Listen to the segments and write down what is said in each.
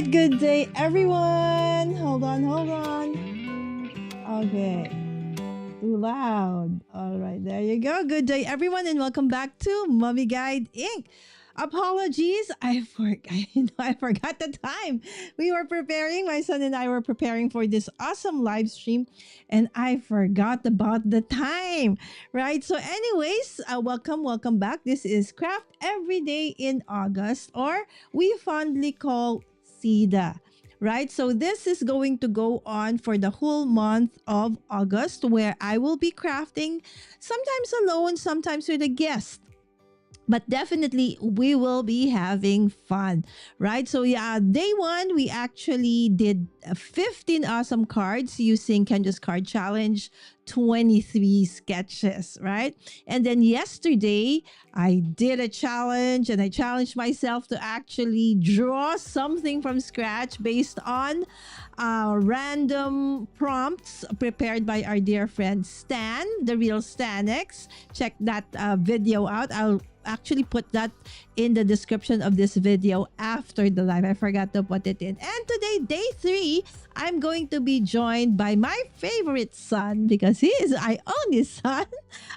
right, good day, everyone. Hold on, hold on. Okay, too loud. All right, there you go. Good day, everyone, and welcome back to Mommy Guide Inc. Apologies, I forgot the time. We were preparing. My son and I were preparing for this awesome live stream, and I forgot about the time. Right. So, anyways, welcome back. This is Craft Every Day in August, or we fondly call CEDA. Right, so this is going to go on for the whole month of August, where I will be crafting, sometimes alone, sometimes with a guest, but definitely we will be having fun, right? So yeah, day one we actually did 15 awesome cards using Kenja's card challenge, 23 sketches, right? And then yesterday I did a challenge and I challenged myself to actually draw something from scratch based on random prompts prepared by our dear friend Stan, the real Stanex. Check that video out. I'll actually put that in the description of this video after the live. I forgot to put it in. And today, day 3, I'm going to be joined by my favorite son because he is I own his son.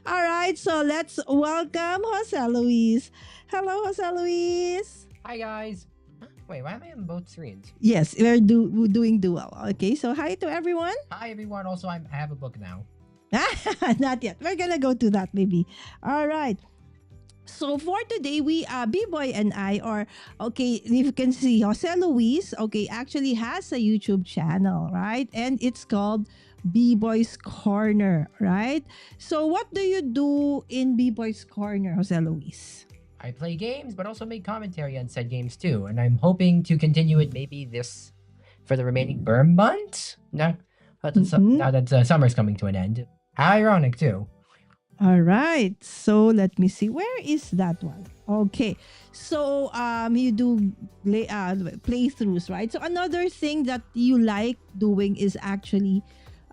All right, so let's welcome Jose Luis. Hello, Jose Luis. Hi guys. Wait, why am I on both screens? Yes, we're doing dual. Okay, so hi to everyone. Hi everyone. Also, I have a book now. Not yet. We're gonna go to that maybe. All right. So for today, we Biboy and I are okay. If you can see, Jose Luis, okay, actually has a YouTube channel, right? And it's called Biboy's Corner, right? So what do you do in Biboy's Corner, Jose Luis? I play games, but also make commentary on said games too, and I'm hoping to continue it maybe this for the remaining Burn months. Now that summer's coming to an end. How ironic too. All right. So let me see. Where is that one? Okay. So you do playthroughs, right? So another thing that you like doing is actually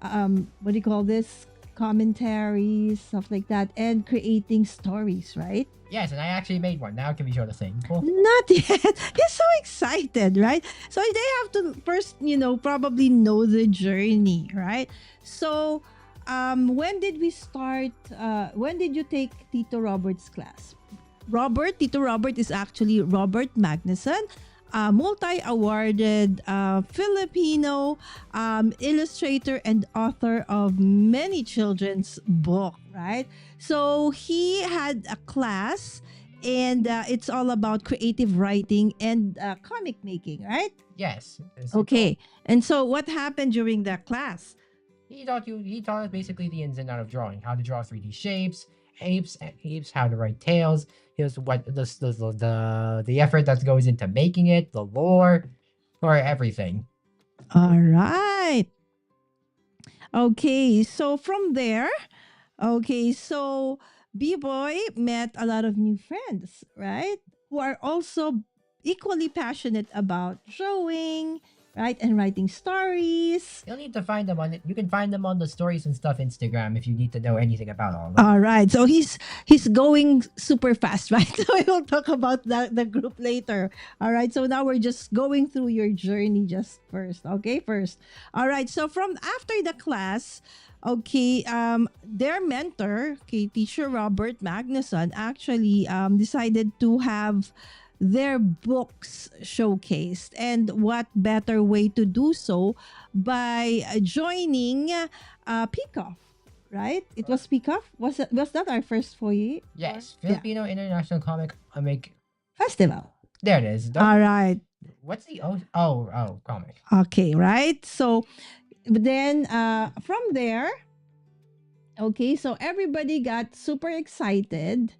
what do you call this? Commentaries, stuff like that, and creating stories, right? Yes, and I actually made one. Now can we show the thing? Cool. Not yet. He's so excited, right? So they have to first, probably know the journey, right? So when did we start? When did you take Tito Robert's class? Tito Robert is actually Robert Magnuson, a multi-awarded Filipino illustrator and author of many children's books, right? So he had a class and it's all about creative writing and comic making, right? Yes. Okay. And so what happened during that class? He taught us basically the ins and outs of drawing, how to draw 3D shapes, apes, how to write tales. Here's what the effort that goes into making it, the lore, or everything. All right. Okay, so from there, so B-Boy met a lot of new friends, right? Who are also equally passionate about drawing, right? And writing stories. You'll need to find them on it. You can find them on the stories and stuff Instagram if you need to know anything about all of them. All right. So he's going super fast, right? So we will talk about the group later. All right. So now we're just going through your journey just first. Okay, first. All right. So from after the class, okay, their mentor, okay, teacher Robert Magnuson, actually decided to have their books showcased, and what better way to do so by joining Peacock, right? It was Peacock. Was that our first foyer? Yes, Filipino International Comic Festival. There it is. All right. What's the comic? Okay, right. So then from there, okay, so everybody got super excited.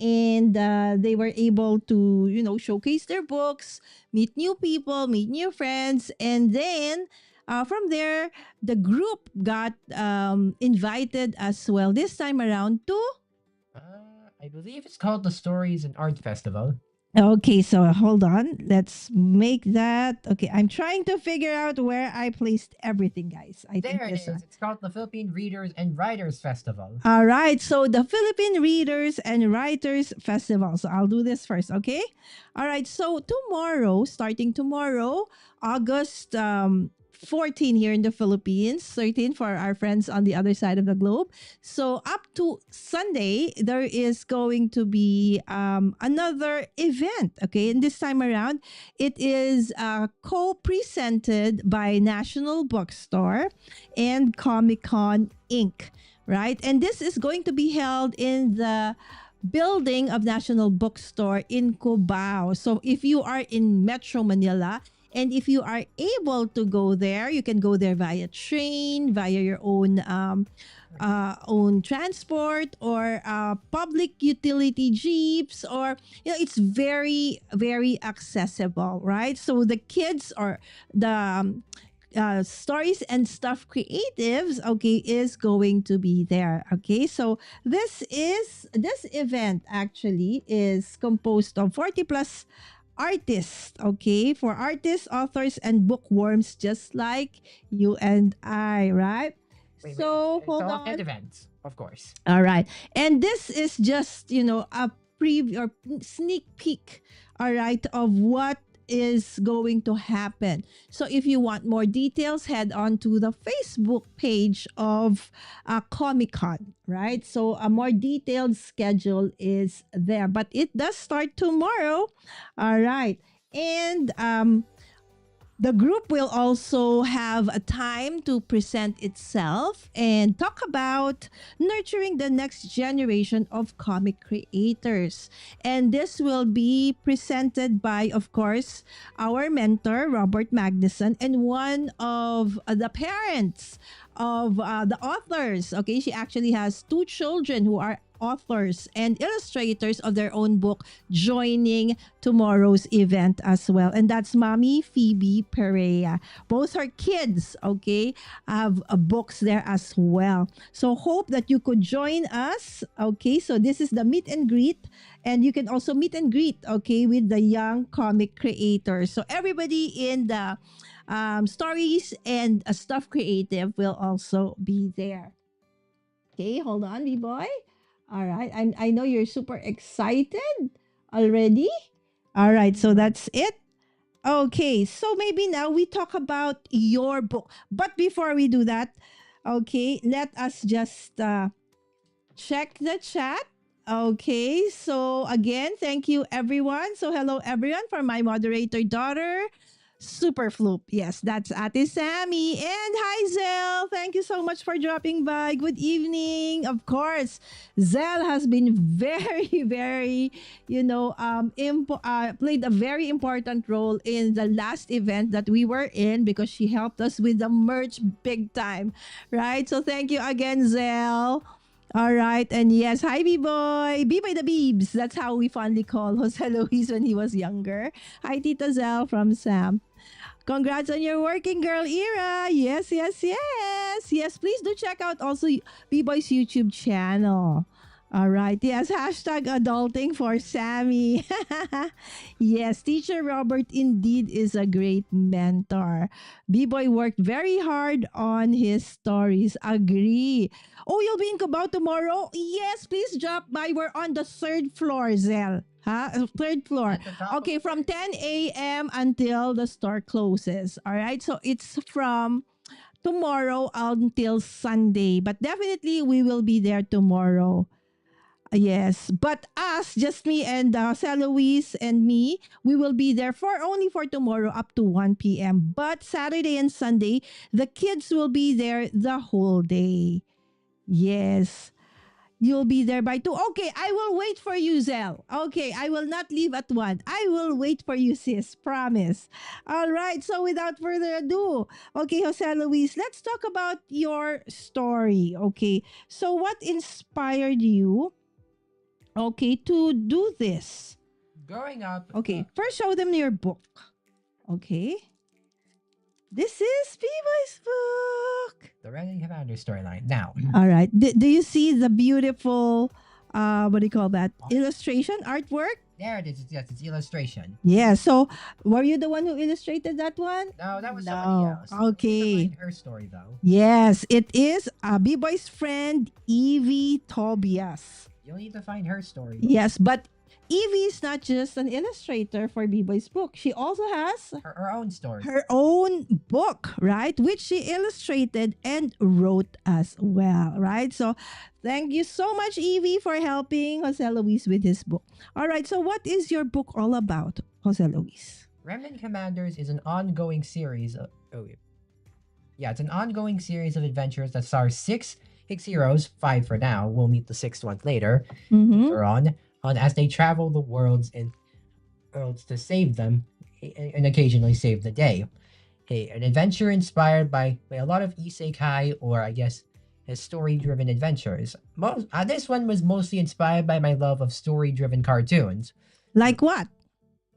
And they were able to, showcase their books, meet new people, meet new friends. And then from there, the group got invited as well this time around to... I believe it's called the Stories and Art Festival. Okay, so hold on. Let's make that. Okay, I'm trying to figure out where I placed everything, guys. I think There it this is. It's called the Philippine Readers and Writers Festival. All right, so the Philippine Readers and Writers Festival. So I'll do this first, okay? All right, so tomorrow, starting tomorrow, August 14 here in the Philippines, 13 for our friends on the other side of the globe. So up to Sunday, there is going to be another event, okay? And this time around, it is co-presented by National Bookstore and Komikon Inc., right? And this is going to be held in the building of National Bookstore in Cubao. So if you are in Metro Manila and if you are able to go there, you can go there via train, via your own transport or public utility jeeps, or it's very very accessible, right? So the kids or the stories and stuff creatives, okay, is going to be there. Okay, so this event actually is composed of 40 plus artists, okay, for artists, authors, and bookworms just like you and I, right? Wait, So it's hold all an on. event, of course. All right. And this is just, a preview or sneak peek, all right, of what is going to happen. So if you want more details, head on to the Facebook page of Comic Con, right? So a more detailed schedule is there, but it does start tomorrow. All right. And the group will also have a time to present itself and talk about nurturing the next generation of comic creators. And this will be presented by, of course, our mentor, Robert Magnuson, and one of the parents of the authors. Okay, she actually has two children who are authors and illustrators of their own book joining tomorrow's event as well. And that's Mommy Phoebe Perea. Both her kids, okay, have books there as well. So hope that you could join us. Okay, so this is the meet and greet. And you can also meet and greet, okay, with the young comic creators. So everybody in the stories and stuff creative will also be there. Okay, hold on, B-boy. All right. I know you're super excited already. All right. So that's it. Okay. So maybe now we talk about your book. But before we do that, okay, let us just check the chat. Okay. So again, thank you everyone. So hello everyone for my moderator daughter. Super Floop. Yes, that's Ate Sammy. And hi, Zell. Thank you so much for dropping by. Good evening. Of course, Zell has been very, very, played a very important role in the last event that we were in because she helped us with the merch big time, right? So thank you again, Zell. All right. And yes, hi, B-Boy. B-Boy the Beebs. That's how we fondly call Jose Luis when he was younger. Hi, Tita Zell from Sam. Congrats on your working girl era. Yes, yes, yes. Yes, please do check out also B-Boy's YouTube channel. All right. Yes, hashtag adulting for Sammy. Yes, Teacher Robert indeed is a great mentor. B-Boy worked very hard on his stories. Agree. Oh, you'll be in Cubao tomorrow? Yes, please drop by. We're on the third floor, Zell. Third floor. At the top Okay, of the from third. 10 a.m. until the store closes. All right, so it's from tomorrow until Sunday, but definitely we will be there tomorrow. Yes, but us, just me and Louise and me, we will be there for only for tomorrow up to 1 p.m. But Saturday and Sunday, the kids will be there the whole day. Yes. You'll be there by 2. Okay, I will wait for you, Zell. Okay, I will not leave at 1. I will wait for you, sis. Promise. All right, so without further ado, okay, Jose Luis, let's talk about your story. Okay, so what inspired you, okay, to do this? Growing up, Okay, first show them your book. Okay. This is Biboy's book. the Remnant Commander storyline. Now, All right. Do you see the beautiful, what do you call that? Illustration, artwork? There it is. Yes, it's illustration. Yeah. So, were you the one who illustrated that one? No, that was somebody No. else. We need to Okay. find her story though. Yes, it is B-Boy's friend Evie Tobias. You'll need to find her story. Yes, but Evie is not just an illustrator for B-Boy's book. She also has Her own story. her own book, right? Which she illustrated and wrote as well, right? So thank you so much, Evie, for helping Jose Luis with his book. All right, so what is your book all about, Jose Luis? Remnant Commanders is an ongoing series. It's an ongoing series of adventures that stars six heroes, five for now. We'll meet the sixth one later. Mm-hmm. Later on as they travel the worlds to save them and occasionally save the day. An adventure inspired by a lot of isekai, or I guess story-driven adventures. This one was mostly inspired by my love of story-driven cartoons. Like what?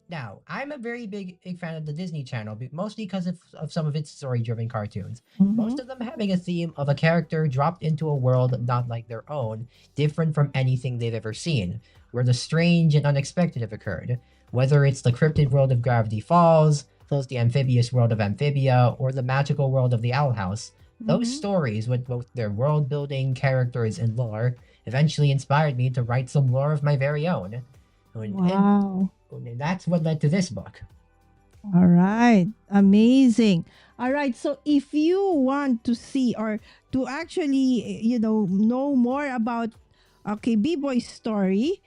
Now, I'm a very big fan of the Disney Channel, mostly because of some of its story-driven cartoons. Mhm. Most of them having a theme of a character dropped into a world not like their own, different from anything they've ever seen, where the strange and unexpected have occurred. Whether it's the cryptid world of Gravity Falls, plus the amphibious world of Amphibia, or the magical world of the Owl House, those Mhm. stories, with both their world building, characters, and lore, eventually inspired me to write some lore of my very own. Wow. And that's what led to this book. All right. Amazing. All right. So if you want to see or to actually, know more about, B-Boy's story,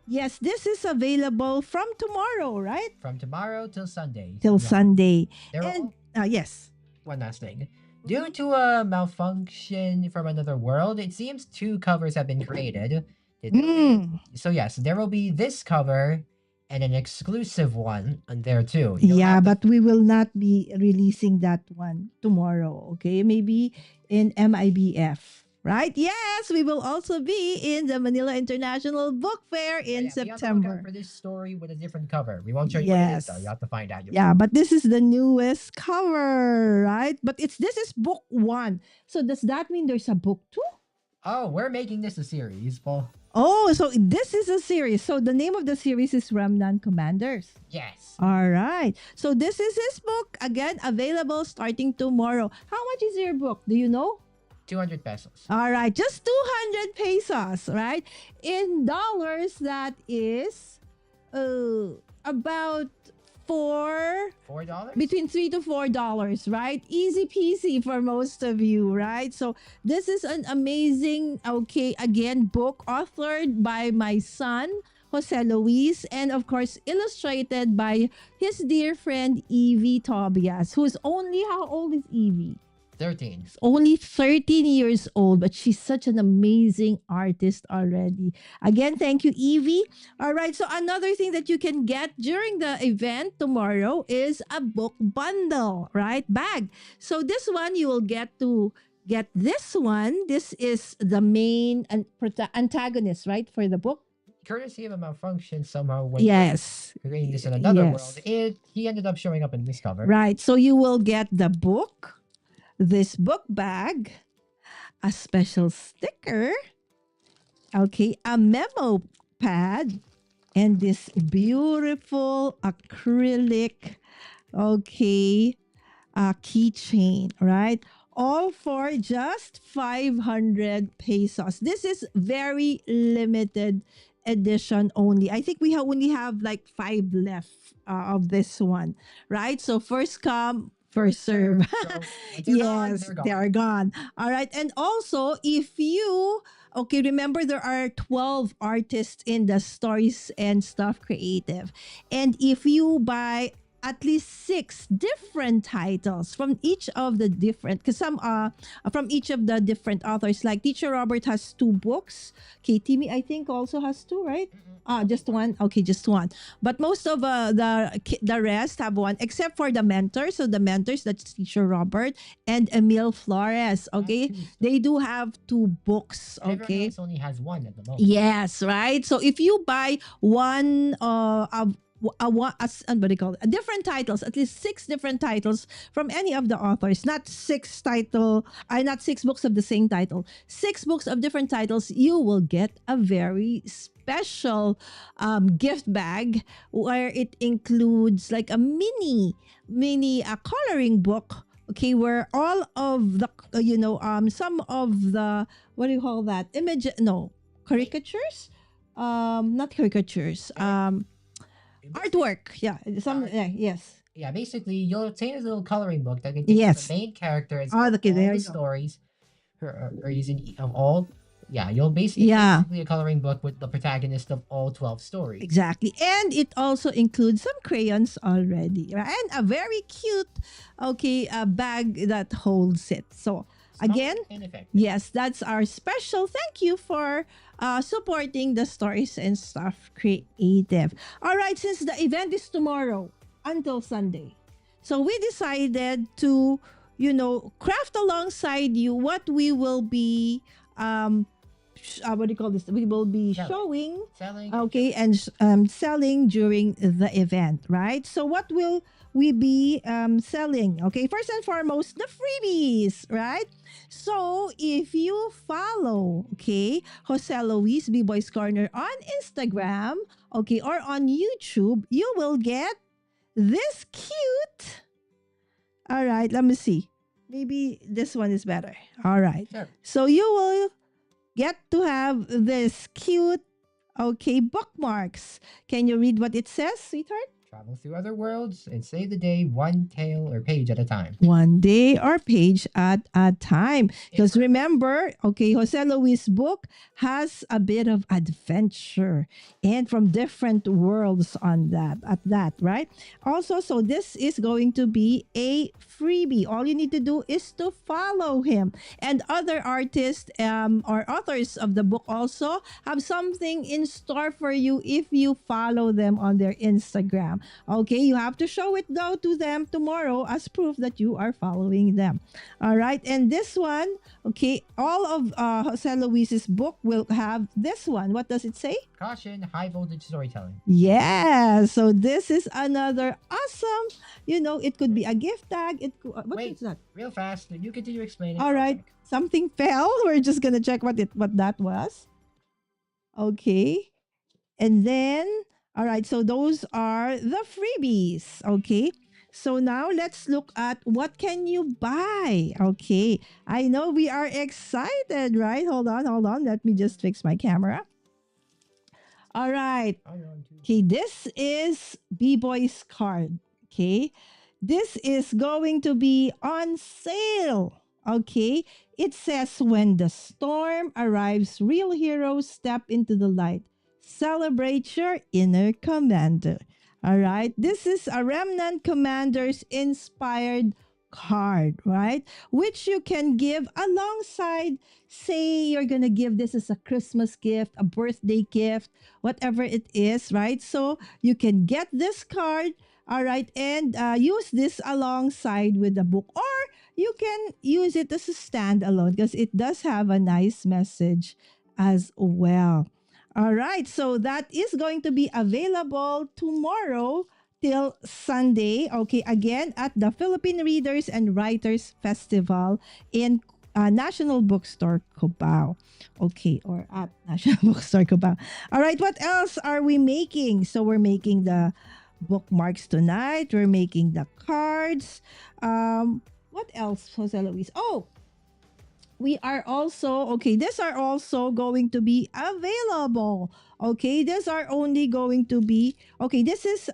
yes, this is available from tomorrow, right? From tomorrow till Sunday. Till Sunday. There And, will- yes. One last thing. Due to a malfunction from another world, it seems two covers have been created. So yes, there will be this cover and an exclusive one on there too. You'll Yeah, have to- but we will not be releasing that one tomorrow, okay? Maybe in MIBF, right? Yes, we will also be in the Manila International Book Fair in Yeah, you have to look out September. for this story with a different cover. We won't show you what it is though. Yes. You have to find out. Yeah, but this is the newest cover, right? But this is book 1. So does that mean there's a book 2? Oh, we're making this a series, Paul. Oh, so this is a series. So the name of the series is Remnant Commanders. Yes. All right. So this is his book. Again, available starting tomorrow. How much is your book? Do you know? 200 pesos. All right. Just 200 pesos, right? In dollars, that is about $4? between $3 to $4, right? Easy peasy for most of you, right? So this is an amazing, again, book authored by my son, Jose Luis, and of course illustrated by his dear friend Evie Tobias, who's only, how old is Evie? 13. Only 13 years old, but she's such an amazing artist already. Again, thank you, Evie. All right, so another thing that you can get during the event tomorrow is a book bundle, right? Bag. So this one, you will get this one. This is the main antagonist, right, for the book. Courtesy of a malfunction somehow when Yes. creating this in another Yes. world, he ended up showing up in this cover. Right. So you will get the book, this book bag, a special sticker, a memo pad, and this beautiful acrylic, keychain, right? All for just 500 pesos. This is very limited edition only. I think we only have like 5 left of this one, right? So first come, first serve. So, once they're gone, Yes, they're gone. they're gone. All right. And also, if you, remember there are 12 artists in the Stories and Stuff Creative. And if you buy at least 6 different titles from each of the different, because some from each of the different authors, like Teacher Robert has 2 books. Timmy, I think, also has 2, right? Just one. Okay, just one. But most of the rest have one, except for the mentors. So the mentors, that's Teacher Robert and Emil Flores. Okay, they do have 2 books. Everyone Okay. else only has one at the moment. Yes, right. So if you buy one what do you call it? Different titles, at least 6 different titles from any of the authors, not 6 books of the same title, 6 books of different titles, you will get a very special gift bag where it includes like a mini coloring book. Okay, where all of the some of the, what do you call that, image, no, caricatures, not caricatures, Basically, artwork, yeah, some, art. yeah, yes, Yeah, basically, you'll obtain a little coloring book that contains the yes. main characters Oh, of okay, all there the you go. stories, or using of all. Yeah, you'll it's Yeah, basically a coloring book with the protagonist of all 12 stories. exactly. And it also includes some crayons already, right? And a very cute, okay, a bag that holds it. So, Small again, and effective. yes, that's our special thank you for supporting the Stories and Stuff Creative. All right, since the event is tomorrow until Sunday, so we decided to, craft alongside you what we will be what do you call this? We will be Selling. showing, Selling. okay, and selling during the event, right? So what will we be selling? Okay, first and foremost, the freebies, right? So if you follow, okay, Jose Luis B-Boy's Corner on Instagram, okay, or on YouTube, you will get this cute. All right, let me see. Maybe this one is better. All right. Sure. So you will get to have this cute, okay, bookmarks. Can you read what it says, sweetheart? Travel through other worlds and save the day one tale or page at a time. One day or page at a time. Because It's- remember, okay, Jose Luis' book has a bit of adventure and from different worlds on that, at that, right? Also, so this is going to be a freebie. All you need to do is to follow him. And other artists or authors of the book also have something in store for you if you follow them on their Instagram. Okay, you have to show it though to them tomorrow as proof that you are following them. All right, and this one, okay, all of Jose Luis's book will have this one. What does it say? Caution, high voltage storytelling. Yeah, so this is another awesome, it could be a gift tag. It could, what Wait. is that? Real fast, you continue explaining. All right, something fell. We're just gonna check what that was. Okay, and then, all right, so those are the freebies. Okay, so now let's look at what can you buy. Okay, I know we are excited, right? Hold on. Let me just fix my camera. All right. Okay, this is B-Boy's card. Okay, this is going to be on sale. Okay, it says when the storm arrives, real heroes step into the light. Celebrate your inner commander. All right, this is a Remnant Commander's inspired card, right? Which you can give alongside, say you're gonna give this as a Christmas gift, a birthday gift, whatever it is, right? So you can get this card, all right, and use this alongside with the book, or you can use it as a standalone because it does have a nice message as well. All right, so that is going to be available tomorrow till Sunday. Okay, again at the Philippine Readers and Writers Festival in National Bookstore Cubao. Okay, or at National Bookstore Cubao. All right, what else are we making? So we're making the bookmarks tonight. We're making the cards. What else, Jose Luis? Oh, we are also, okay, these are also going to be available. Okay, these are only going to be, okay, this is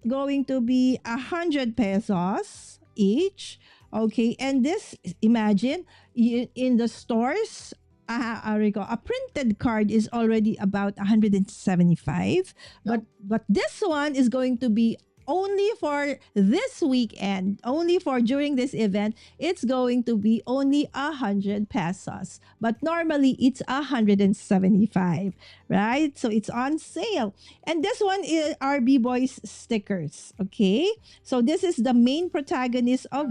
going to be 100 pesos each. Okay, and this, imagine, in the stores, a printed card is already about 175, but this one is going to be only for this weekend, only for during this event. It's going to be only 100 pesos, but normally it's 175, right? So it's on sale. And this one is our B-Boys stickers. Okay, so this is the main protagonist of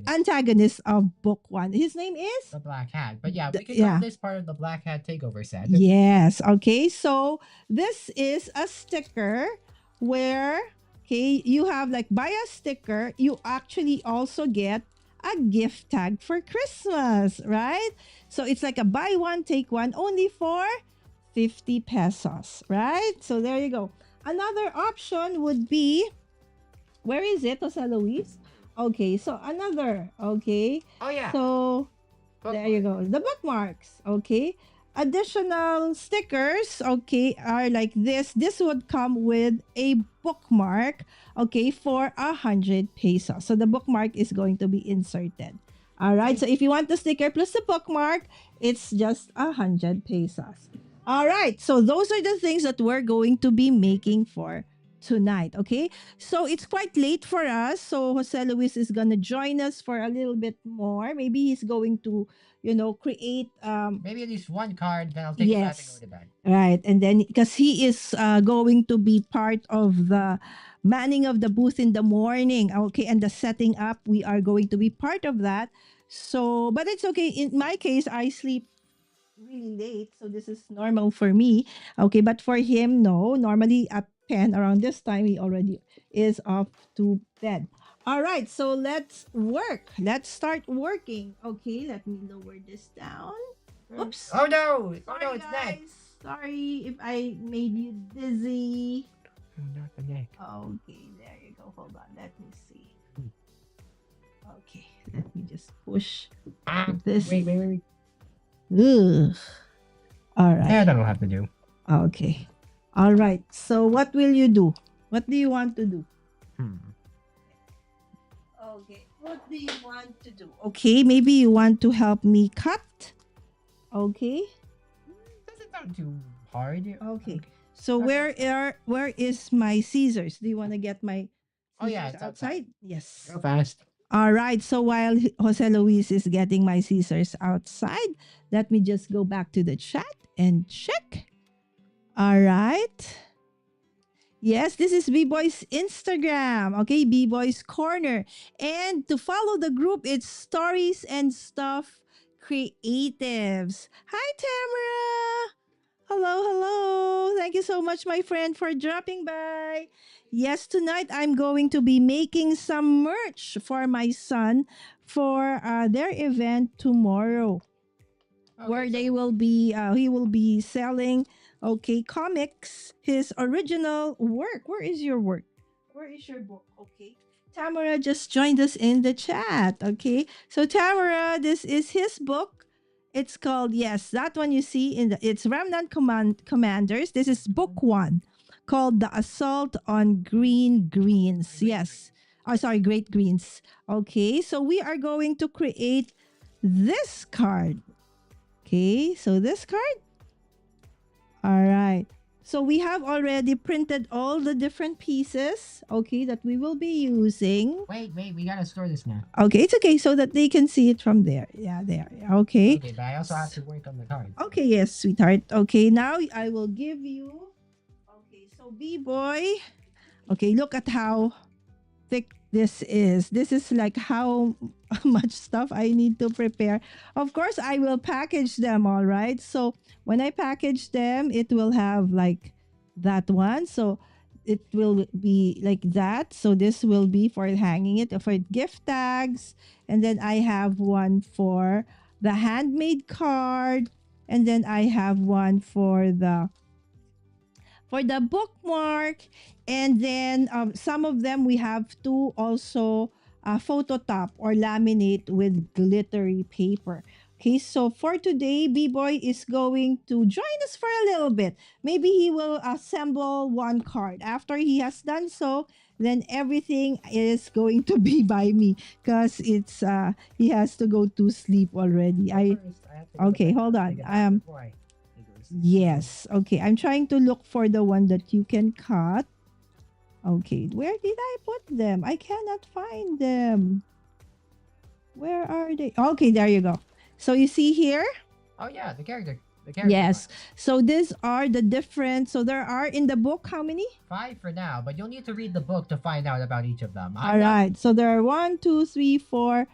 antagonist of book one. His name is the Black Hat. But yeah, we can yeah. call this part of the Black Hat takeover set. Yes. Okay, so this is a sticker where, okay, you have like, buy a sticker, you actually also get a gift tag for Christmas, right? So it's like a buy one, take one, only for 50 pesos, right? So there you go. Another option would be, where is it, Jose Luis? Okay, so another, okay. Oh yeah. So there you Bookmark. go. The bookmarks, okay. Additional stickers, okay, are like this. This would come with a bookmark, okay, for 100 pesos. So the bookmark is going to be inserted. All right. So if you want the sticker plus the bookmark, it's just 100 pesos. All right. So those are the things that we're going to be making for tonight. Okay. So it's quite late for us. So Jose Luis is gonna join us for a little bit more. Maybe he's going to, create Maybe at least one card, then I'll take a bath and go yes. to bed. Right. And then because he is going to be part of the manning of the booth in the morning. Okay. And the setting up, we are going to be part of that. So, but it's okay. In my case, I sleep really late. So this is normal for me. Okay. But for him, no. Normally at 10 around this time, he already is off to bed. All right. So let's work. Let's start working. Okay. Let me lower this down. Oops. Oh no! Oh Sorry, no, it's neck. guys. Sorry if I made you dizzy. Oh, not the neck. Okay, there you go. Hold on. Let me see. Okay, let me just push this. Wait. Ugh. All right. Yeah, that'll have to do. Okay. All right. So what will you do? What do you want to do? Okay. What do you want to do? Okay, maybe you want to help me cut. Okay. Doesn't sound too hard. Okay. So where is my scissors? Do you want to get my Oh yeah, scissors it's outside. Yes. Go fast. All right. So while Jose Luis is getting my scissors outside, let me just go back to the chat and check. All right. Yes, this is B-Boy's Instagram. Okay, B-Boy's Corner. And to follow the group, it's Stories and Stuff Creatives. Hi, Tamara. Hello. Thank you so much, my friend, for dropping by. Yes, tonight I'm going to be making some merch for my son for their event tomorrow, where he will be selling comics, his original work. Where is your work? Where is your book? Okay. Tamara just joined us in the chat. Okay. So Tamara, this is his book. It's called, yes, that one you see it's Remnant Commanders. This is book 1 called The Assault on Green Greens. Yes. Oh, sorry, Great Greens. Okay. So we are going to create this card. Okay, so this card. All right. So we have already printed all the different pieces, okay, that we will be using. Wait, we gotta store this now. Okay, it's okay, so that they can see it from there. Yeah, there. Okay. Okay, but I also have to work on the card. Okay, yes, sweetheart. Okay, now I will give you. Okay, so B-Boy. Okay, look at how thick this is. This is like how much stuff I need to prepare. Of course, I will package them, all right? So when I package them, it will have like that one. So it will be like that. So this will be for hanging it, for gift tags. And then I have one for the handmade card. And then I have one for the bookmark. And then some of them we have to also phototop or laminate with glittery paper. Okay, so for today, B-Boy is going to join us for a little bit. Maybe he will assemble one card. After he has done so, then everything is going to be by me because it's he has to go to sleep already. Okay, hold on. Yes. Okay, I'm trying to look for the one that you can cut. Okay, where did I put them? I cannot find them. Where are they? Okay, there you go. So you see here? Oh yeah, the character. Yes. So these are the different. So there are in the book how many? 5 for now, but you'll need to read the book to find out about each of them. All right. So there are 1, 2, 3, 4,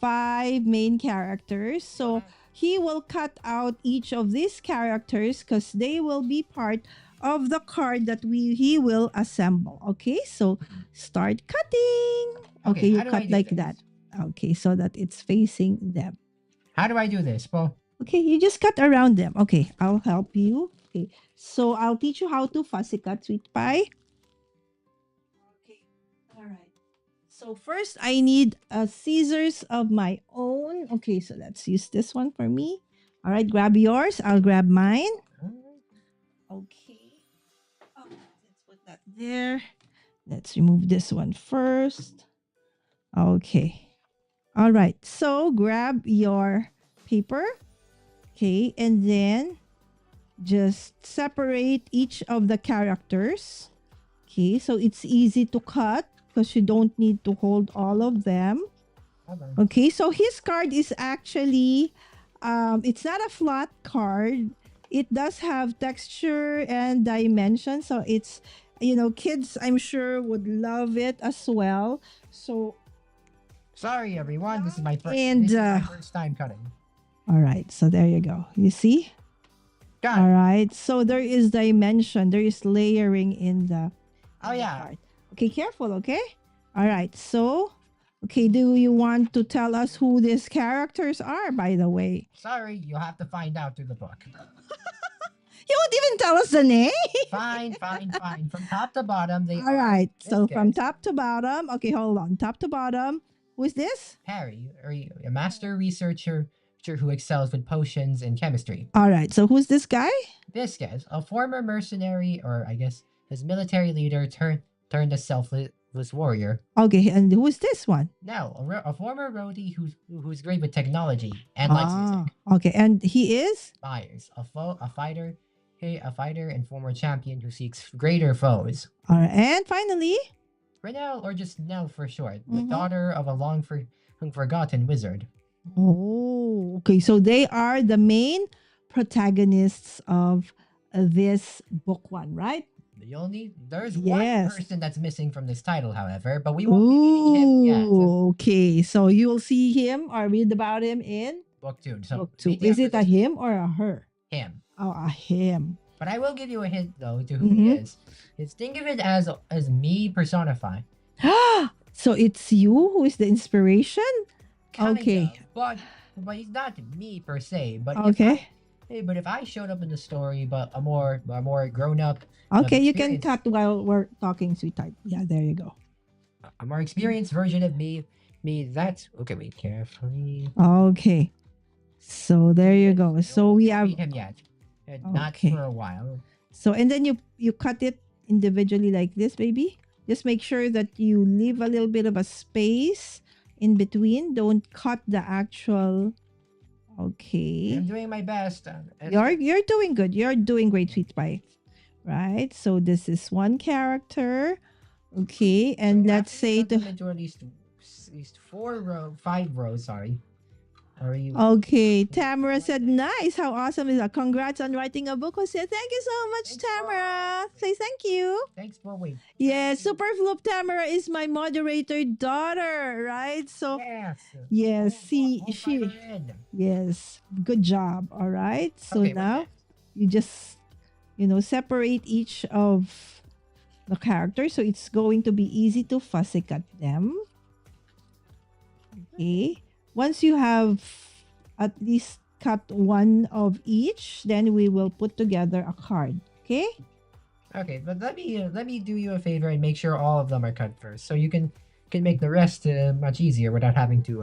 5 main characters. So he will cut out each of these characters because they will be part of the card that he will assemble. Okay, so start cutting. Okay, you cut like that. Okay, so that it's facing them. How do I do this, Bo? Okay, you just cut around them. Okay, I'll help you. Okay, so I'll teach you how to fussy cut, sweet pie. Okay, all right. So first, I need scissors of my own. Okay, so let's use this one for me. All right, grab yours. I'll grab mine. Okay. Oh, let's put that there. Let's remove this one first. Okay. All right. So grab your paper. Okay, and then just separate each of the characters. Okay, so it's easy to cut because you don't need to hold all of them. Okay, so his card is actually, it's not a flat card. It does have texture and dimension. So it's, kids, I'm sure, would love it as well. So, Sorry, everyone. This is my first. And, this is my first time cutting. all right, so there you go. You see? Got All it. right, so there is dimension. There is layering in the Oh yeah. card. Okay, careful, okay? All right, so, okay, do you want to tell us who these characters are, by the way? Sorry, you'll have to find out through the book. You won't even tell us the name? Fine. From top to bottom, they All are right, so this from guy, top to bottom. Okay, hold on. Top to bottom. Who is this? Harry, a master researcher who excels with potions and chemistry. All right, so who's this guy? This guy, a former mercenary, or I guess his military leader, turned a selfless warrior. Okay, and who is this one? Now, a former roadie who's great with technology and likes music. Okay, and he is? Myers, a fighter and former champion who seeks greater foes. All right, and finally? Renelle, or just Nell for short, the daughter of a long forgotten wizard. Oh, okay. So they are the main protagonists of this book one, right? There's Yes. one person that's missing from this title, however, but we won't be meeting him yet. Okay. So you'll see him or read about him in Book 2. So book 2. maybe Is after it a this- him or a her? him? Oh, a him. But I will give you a hint though to who he is. Think of it as me personified. So it's you who is the inspiration? Kind Okay. of, but he's not me per se. But Okay. if I showed up in the story, but a more grown up, Okay, you can experience. cut while we're talking, sweetheart. Yeah, there you go. a more experienced version of me. That's okay. Wait carefully. Okay. So there you go. So we have Meet him yet. Not Okay. for a while. So and then you cut it individually like this, baby. Just make sure that you leave a little bit of a space in between. Don't cut the actual. Okay. I'm doing my best. You're doing good. You're doing great, sweet pie. Right. So this is one character. Okay, and let's say to to. at least 5 rows. Sorry. Are you? Okay, Tamara said, "Nice. How awesome is that? Congrats on writing a book." Jose, thank you so much, Thanks, Tamara. Say thank you. Thanks for wait. Yes, Superfloop Tamara is my moderator daughter, right? So Yes. see, All she, fiber in. yes, good job. All right. So Okay, what's now next? you just, separate each of the characters, so it's going to be easy to fussy cut them. Okay. Once you have at least cut one of each, then we will put together a card. Okay. Okay, but let me do you a favor and make sure all of them are cut first, so you can make the rest much easier without having to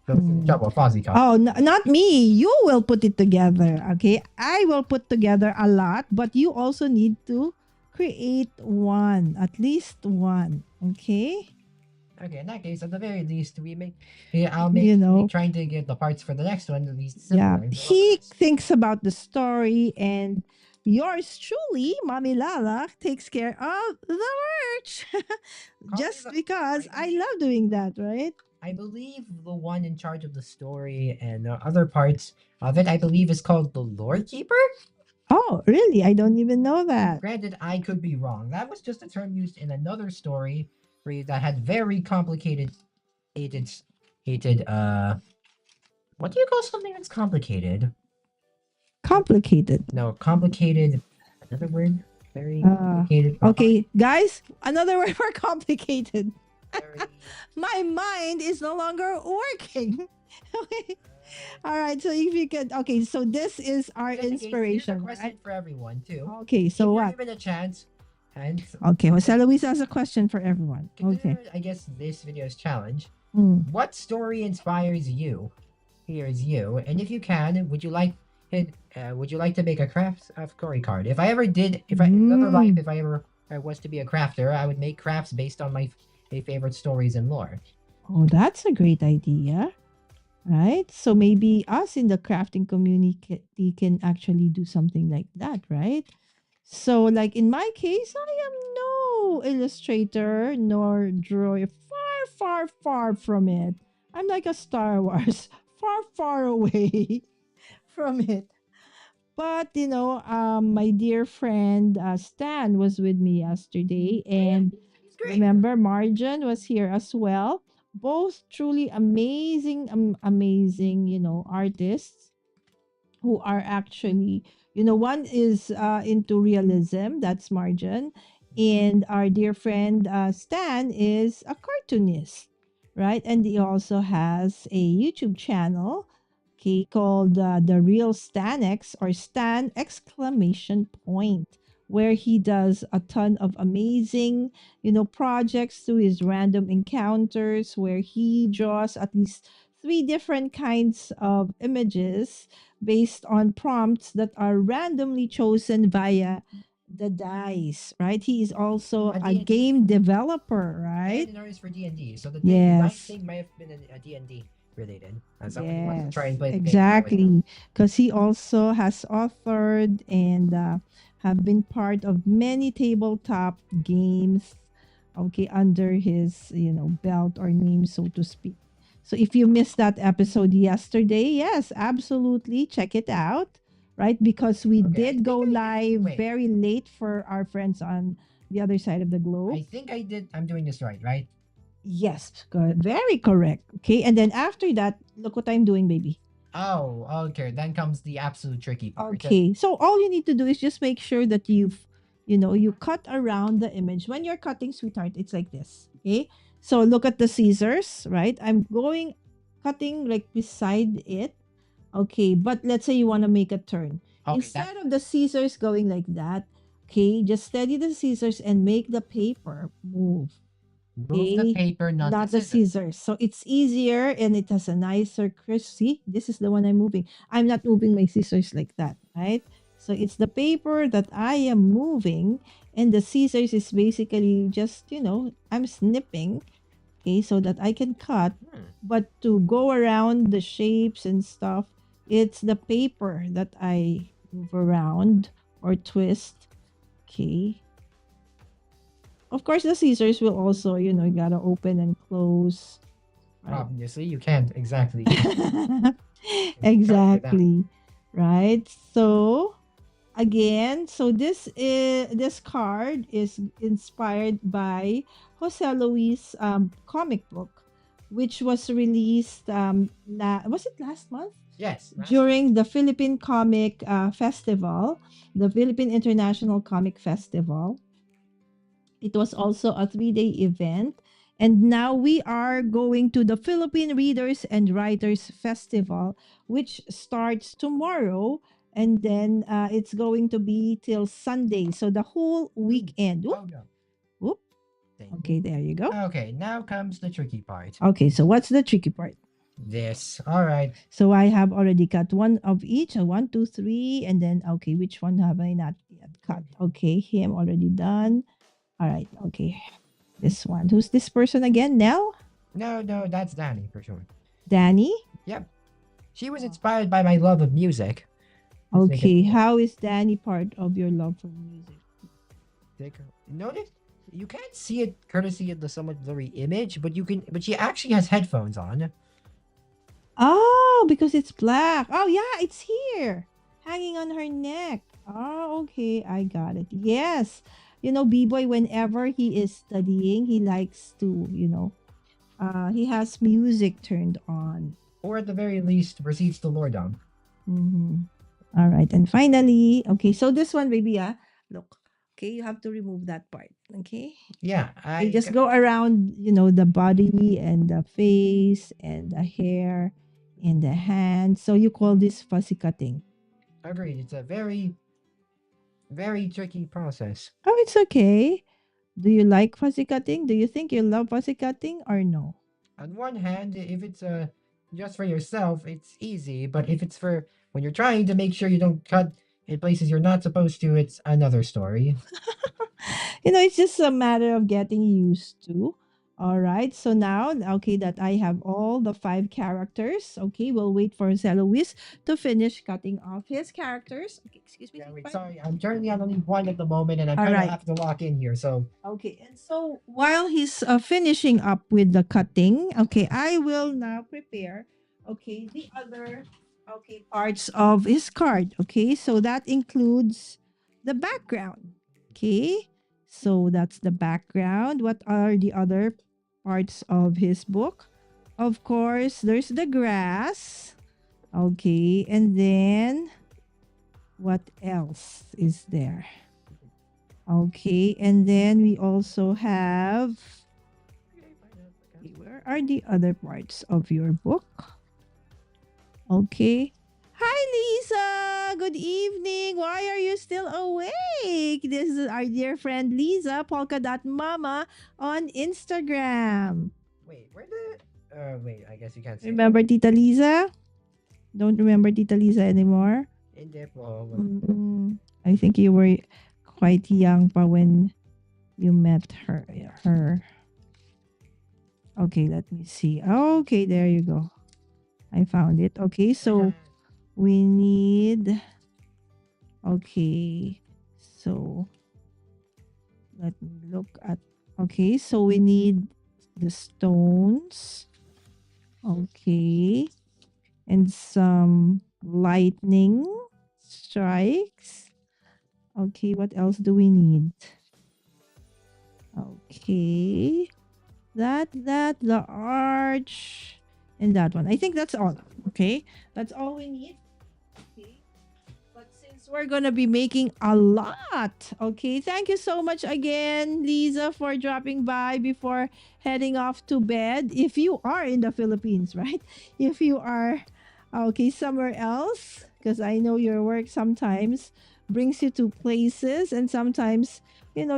go through the trouble of Fozzie cut. Oh, not me. You will put it together. Okay. I will put together a lot, but you also need to create one, at least one. Okay. Okay, in that case, at the very least, I'll make trying to get the parts for the next one at least Yeah. similar. He thinks about the story, and yours truly, Mommy Lala, takes care of the merch. Just because I love doing that, right? I believe the one in charge of the story and the other parts of it, I believe, is called the Lore Keeper. Oh, really? I don't even know that. Granted, I could be wrong. That was just a term used in another story that had very complicated, what do you call something that's complicated? Complicated. No, complicated. Another word. Very complicated. Okay, guys, another word for complicated. Very, My mind is no longer working. All right. So if you could, okay. So this is our Just in case, here's a inspiration, right? question for everyone too. Okay. So If you're what? given a chance, and Okay. Jose like Luis has a question for everyone. Okay. consider, I guess, this video's challenge. Mm. What story inspires you? Here's you, and if you can, would you like to make a craft of story card? If I ever did, if I in another life, Mm. if I ever was to be a crafter, I would make crafts based on my favorite stories and lore. Oh, that's a great idea. Right? So maybe us in the crafting community can actually do something like that, right? So, like in my case, I am no illustrator nor drawer. Far, far, far from it. I'm like a Star Wars, far, far away from it. But my dear friend Stan was with me yesterday, Oh yeah, and it's great. remember Marjan was here as well. Both truly amazing, amazing, artists who are actually, one is into realism, that's Marjan, and our dear friend Stan is a cartoonist, right? And he also has a YouTube channel, okay, called The Real Stanex, or Stan exclamation point, where he does a ton of amazing, projects through his random encounters, where he draws at least three different kinds of images based on prompts that are randomly chosen via the dice, right? He is also A a D&D game developer, and right? an artist for D&D. So the dice Yes. thing might have been a D&D related. Someone who wants to try and Yes, play the game along with me. exactly. Because he also has authored and have been part of many tabletop games, okay, under his, belt or name, so to speak. So if you missed that episode yesterday, yes, absolutely check it out, right? Because we Okay, I did go think I did. live Wait, very late for our friends on the other side of the globe. I think I did. I'm doing this right? Yes, good. Very correct. Okay. And then after that, look what I'm doing, baby. Oh, okay. Then comes the absolute tricky part. Okay. So all you need to do is just make sure that you cut around the image. When you're cutting, sweetheart, it's like this. Okay. So look at the scissors, right? I'm going cutting like beside it. Okay. But let's say you want to make a turn. Okay, that Instead of the scissors going like that, okay, just steady the scissors and make the paper move. move the Okay, paper, not the not the scissors. scissors. So it's easier and it has a nicer crisp. See, this is the one I'm moving. I'm not moving my scissors like that, right? So it's the paper that I am moving, and the scissors is basically just, I'm snipping, okay, so that I can cut. Hmm. But to go around the shapes and stuff, it's the paper that I move around or twist, okay. Of course, the scissors will also, you gotta open and close. Right. Obviously, you can't exactly cut it out. Exactly. Right. So again, so this card is inspired by Jose Luis comic book, which was released was it last month? Yes. During the Philippine Comic Festival, the Philippine International Comic Festival. It was also a 3-day event. And now we are going to the Philippine Readers and Writers Festival, which starts tomorrow. And then it's going to be till Sunday. So the whole weekend. Whoop, Oh no. whoop. Thank Okay, there you go. you. Okay, now comes the tricky part. Okay, so what's the tricky part? This. All right. So I have already cut one of each. One, two, three. And then, okay, which one have I not yet cut? Okay, him already done. All right, okay. This one. Who's this person again? Nell? No, that's Danny for sure. Danny? Yep. She was inspired by my love of music. Let's make it Okay, cool. how is Danny part of your love for music? Notice you can't see it courtesy of the somewhat blurry image, but you can. But she actually has headphones on. Oh, because it's black. Oh, yeah, it's here. Hanging on her neck. Oh, okay, I got it. Yes. B-Boy, whenever he is studying, he likes to, he has music turned on. Or at the very least, proceeds to lordom. Mm-hmm. All right. And finally, okay, so this one, baby, look. Okay, you have to remove that part. Okay. Yeah, You just go around, the body and the face and the hair. in the hand. So you call this fussy cutting. Agreed. It's a very, very tricky process. Oh, it's okay. Do you like fussy cutting? Do you think you love fussy cutting or no? On one hand, if it's just for yourself, it's easy. But if it's for when you're trying to make sure you don't cut in places you're not supposed to, it's another story. It's just a matter of getting used to. All right. So now, okay, that I have all the five characters. Okay, we'll wait for Jose Luis to finish cutting off his characters. Okay, excuse me. Yeah, wait, Fine. sorry, I'm currently on only one at the moment, and I'm All kind of right. have to lock in here. So Okay, and so while he's finishing up with the cutting, okay, I will now prepare, okay, the other, okay, parts of his card. Okay, so that includes the background. Okay, so that's the background. What are the other parts of his book? Of course, there's the grass. Okay, and then what else is there? Okay, and then we also have. Okay, where are the other parts of your book? Okay. Hi, Lisa. Good evening. Why are you still awake? This is our dear friend Lisa, Polka Dot Mama on Instagram. wait, where the wait, I guess you can't see. Remember Tita Lisa? Don't remember Tita Lisa anymore? In depth. Oh, I think you were quite young pa when you met her. Okay, let me see. Okay, there you go. I found it. Okay, so we need. Okay, so let me look at. Okay, so we need the stones. Okay, and some lightning strikes. Okay, what else do we need? Okay. That, the arch, and that one. I think that's all. Okay. That's all we need. Okay. But since we're going to be making a lot, okay, thank you so much again, Lisa, for dropping by before heading off to bed. If you are in the Philippines, right? If you are, okay, somewhere else, because I know your work sometimes brings you to places and sometimes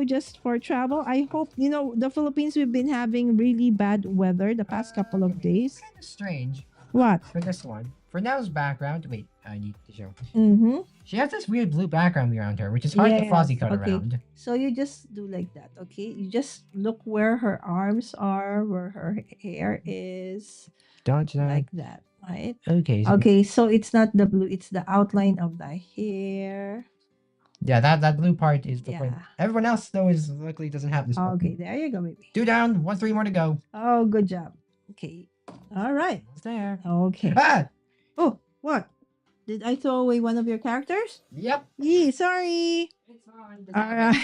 just for travel. I hope, the Philippines, we've been having really bad weather the past couple of days. kind of strange What? for this one. For now's background, wait, I need to show. Mm-hmm. She has this weird blue background around her, which is hard to fuzzy cut okay. around. So you just do like that, okay? You just look where her arms are, where her hair is, Dodge that. like that, right? Okay. So, Okay, so it's not the blue, it's the outline of the hair. yeah, that blue part is the point. Yeah. Everyone else though is luckily doesn't have this. part. Okay, there you go, baby. 2 down, 3 more to go. Oh, good job. Okay. All right. Almost there. Okay. Ah! Oh, what? Did I throw away one of your characters? Yep. Yee, sorry. It's fine. All right.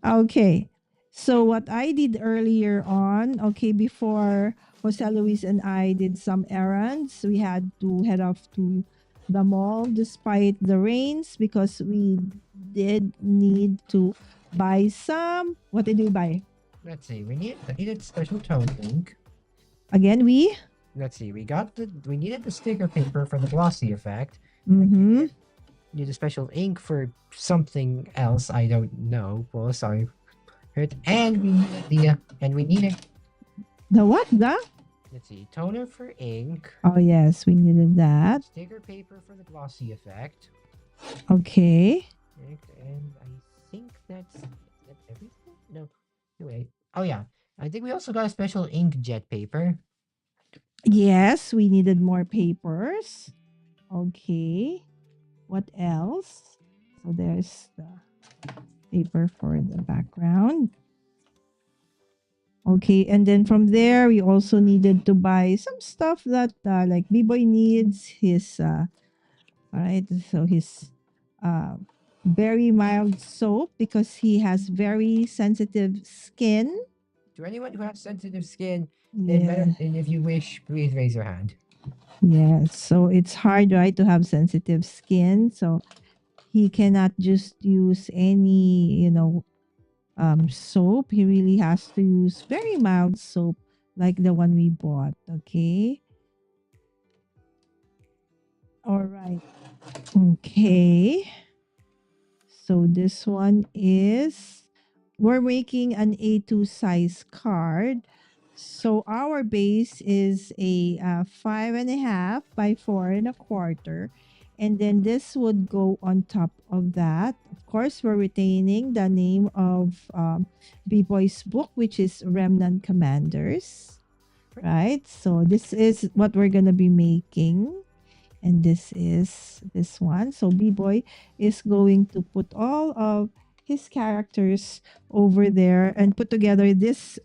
Okay. So what I did earlier on, okay, before Jose Luis and I did some errands, we had to head off to the mall despite the rains because we did need to buy some. What did we buy? Let's see. We needed special tone ink. Again, we? Let's see. We needed the sticker paper for the glossy effect. Mm-hmm. Need a special ink for something else. I don't know. Well, sorry. And we needed The what? The? let's see, toner for ink, Oh, yes, we needed that. sticker paper for the glossy effect, Okay. and I think that's everything. No, wait. Oh yeah, I think we also got a special inkjet paper. Yes, we needed more papers. Okay. What else? So there's the paper for the background. Okay, and then from there we also needed to buy some stuff that like Biboy needs his all right, so his very mild soap because he has very sensitive skin. To anyone who has sensitive skin, Yeah. and if you wish, please raise your hand. Yes, so it's hard, right, to have sensitive skin. So he cannot just use any, soap. He really has to use very mild soap like the one we bought. Okay. All right. Okay. So this one is we're making an A2 size card. So our base is a 5.5 by 4.25. And then this would go on top of that. Of course, we're retaining the name of B-Boy's book, which is Remnant Commanders. Right? So this is what we're going to be making. And this is this one. So B-Boy is going to put all of his characters over there and put together this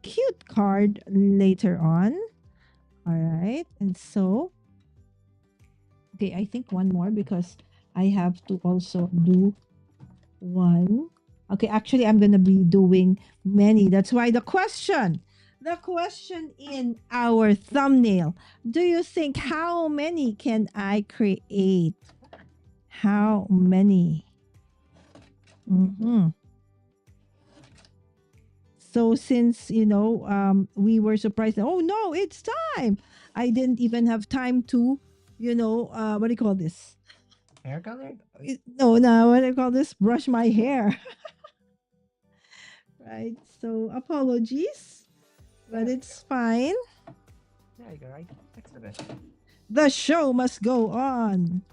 cute card later on. All right. And so, okay, I think one more because I have to also do one. Okay, actually, I'm going to be doing many. That's why the question in our thumbnail, do you think how many can I create? How many? Mhm. So since we were surprised, oh no, it's time. I didn't even have time to, what do you call this? Hair color? No, no, what do you call this? Brush my hair, right? So apologies, but it's fine. There you go, right? Excellent. The show must go on.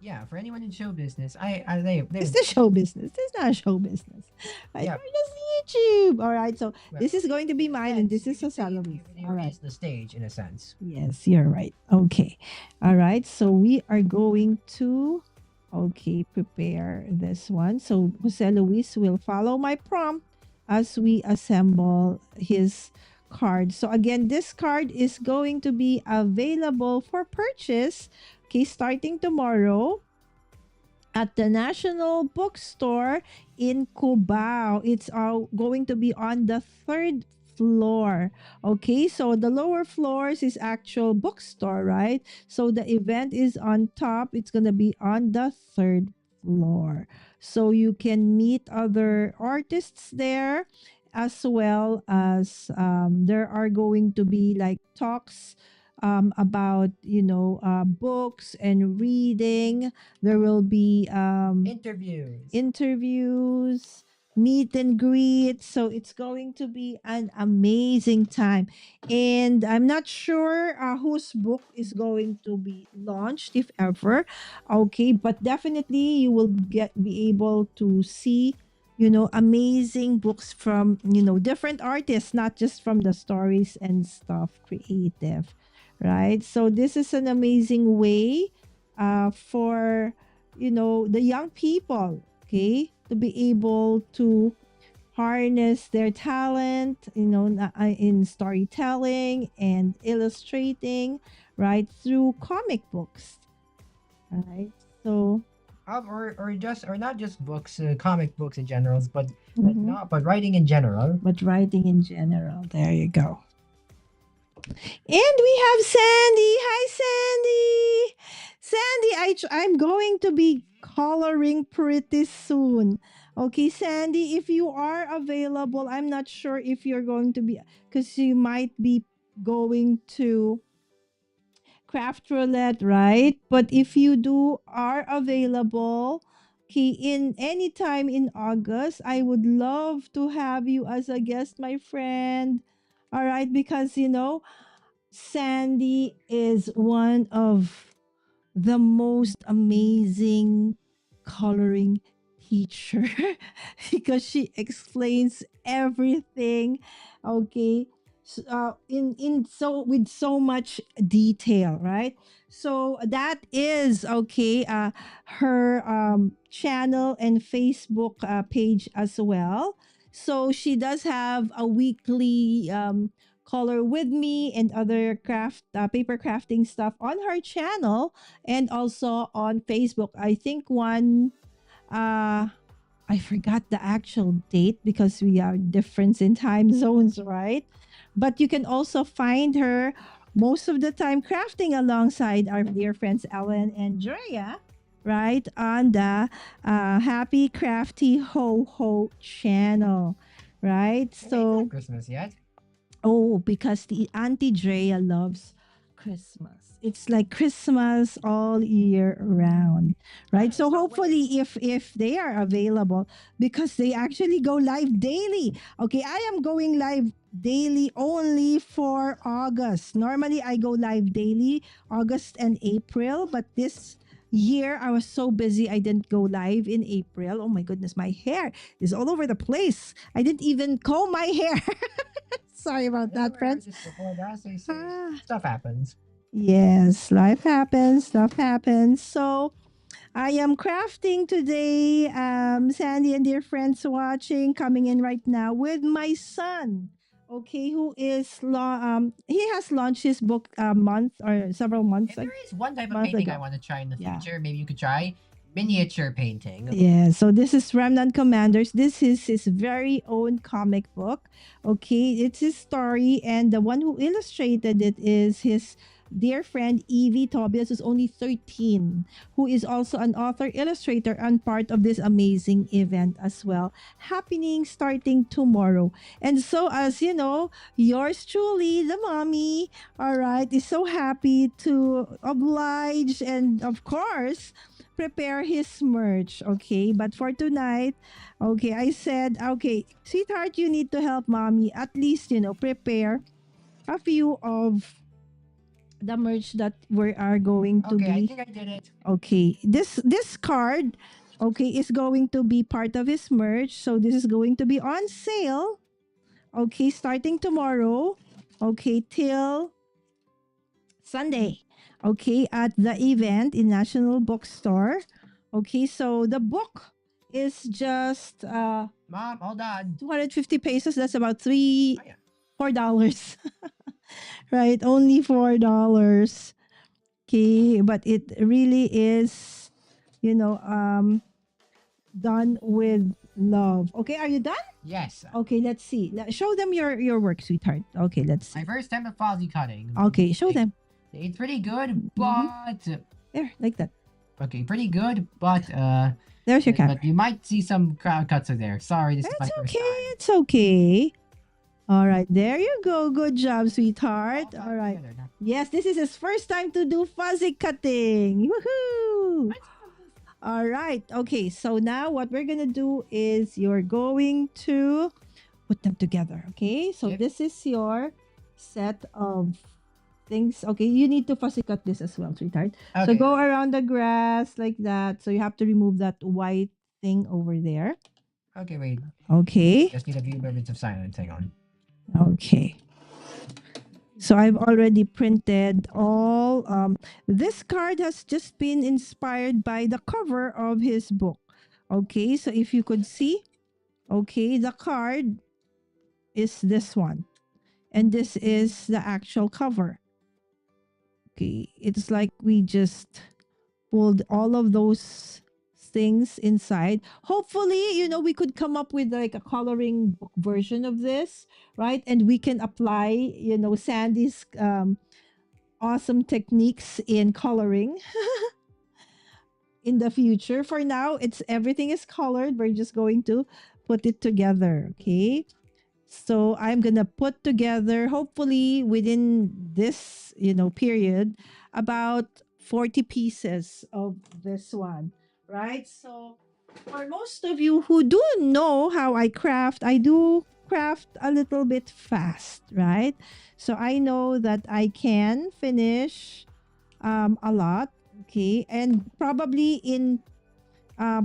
Yeah, for anyone in show business, It's the show business. It's not show business. Right? Yeah. We're just YouTube. All right. So Well, this is going to be mine, and this is you Sosalo's. you All right. raise the stage in a sense. Yes, you're right. Okay. All right. So we are going to, okay, prepare this one. So Jose Luis will follow my prompt as we assemble his card. So again, this card is going to be available for purchase, okay, starting tomorrow at the National Bookstore in Cubao. It's going to be on the third floor. Okay, so the lower floors is actual bookstore, right? So the event is on top. It's going to be on the third floor. So you can meet other artists there, as well as there are going to be like talks about books and reading. There will be interviews, meet and greet. So it's going to be an amazing time. And I'm not sure whose book is going to be launched, if ever. Okay, but definitely you will be able to see amazing books from different artists, not just from the stories and stuff creative, right? So this is an amazing way for the young people, okay, to be able to harness their talent, in storytelling and illustrating, right, through comic books, right? So Or not just books, comic books in general, but mhm. but writing in general. But writing in general, there you go. And we have Sandy. Hi, Sandy. Sandy, I'm going to be coloring pretty soon. Okay, Sandy, if you are available, I'm not sure if you're going to be, because you might be going to craft roulette, right? But if you are available, okay, in any time in August, I would love to have you as a guest, my friend. All right, because Sandy is one of the most amazing coloring teacher because she explains everything, okay, in so with so much detail, right? So that is okay, her channel and Facebook page as well. So she does have a weekly color with me and other craft paper crafting stuff on her channel and also on Facebook. I think one I forgot the actual date because we are different in time zones, right? But you can also find her most of the time crafting alongside our dear friends Ellen and Drea, right? On the Happy Crafty Ho Ho channel, right? Wait, So not Christmas yet. oh, because the Auntie Drea loves Christmas. It's like Christmas all year round, right? So hopefully if they are available, because they actually go live daily. Okay, I am going live daily only for August. Normally I go live daily August and April, but this year I was so busy I didn't go live in April. Oh my goodness, my hair is all over the place. I didn't even comb my hair. Sorry about that, friends. Just before that, so you say Ah. stuff happens. Yes, life happens, stuff happens. So I am crafting today. Sandy and dear friends watching, coming in right now with my son. Okay, who is he has launched his book a month or several months If there is one type of month painting I ago. want to try in the Yeah. future, maybe you could try miniature painting. Yeah, so this is Remnant Commanders. This is his very own comic book. Okay, it's his story, and the one who illustrated it is his dear friend Evie Tobias, who's only 13, who is also an author, illustrator, and part of this amazing event as well, happening starting tomorrow. And so, as you know, yours truly, the mommy, all right, is so happy to oblige and, of course, prepare his merch. Okay, but for tonight, okay, I said, okay, sweetheart, you need to help mommy at least, prepare a few of the merch that we are going to Okay, I be. think I did it. Okay, this card, okay, is going to be part of his merch. So this is going to be on sale. Okay, starting tomorrow. Okay, till Sunday. Okay, at the event in National Bookstore. Okay, so the book is just Mom, hold on. 250 pesos. That's about three Oh, yeah. $4. Right, only $4. Okay, but it really is, done with love. Okay, are you done? Yes. Okay, let's see. Show them your work, sweetheart. Okay, let's see. My first time of fuzzy cutting. Okay, show them. It's pretty good, but There, like that. okay, pretty good, but There's your camera. but you might see some crowd cuts in there. Sorry, this is my It's first okay. time. It's okay. All right, there you go. Good job, sweetheart. All right. Yes, this is his first time to do fuzzy cutting. Woohoo! All right. Okay, so now what we're going to do is you're going to put them together. Okay, so Yep. this is your set of things. Okay, you need to fuzzy cut this as well, sweetheart. So Okay, go around the grass like that. So you have to remove that white thing over there. okay, wait. Okay. Just need a few moments of silence. Hang on. Okay. So I've already printed all. This card has just been inspired by the cover of his book. Okay, so if you could see, okay, the card is this one. And this is the actual cover. Okay, it's like we just pulled all of those things inside. Hopefully, we could come up with like a coloring book version of this, right? And we can apply, Sandy's awesome techniques in coloring in the future. For now, it's everything is colored. We're just going to put it together, okay? So I'm gonna put together, hopefully within this, period, about 40 pieces of this one, right? So for most of you who do know how I craft, I do craft a little bit fast, right? So I know that I can finish a lot, okay, and probably in uh,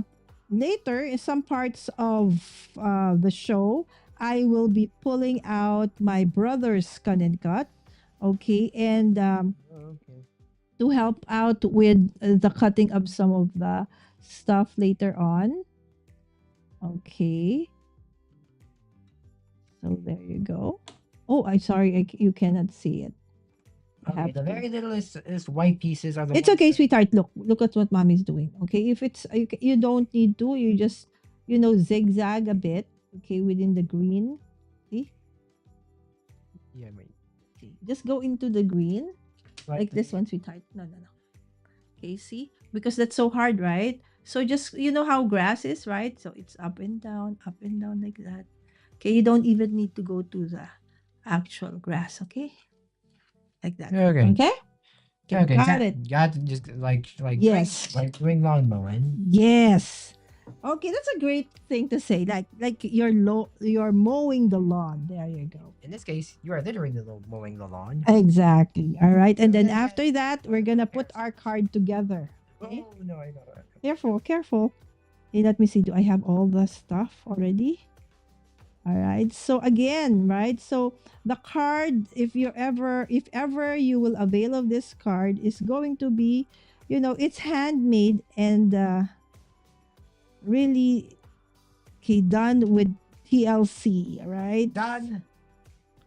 later in some parts of the show, I will be pulling out my brother's cut and cut, okay, and Okay. to help out with the cutting of some of the stuff later on. Okay, so there you go. Oh, I'm sorry, you cannot see it. I Okay, have the to- very little is white pieces are the It's ones okay, that- sweetheart. Look at what mommy's doing. Okay, if it's you don't need to. You just zigzag a bit. Okay, within the green. See? Yeah, wait. Okay, just go into the green like this Right. one, sweetheart. No, no, no. Okay, see? Because that's so hard, right? So just how grass is, right? So it's up and down like that. Okay, you don't even need to go to the actual grass. Okay, like that. Okay. Okay. Okay, Okay, got it. got to just Yes. like doing lawn mowing. Yes. Okay, that's a great thing to say. Like you're mowing the lawn. There you go. In this case, you are literally mowing the lawn. Exactly. All right. And So then then after that, we're gonna put our card together. Okay? Oh no, I got it. Careful, careful. Okay, let me see. Do I have all the stuff already? All right. So again, right? So the card, if ever you will avail of this card, is going to be, it's handmade and really done with TLC. All right. Done.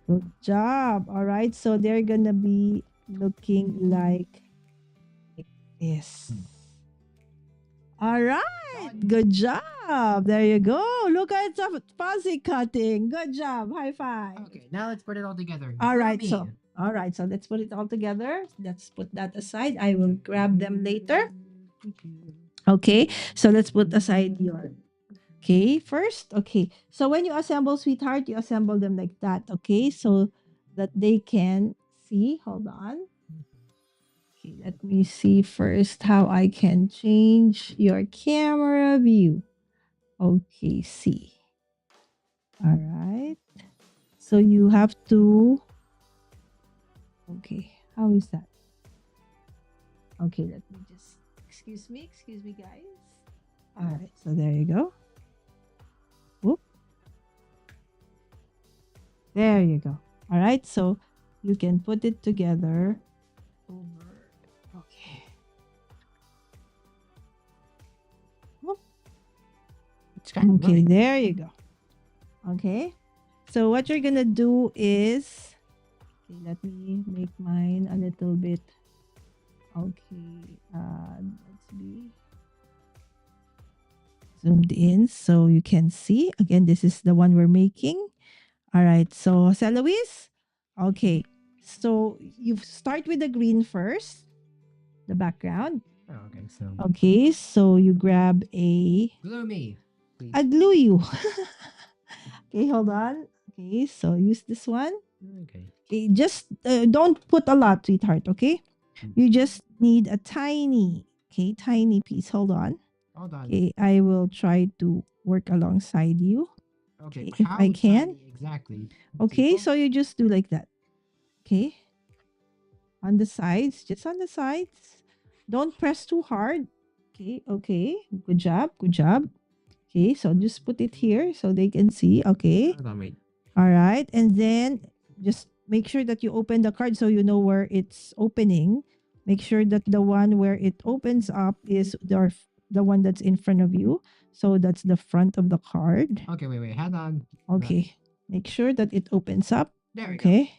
Good job. All right. So they're gonna be looking like this. All right. Done. Good job. There you go. Look at some fuzzy cutting. Good job. High five. Okay, now let's put it all together. All right. Me. So let's put it all together. Let's put that aside. I will grab them later. Okay. So let's put aside your first. Okay. So when you assemble, sweetheart, you assemble them like that. Okay. So that they can see. Hold on. Okay, let me see first how I can change your camera view. Okay, see. All right. So you have to. Okay, how is that? Okay, let me just. Excuse me, guys. All right, so there you go. Whoop. There you go. All right, so you can put it together over. Okay. Whoop. It's kind of Okay, there you go. Okay. So what you're gonna do is, let me make mine a little bit. Okay, let's be zoomed in so you can see. Again, this is the one we're making. All right, so Jose Luis. Okay, so you start with the green first, the background. Oh, okay, so Okay, so you grab glue me, please. a glue you. Okay, hold on. Okay, so use this one. Okay. Okay, just don't put a lot, sweetheart. Okay, you just need a tiny piece. Hold on. Hold on. Okay, I will try to work alongside you. Okay, if how I can. tiny exactly? Okay, People? so you just do like that. Okay, on the sides, just on the sides. Don't press too hard. Okay, good job. Okay, so just put it here so they can see. Okay. Hold on, wait. All right. And then just make sure that you open the card so you know where it's opening. Make sure that the one where it opens up is the one that's in front of you. So that's the front of the card. Okay, wait, hold on. Okay. Make sure that it opens up. There we go. Okay.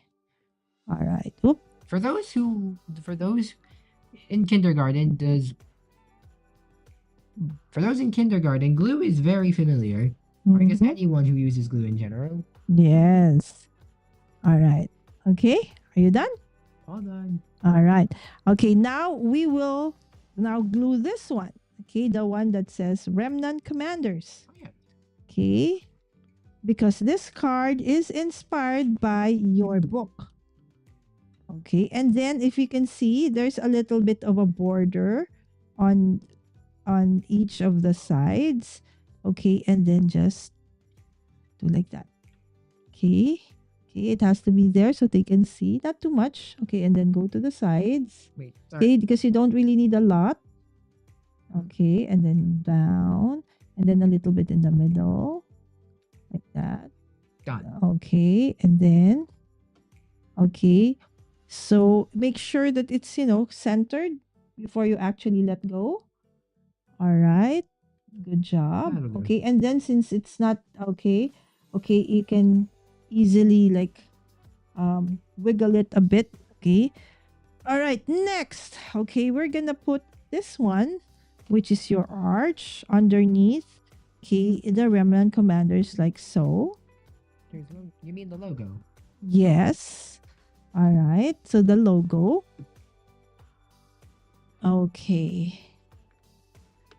All right. Oop. For those in kindergarten, glue is very familiar. Or I guess Mhm. anyone who uses glue in general. Yes. All right. Okay. Are you done? Hold on. All right. Okay. Now we will glue this one. Okay. The one that says Remnant Commanders. Oh, yeah. Okay. Because this card is inspired by your book. Okay. And then if you can see, there's a little bit of a border on each of the sides. Okay. And then just do like that. Okay. Okay, it has to be there so they can see. Not too much. Okay, and then go to the sides. Wait, sorry. Okay, because you don't really need a lot. Okay, and then down. And then a little bit in the middle. Like that. Done. Okay, and then. Okay. So make sure that it's, centered before you actually let go. All right. Good job. That'll do. Okay, and then since it's not okay, you can easily wiggle it a bit. Okay. All right, next. Okay, we're gonna put this one, which is your arch, underneath. Okay, the Remnant Commanders, like so. You mean the logo? Yes. All right, so the logo. Okay.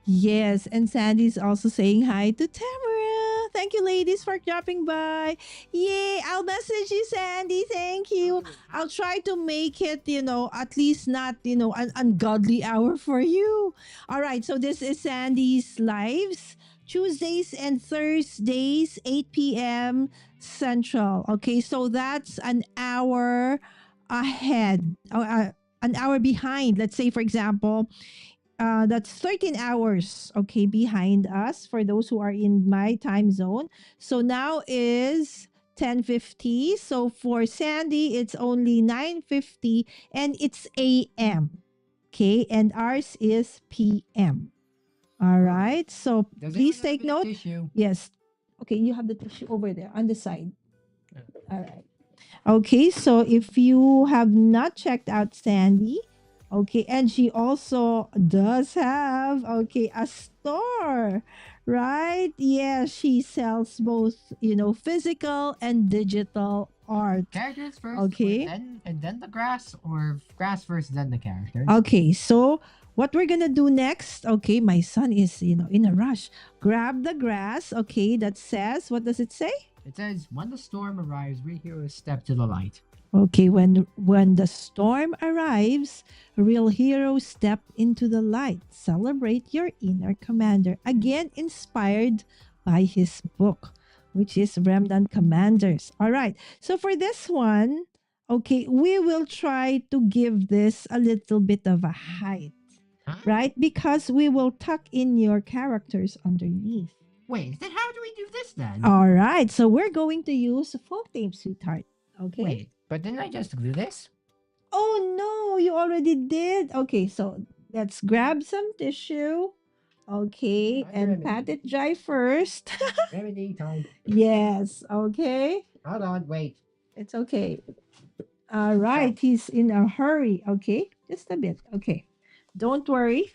Yes, and Sandy's also saying hi to Tamara. Thank you, ladies, for dropping by. Yay! I'll message you, Sandy. Thank you. I'll try to make it, at least not, an ungodly hour for you. All right. So this is Sandy's lives. Tuesdays and Thursdays, 8 p.m. Central. Okay. So that's an hour ahead, an hour behind. Let's say, for example, that's 13 hours, okay, behind us for those who are in my time zone. So now is 10:50. So for Sandy, it's only 9:50 and it's AM. Okay, and ours is PM. All right. So Does please anyone have a take bit of note. tissue? Yes. Okay, you have the tissue over there on the side. All right. Okay, so if you have not checked out Sandy, okay, and she also does have, okay, a store, right? Yeah, she sells both, physical and digital art. Characters first, Okay. and then the grass, or grass first, then the characters. Okay, so what we're gonna do next, okay, my son is, in a rush. Grab the grass, okay, that says, what does it say? It says, when the storm arrives, we heroes step to the light. Okay, when the storm arrives, real heroes step into the light. Celebrate your inner commander. Again, inspired by his book, which is Remnant Commanders. All right. So for this one, okay, we will try to give this a little bit of a height, Huh? right? Because we will tuck in your characters underneath. Wait, then how do we do this then? All right. So we're going to use full tape, sweetheart. Okay. Wait, but didn't I just glue this? Oh no, you already did. Okay, so let's grab some tissue. Okay, and Remedy. pat it dry first. Remedy time. Yes, okay. Hold on, wait. It's okay. All right, he's in a hurry. Okay, just a bit. Okay, don't worry.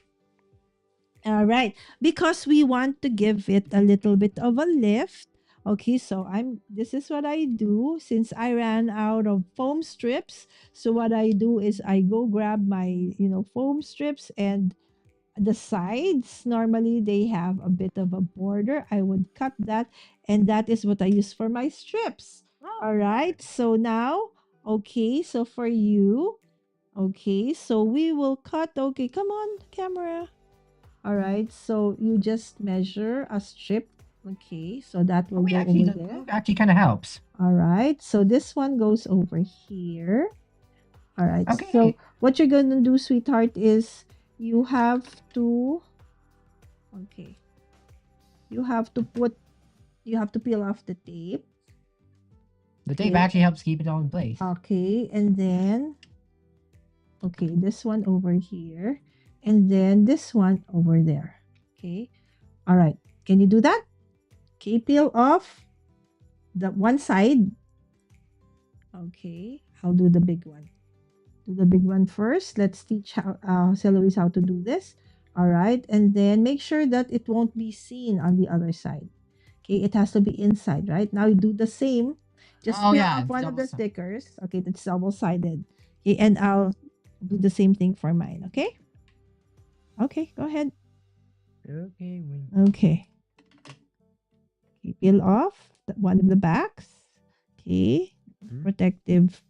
All right, because we want to give it a little bit of a lift. Okay, so this is what I do since I ran out of foam strips. So what I do is I go grab my, foam strips, and the sides, normally they have a bit of a border. I would cut that, and that is what I use for my strips. All right, so now, okay, so for you, okay, so we will cut. Okay, come on, camera. All right, so you just measure a strip. Okay, so that will Oh, go actually, over the there. glue actually kind of helps. All right, so this one goes over here. All right, so Okay. what you're gonna do, sweetheart, is you have to, okay, you have to peel off the tape. The tape Okay. actually helps keep it all in place. Okay, and then, okay, this one over here, and then this one over there. Okay, all right, can you do that? Okay, peel off the one side. Okay, I'll do the big one. Do the big one first. Let's teach Celoise how to do this. All right, and then make sure that it won't be seen on the other side. Okay, it has to be inside, right? Now you do the same. Just peel off one of the stickers. Okay, that's double-sided. Okay, and I'll do the same thing for mine. Okay. Okay, go ahead. Okay. Okay. Okay, peel off one of the backs. Okay, protective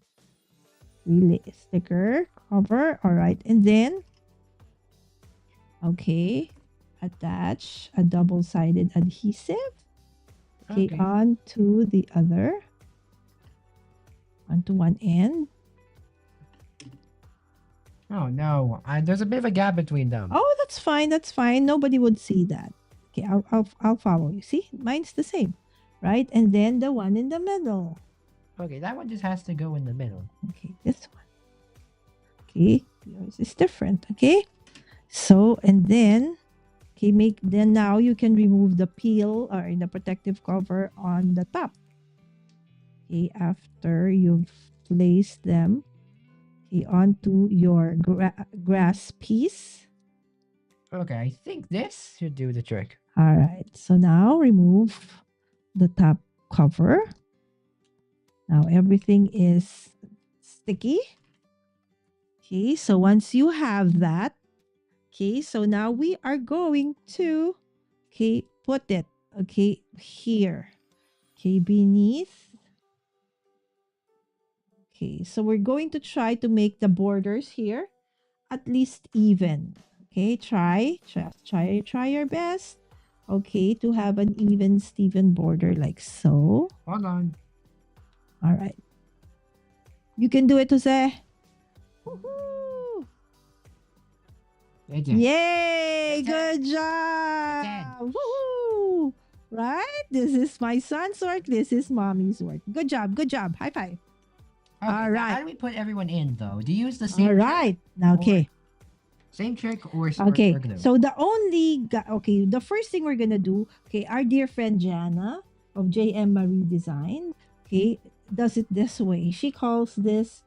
sticker cover. All right, and then, okay, attach a double-sided adhesive. Okay, onto the other, onto one end. Oh no, there's a bit of a gap between them. Oh, that's fine. That's fine. Nobody would see that. Okay, I'll follow you. See, mine's the same, right? And then the one in the middle. Okay, that one just has to go in the middle. Okay, this one. Okay, yours is different. Okay, so and then, okay, then now you can remove the peel or the protective cover on the top. Okay, after you've placed them, okay, onto your grass piece. Okay, I think this should do the trick. All right, so now remove the top cover. Now everything is sticky. Okay, so once you have that, okay, so now we are going to, okay, put it okay, here. Okay, beneath. Okay, so we're going to try to make the borders here at least even. Okay, try your best. Okay, to have an even Steven border like so. Hold on. All right. You can do it, Jose. Woohoo! It did. Yay! It's Good did. job! Woohoo! Right? This is my son's work. This is mommy's work. Good job. Good job. High five. Okay, All now how right. do we put everyone in though? Do you use the same All trick? right. Now, okay. Same trick or Okay. glue? So the okay, the first thing we're gonna do, okay, our dear friend Jana of JM Marie Design, okay, does it this way. She calls this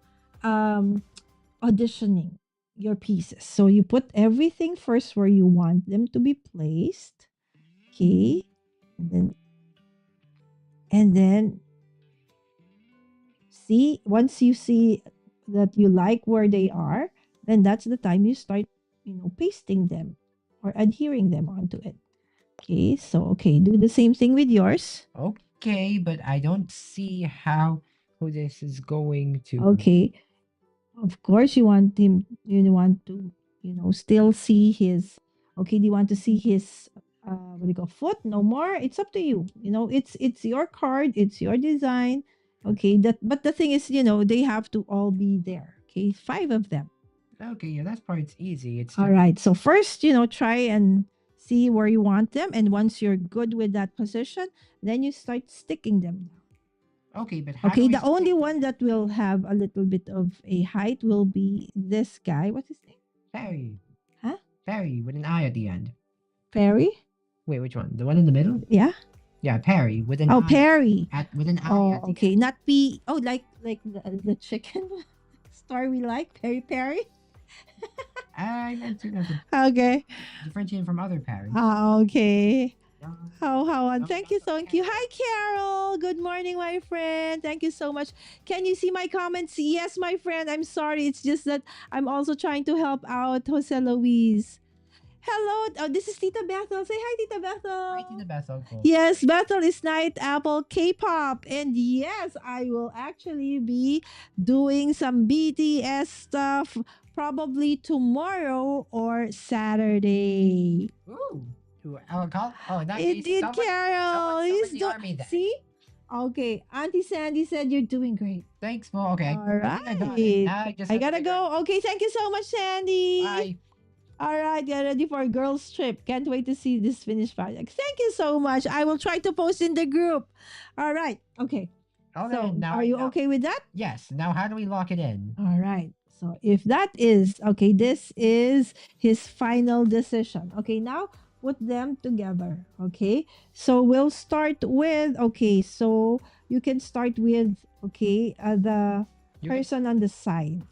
auditioning your pieces. So you put everything first where you want them to be placed. Okay. And then see, once you see that you like where they are, then that's the time you start, pasting them or adhering them onto it. Okay, so okay, do the same thing with yours. Okay, but I don't see how this is going to. Okay, of course you want to, still see his. Okay, do you want to see his what do you call foot? No more. It's up to you. It's your card. It's your design. Okay, but the thing is, they have to all be there. Okay, 5 of them. Okay, yeah, that part's easy. It's All right. So first, try and see where you want them, and once you're good with that position, then you start sticking them. Okay, but how Okay, do we the only one that will have a little bit of a height will be this guy. What's his name? Perry? Huh? Perry with an I at the end. Perry? Wait, which one? The one in the middle? Yeah. Yeah, Perry with an Oh, I. Perry. With an I Oh, at the okay. end. Not P. Oh, like the chicken star we like, Perry. I meant to Okay. differentiate from other Perrys. Okay. Yeah. How No, thank you, that's thank you. okay. Hi, Carol. Good morning, my friend. Thank you so much. Can you see my comments? Yes, my friend. I'm sorry. It's just that I'm also trying to help out Jose Luis. Hello. Oh, this is Tita Bethel. Say hi, Tita Bethel. Right in the Bethel. Cool. Yes, Bethel is Night Apple K-pop. And yes, I will actually be doing some BTS stuff probably tomorrow or Saturday. Ooh. Oh, that Indeed, Carol. someone He's in the doing. army then. See? Okay. Auntie Sandy said you're doing great. Thanks, Mo. Okay. All I think I got it. right. Now I just I have to gotta figure- go. Okay. Thank you so much, Sandy. Bye. All right. Get ready for a girls' trip. Can't wait to see this finished project. Thank you so much. I will try to post in the group. All right. Okay. Okay, So, now are you now- okay with that? Yes. Now, how do we lock it in? All right. So, if that is okay, this is his final decision. Okay. Now, put them together. Okay. So, we'll start with, okay. So, you can start with, okay, the You can- person on the sides.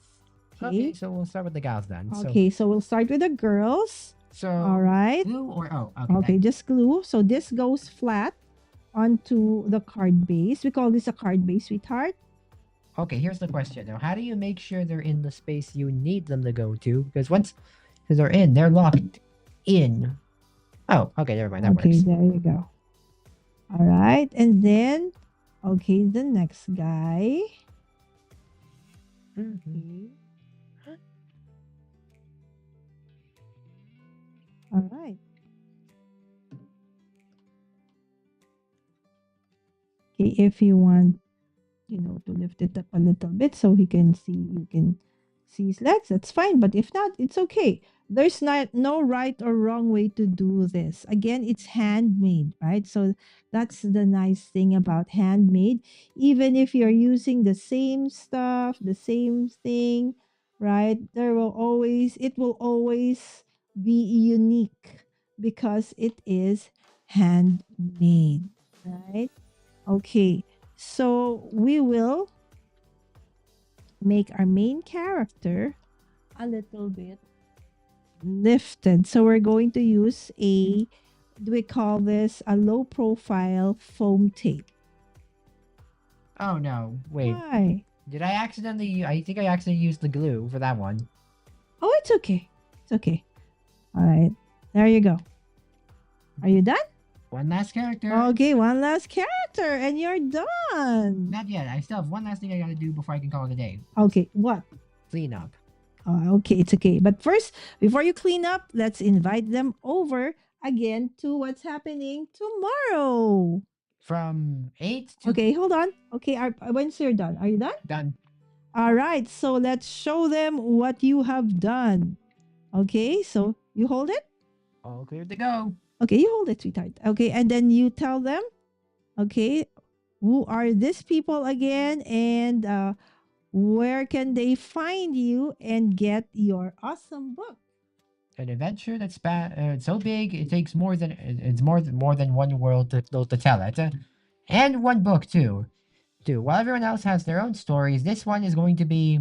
Okay, so we'll start with the gals then. Okay. So, we'll start with the girls. So, All right. glue or okay. Okay, just glue. So this goes flat onto the card base. We call this a card base, sweetheart. Okay, here's the question now. How do you make sure they're in the space you need them to go to? Because they're in, they're locked in. Oh, okay, never mind. That Okay, works. there you go. All right, and then okay, the next guy. Mhm. All right. Okay, if you want, to lift it up a little bit so you can see his legs, that's fine. But if not, it's okay. There's no right or wrong way to do this. Again, it's handmade, right? So that's the nice thing about handmade. Even if you're using the same stuff, the same thing, right? It will always be unique because it is handmade, right? Okay, so we will make our main character a little bit lifted. So we're going to use we call this a low profile foam tape. Oh no, wait. Why? Did I accidentally? I think I accidentally used the glue for that one. Oh, it's okay. It's okay. All right. There you go. Are you done? One last character. Okay, one last character, and you're done. Not yet. I still have one last thing I gotta do before I can call it a day. Okay, what? Clean up. Okay, it's okay. But first, before you clean up, let's invite them over again to what's happening tomorrow. From 8 to Okay, hold on. Okay, once you're done, are you done? done. All right, so let's show them what you have done. Okay, so you hold it. All clear to go. Okay, you hold it, sweetheart. Okay, and then you tell them, okay, who are these people again, and where can they find you and get your awesome book? An adventure that's so big it takes more than it's more than one world to tell it, and one book too. While everyone else has their own stories, this one is going to be.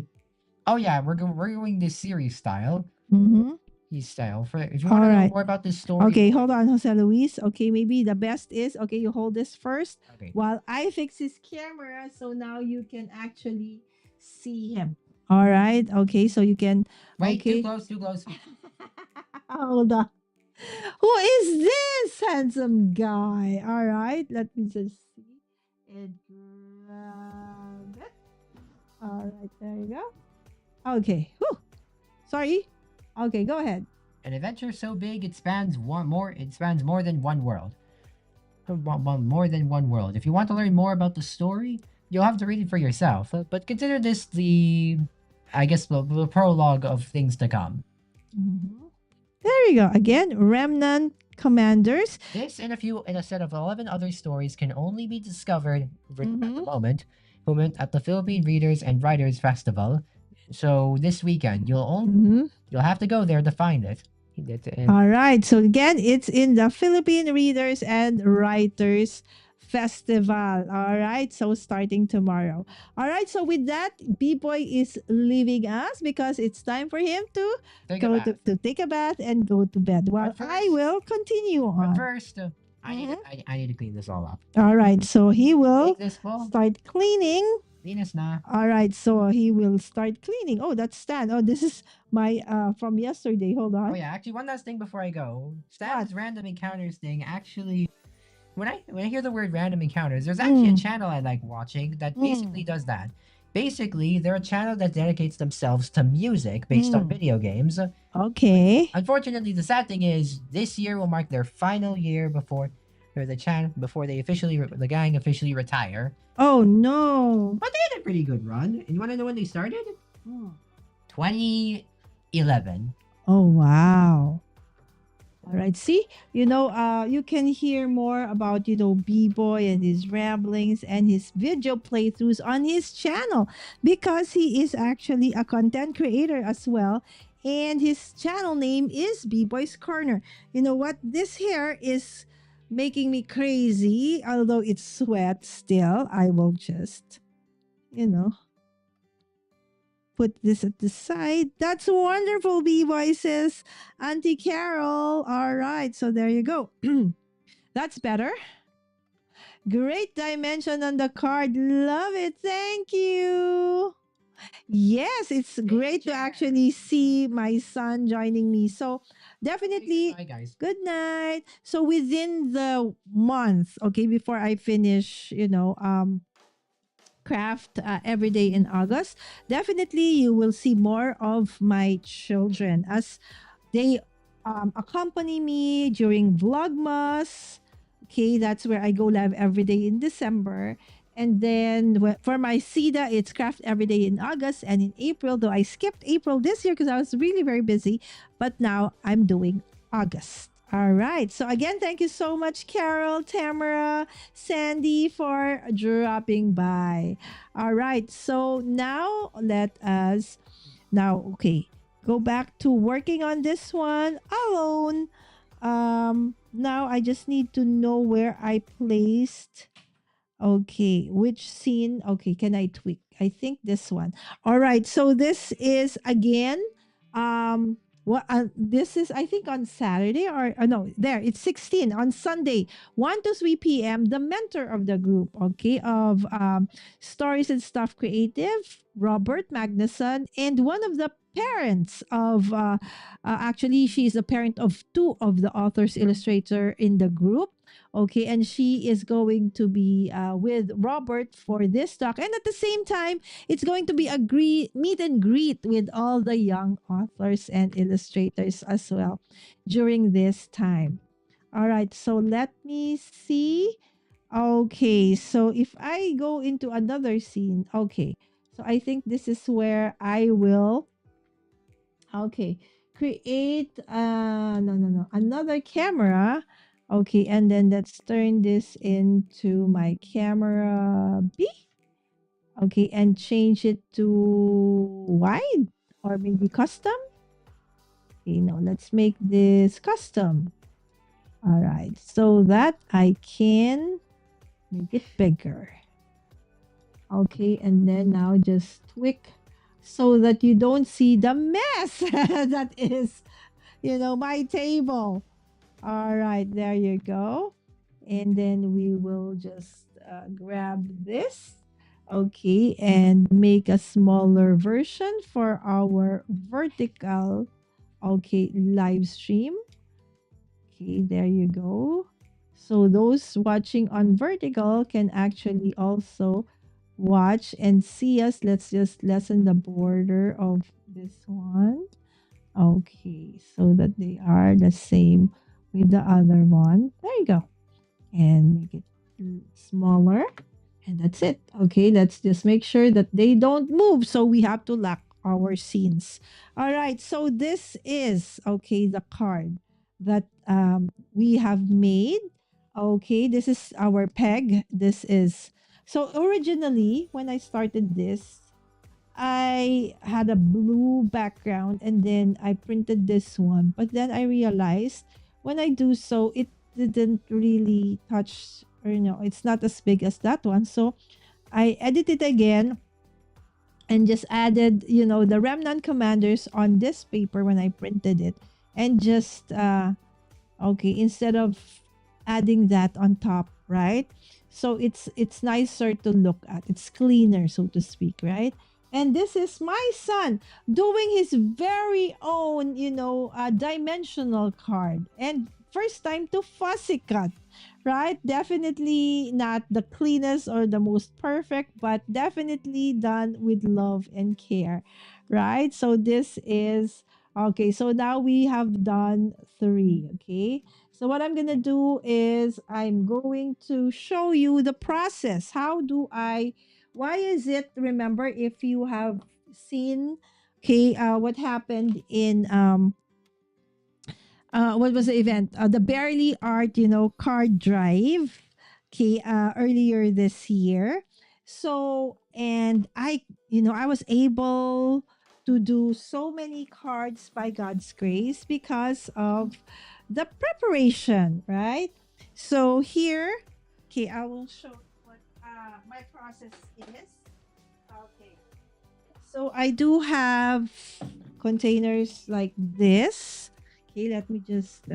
Oh yeah, we're going this series style. Mm-hmm. Style for if you want to know more about this story. Okay, hold on, Jose Luis. Okay, maybe the best is okay. You hold this first while I fix his camera, so now you can actually see him. All right. Okay, so you can. Wait, okay. Too close. Hold on. Who is this handsome guy? All right, let me just see and grab it. All right, there you go. Okay. Whew. Sorry. Okay, go ahead. An adventure so big it spans more than one world. More than one world. If you want to learn more about the story, you'll have to read it for yourself. But consider this the prologue of things to come. Mm-hmm. There you go. Again, Remnant Commanders. This and a set of 11 other stories can only be discovered at the moment at the Philippine Readers and Writers Festival. So this weekend, you'll have to go there to find it. All right. So again, it's in the Philippine Readers and Writers Festival. All right. So starting tomorrow. All right. So with that, Biboy is leaving us because it's time for him to take a bath and go to bed. Well, I will continue on. But first, I need to clean this all up. All right. So he will start cleaning. All right, so he will start cleaning. Oh, that's Stan. Oh, this is my from yesterday. Hold on. Oh yeah, actually, one last thing before I go. Stan's random encounters thing. Actually, when I hear the word random encounters, there's actually a channel I like watching that basically does that. Basically, they're a channel that dedicates themselves to music based on video games. Okay. Unfortunately, the sad thing is this year will mark their final year before the gang officially retire. Oh no! But they had a pretty good run. And you want to know when they started? 2011. Oh wow! All right. See, you can hear more about Biboy and his ramblings and his video playthroughs on his channel because he is actually a content creator as well. And his channel name is Biboy's Corner. You know what? This hair is making me crazy, although it's sweat still. I will just, put this at the side. That's wonderful, B-Boy, says Auntie Carol. All right, so there you go. That's better. Great dimension on the card. Love it. Thank you. Yes, it's great to actually see my son joining me. So definitely, bye, guys. Good night. So within the month, okay, before I finish, craft every day in August, definitely you will see more of my children as they accompany me during Vlogmas. Okay, that's where I go live every day in December. And then for my CEDA, it's craft every day in August and in April, though I skipped April this year because I was really very busy. But now I'm doing August. All right. So again, thank you so much, Carol, Tamara, Sandy, for dropping by. All right. So now go back to working on this one alone. Now I just need to know where I placed. Okay, which scene? Okay, can I tweak? I think this one. All right, so this is again, this is I think on Saturday or no, there it's 16 on Sunday, 1 to 3 p.m. The mentor of the group, okay, of Stories and Stuff Creative, Robert Magnuson, and one of the parents of actually she's a parent of two of the authors illustrator in the group, Okay, and she is going to be with Robert for this talk. And at the same time, it's going to be a meet and greet with all the young authors and illustrators as well during this time. All right, so let me see. Okay, so if I go into another scene, okay, so I think this is where I will, okay, create, no, another camera. Okay, and then let's turn this into my camera B. Okay, and change it to wide or maybe custom. Okay, no, let's make this custom. All right, so that I can make it bigger. Okay, and then now just tweak so that you don't see the mess that is, my table. All right, there you go. And then we will just grab this. Okay, and make a smaller version for our vertical, okay, live stream. Okay, there you go. So those watching on vertical can actually also watch and see us. Let's just lessen the border of this one. Okay, so that they are the same with the other one. There you go. And make it smaller. And that's it. Okay, let's just make sure that they don't move. So we have to lock our scenes. All right, so this is, okay, the card that we have made. Okay, this is our peg. This is, so originally, when I started this, I had a blue background and then I printed this one. But then I realized when I do so, it didn't really touch, or it's not as big as that one. So I edited again and just added, the remnant commanders on this paper when I printed it. And just okay, instead of adding that on top, right? So it's nicer to look at. It's cleaner, so to speak, right? And this is my son doing his very own, dimensional card. And first time to fussy cut, right? Definitely not the cleanest or the most perfect, but definitely done with love and care, right? So this is okay. So now we have done three, okay? So what I'm gonna do is I'm going to show you the process. How do I? Why is it? Remember, if you have seen, okay, what happened in what was the event? The Barely Art, card drive, okay, earlier this year. So, and I was able to do so many cards by God's grace because of the preparation, right? So here, okay, I will show what my process is. Okay. So I do have containers like this. Okay, let me just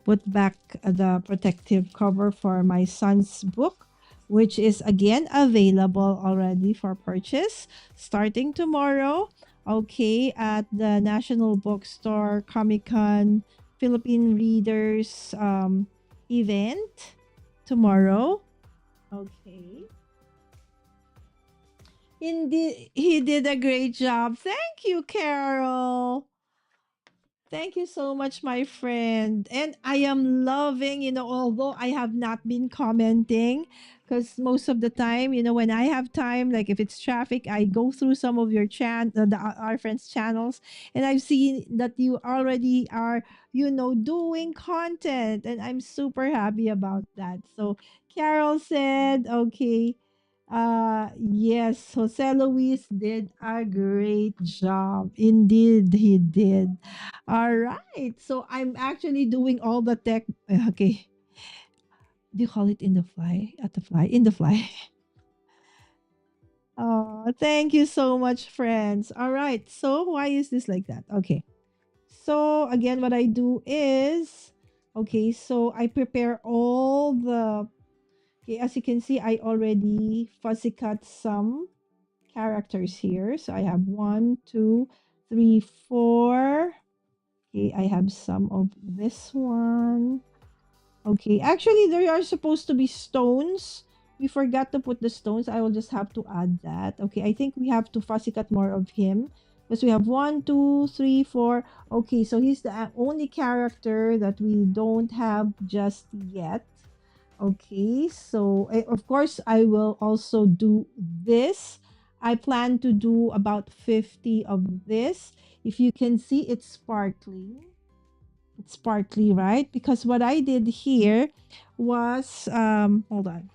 put back the protective cover for my son's book, which is again available already for purchase starting tomorrow. Okay, at the National Bookstore Komikon Philippine Readers event tomorrow. Okay. Indeed, he did a great job. Thank you, Carol. Thank you so much, my friend. And I am loving, although I have not been commenting, because most of the time, when I have time, like if it's traffic, I go through some of your our friends' channels, and I've seen that you already are, doing content, and I'm super happy about that. So Carol said, okay, yes, Jose Luis did a great job. Indeed, he did. All right. So I'm actually doing all the tech. Okay. Do you call it in the fly? At the fly? In the fly. Oh, thank you so much, friends. All right. So why is this like that? Okay. So again, what I do is, okay, so I prepare all the, okay, as you can see, I already fuzzy cut some characters here. So I have one, two, three, four. Okay, I have some of this one. Okay, actually, there are supposed to be stones. We forgot to put the stones. I will just have to add that. Okay, I think we have to fussy cut more of him because we have one, two, three, four. Okay, so he's the only character that we don't have just yet. Okay, so of course, I will also do this. I plan to do about 50 of this. If you can see, it's sparkling. It's partly right because what I did here was hold on.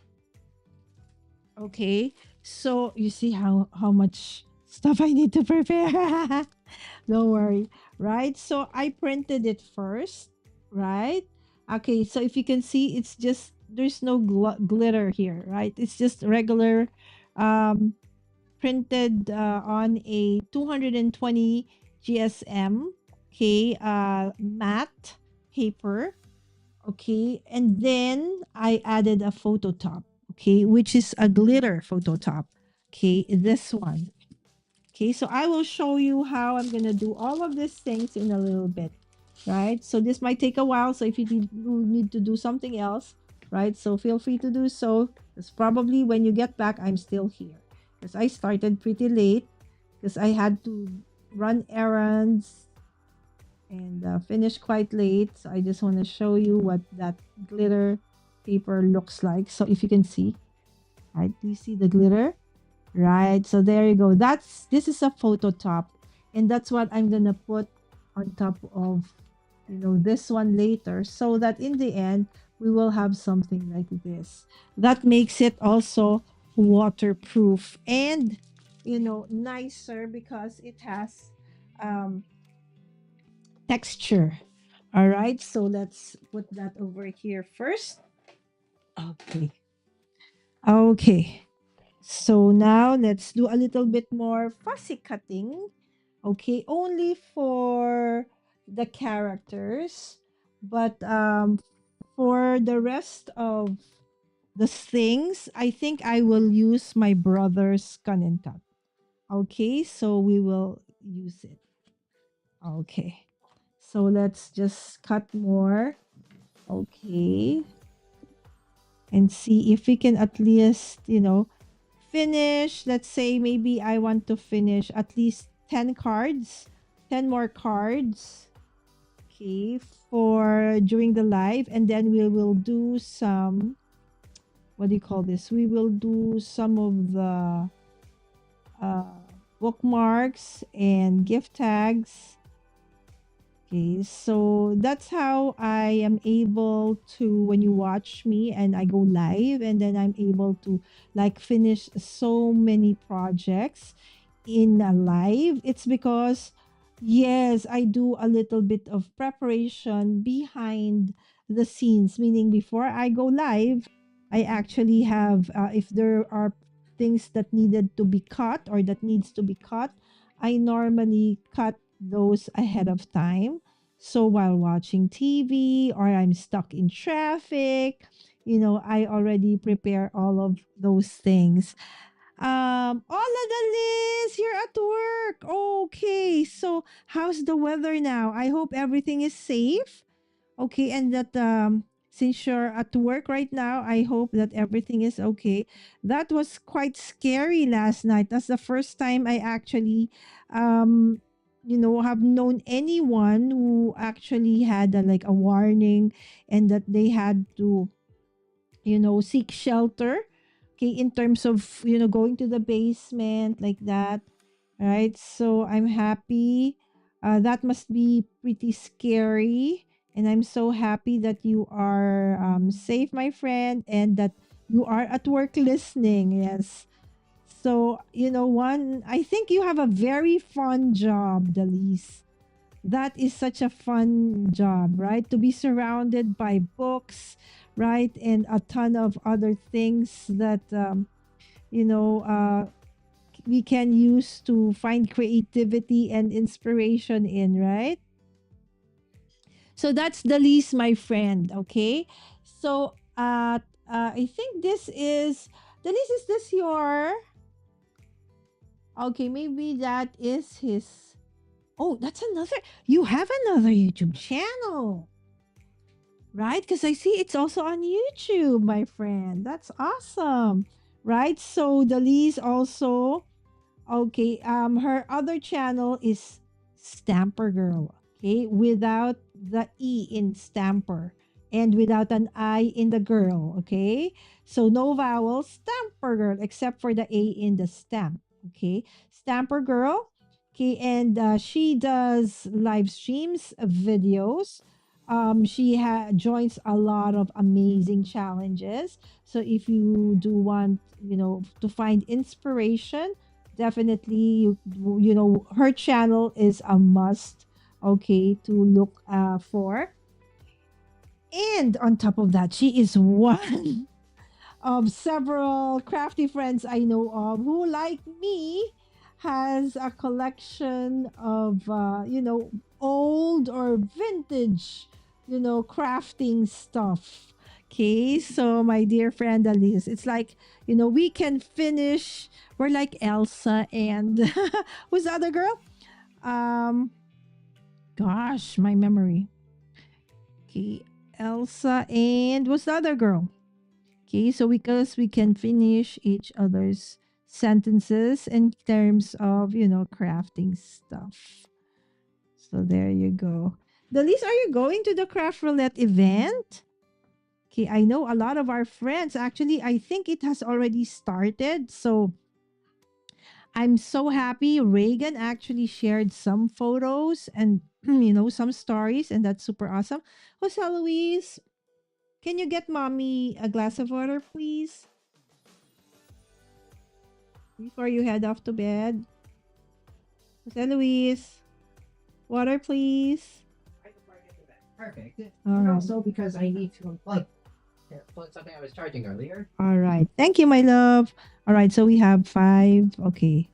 Okay. So you see how much stuff I need to prepare. Don't worry. Right? So I printed it first, right? Okay, so if you can see it's just there's no glitter here, right? It's just regular um printed on a 220 GSM, okay, matte paper, okay, and then I added a photo top, okay, which is a glitter photo top, okay, this one. Okay, so I will show you how I'm gonna do all of these things in a little bit, right? So this might take a while. So if you need to do something else, right? So feel free to do so. Because probably when you get back, I'm still here. Because I started pretty late because I had to run errands and finish quite late. So I just want to show you what that glitter paper looks like. So if you can see, right? Do you see the glitter? Right. So there you go. This is a photo top. And that's what I'm gonna put on top of this one later so that in the end we will have something like this. That makes it also waterproof and nicer because it has um texture. All right. So let's put that over here first. Okay. Okay. So now let's do a little bit more fussy cutting. Okay, only for the characters, but for the rest of the things, I think I will use my brother's gun and cut. Okay, so we will use it. Okay. So let's just cut more. Okay. And see if we can at least, finish. Let's say maybe I want to finish at least 10 cards, 10 more cards. Okay, for during the live. And then we will do some, what do you call this? We will do some of the uh, bookmarks and gift tags. Okay, so that's how I am able to, when you watch me and I go live, and then I'm able to like finish so many projects in a live. It's because, yes, I do a little bit of preparation behind the scenes, meaning before I go live, I actually have, if there are things that needed to be cut or that needs to be cut, I normally cut those ahead of time. So while watching TV or I'm stuck in traffic, I already prepare all of those things. Hola Dalis, you're at work. Okay, so how's the weather now? I hope everything is safe. Okay, and that since you're at work right now, I hope that everything is okay. That was quite scary last night. That's the first time I actually have known anyone who actually had like a warning and that they had to seek shelter, okay, in terms of going to the basement like that, right? So I'm happy. That must be pretty scary, and I'm so happy that you are safe, my friend, and that you are at work listening. Yes. So one, I think you have a very fun job, Dalise. That is such a fun job, right? To be surrounded by books, right? And a ton of other things that, you know, uh, we can use to find creativity and inspiration in, right? So that's the least, my friend. Okay. So, I think this is the least. Is this your? Okay, maybe that is his. Oh, that's another. You have another YouTube channel. right? Because I see it's also on YouTube, my friend. That's awesome, right? So Dalise also, okay. Her other channel is Stamper Girl. Okay, without the E in Stamper and without an I in the girl. Okay, so no vowels, Stamper Girl, except for the A in the stamp. Okay, Stamper Girl. Okay, and she does live streams, videos. She joins a lot of amazing challenges. So if you do want, to find inspiration, definitely her channel is a must, okay, to look for. And on top of that, she is one of several crafty friends I know of who, like me, has a collection of, old or vintage, crafting stuff. Okay, so my dear friend Alice, it's like, we can finish. We're like Elsa and who's the other girl? Um, Gosh, my memory. Okay, Elsa and what's the other girl? Okay, so because we can finish each other's sentences in terms of, crafting stuff. So there you go. Delise, are you going to the craft roulette event? Okay, I know a lot of our friends. Actually, I think it has already started. So I'm so happy. Reagan actually shared some photos and, some stories, and that's super awesome. Jose Luis, can you get mommy a glass of water, please? Before you head off to bed. Jose Luis, water, please. I can plug into that. Perfect. All And right. also because I need to unplug something I was charging earlier. All right. Thank you, my love. All right. So we have 5. Okay.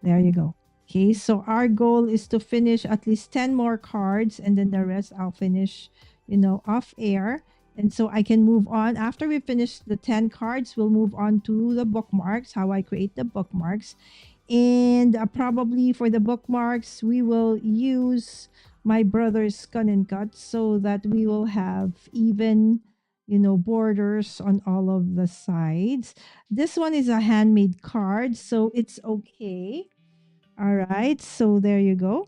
There you go. Okay. So our goal is to finish at least 10 more cards, and then the rest I'll finish, off air. And so I can move on. After we finish the 10 cards, we'll move on to the bookmarks, how I create the bookmarks. And probably for the bookmarks, we will use my brother's gun and cut so that we will have even, borders on all of the sides. This one is a handmade card, so it's okay. All right, so there you go.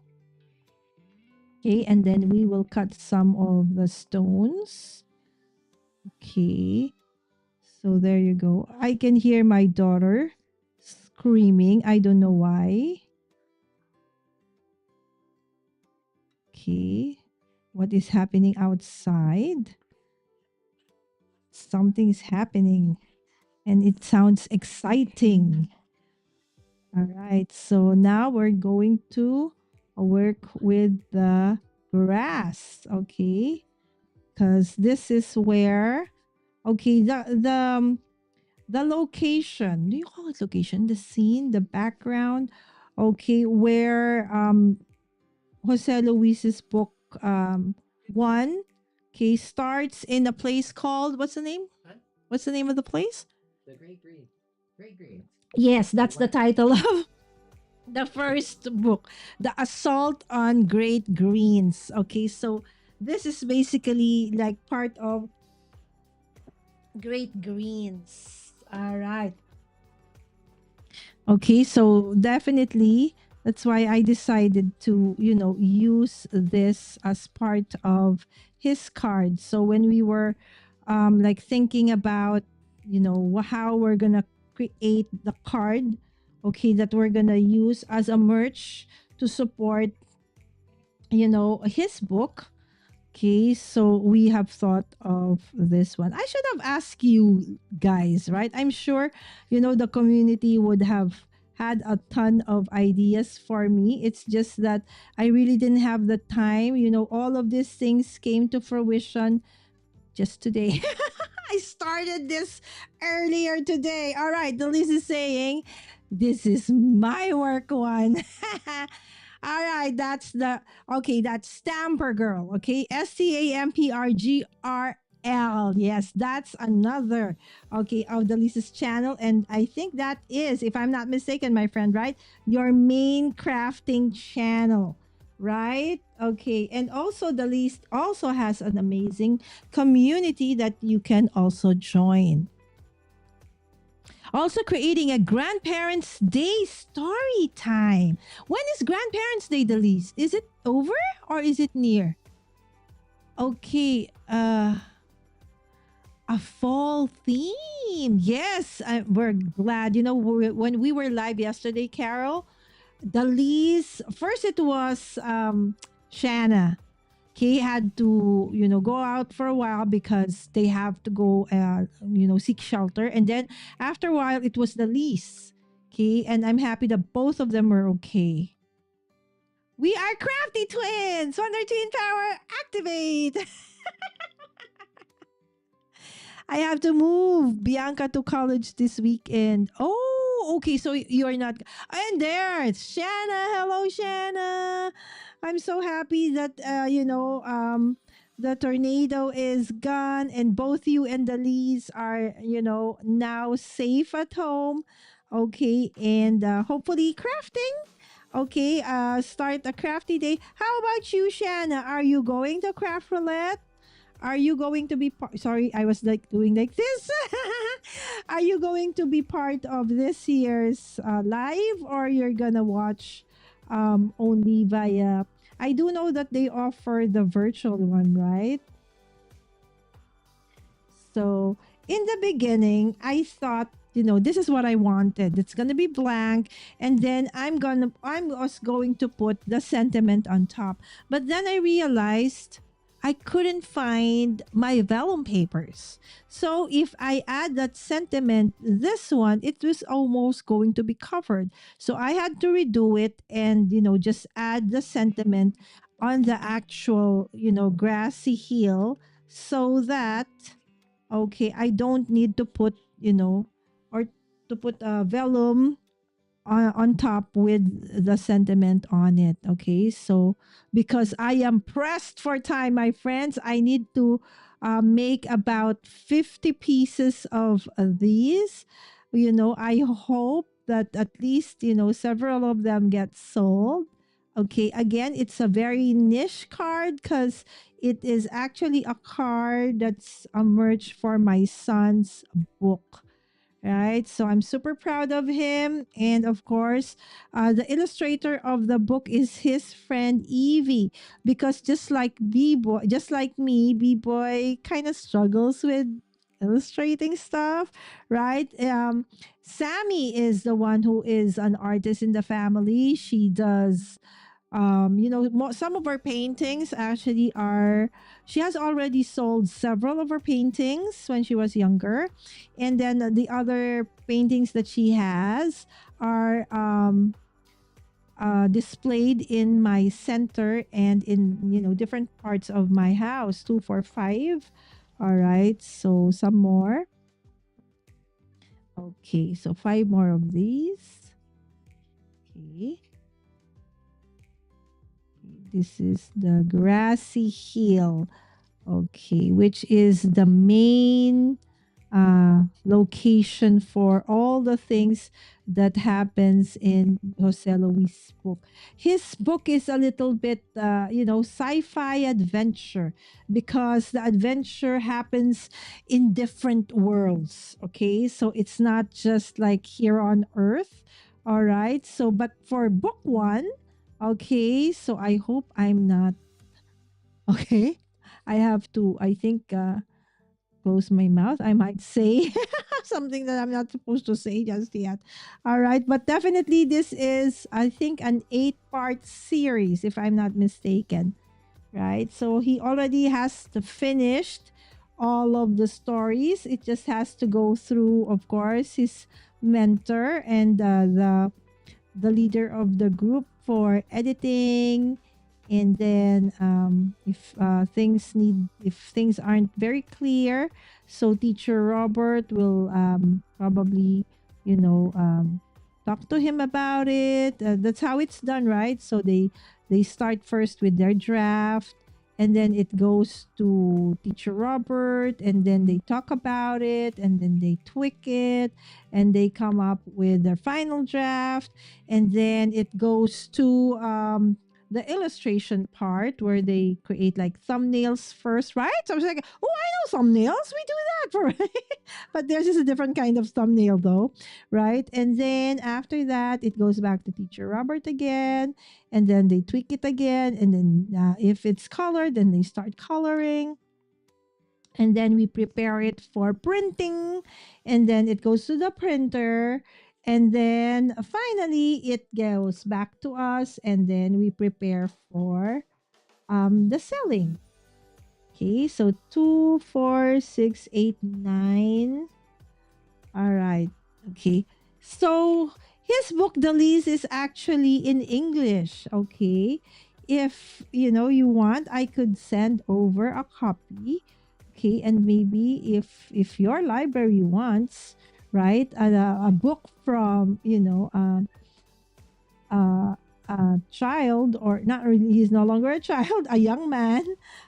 Okay, and then we will cut some of the stones. Okay, so there you go. I can hear my daughter screaming. I don't know why. Okay. What is happening outside? Something is happening and it sounds exciting. All right. So now we're going to work with the grass. Okay. Because this is where, okay, the location. Do you call it location? The scene, the background. Okay, where Jose Luis's book one, okay, starts in a place called, what's the name? Huh? What's the name of the place? The Great Green. Great Green. Yes, that's the What? title of the first book, The Assault on Great Greens. Okay, so this is basically like part of Great Greens. All right. Okay, so definitely that's why I decided to, use this as part of his card. So when we were like thinking about, how we're going to create the card, okay, that we're going to use as a merch to support, his book. Okay, so we have thought of this one. I should have asked you guys, right? I'm sure, the community would have had a ton of ideas for me. It's just that I really didn't have the time. All of these things came to fruition just today. I started this earlier today. All right, the list is saying, this is my work one. All right, that's Stamper Girl. Okay, STAMPRGRL. Yes, that's another, okay, of the Lisa's channel. And I think that is, if I'm not mistaken, my friend, right? Your main crafting channel, right? Okay. And also the list also has an amazing community that you can also join. Also creating a grandparents day story time. When is grandparents day, the least? Is it over or is it near? Okay. A fall theme. Yes, we're glad. You know, when we were live yesterday, Carol, the least first it was Shanna. He had to, go out for a while because they have to go, seek shelter. And then after a while, it was the lease. Okay. And I'm happy that both of them were okay. We are crafty twins. Wonder Twin Power, activate. I have to move Bianca to college this weekend. Oh, okay. So you're not. And there's Shanna. Hello, Shanna. I'm so happy that the tornado is gone and both you and the Lees are now safe at home. Okay, and hopefully crafting. Okay, start a crafty day. How about you, Shanna? Are you going to craft roulette? Are you going to be sorry, I was like doing like this. Are you going to be part of this year's live, or you're gonna watch only via, I do know that they offer the virtual one, right? So in the beginning, I thought, this is what I wanted. It's gonna be blank, and then I was going to put the sentiment on top. But then I realized I couldn't find my vellum papers. So if I add that sentiment, this one, it was almost going to be covered. So I had to redo it and, just add the sentiment on the actual, grassy hill so that, okay, I don't need to put, or to put a vellum on top with the sentiment on it. Okay. So, because I am pressed for time, my friends, I need to make about 50 pieces of these. I hope that at least, several of them get sold. Okay. Again, it's a very niche card because it is actually a card that's a merch for my son's book, right? So I'm super proud of him. And of course, the illustrator of the book is his friend Evie, because just like B-Boy, just like me, B-Boy kind of struggles with illustrating stuff, right? Sammy is the one who is an artist in the family. She does some of her paintings actually are, she has already sold several of her paintings when she was younger, and then the other paintings that she has are displayed in my center and in different parts of my house. 2 4 5. All right, so some more. Okay, so 5 more of these. Okay, this is the grassy hill. Okay, which is the main location for all the things that happens in Jose Luis' book. His book is a little bit, sci-fi adventure, because the adventure happens in different worlds. Okay, so it's not just like here on Earth. All right, so but for book one, okay, so I hope I'm not okay. I have to, I think, close my mouth. I might say something that I'm not supposed to say just yet. All right. But definitely, this is, I think, an 8-part series, if I'm not mistaken. Right. So he already has finished all of the stories. It just has to go through, of course, his mentor and the leader of the group for editing, and then if if things aren't very clear, so teacher Robert will probably you know um, talk to him about it. That's how it's done, right? So they start first with their draft, and then it goes to teacher Robert, and then they talk about it, and then they tweak it, and they come up with their final draft, and then it goes to the illustration part where they create like thumbnails first, right? So I was like, oh, I know thumbnails. We do that for but there's just a different kind of thumbnail though, right? And then after that, it goes back to teacher Robert again, and then they tweak it again, and then if it's colored, then they start coloring, and then we prepare it for printing, and then it goes to the printer, and then finally it goes back to us, and then we prepare for the selling. Okay, so 2, 4, 6, 8, 9. All right. Okay. So his book, The Lease, is actually in English. Okay. If you want, I could send over a copy. Okay, and maybe if your library wants, right, a book from a child, or not really, he's no longer a child, a young man,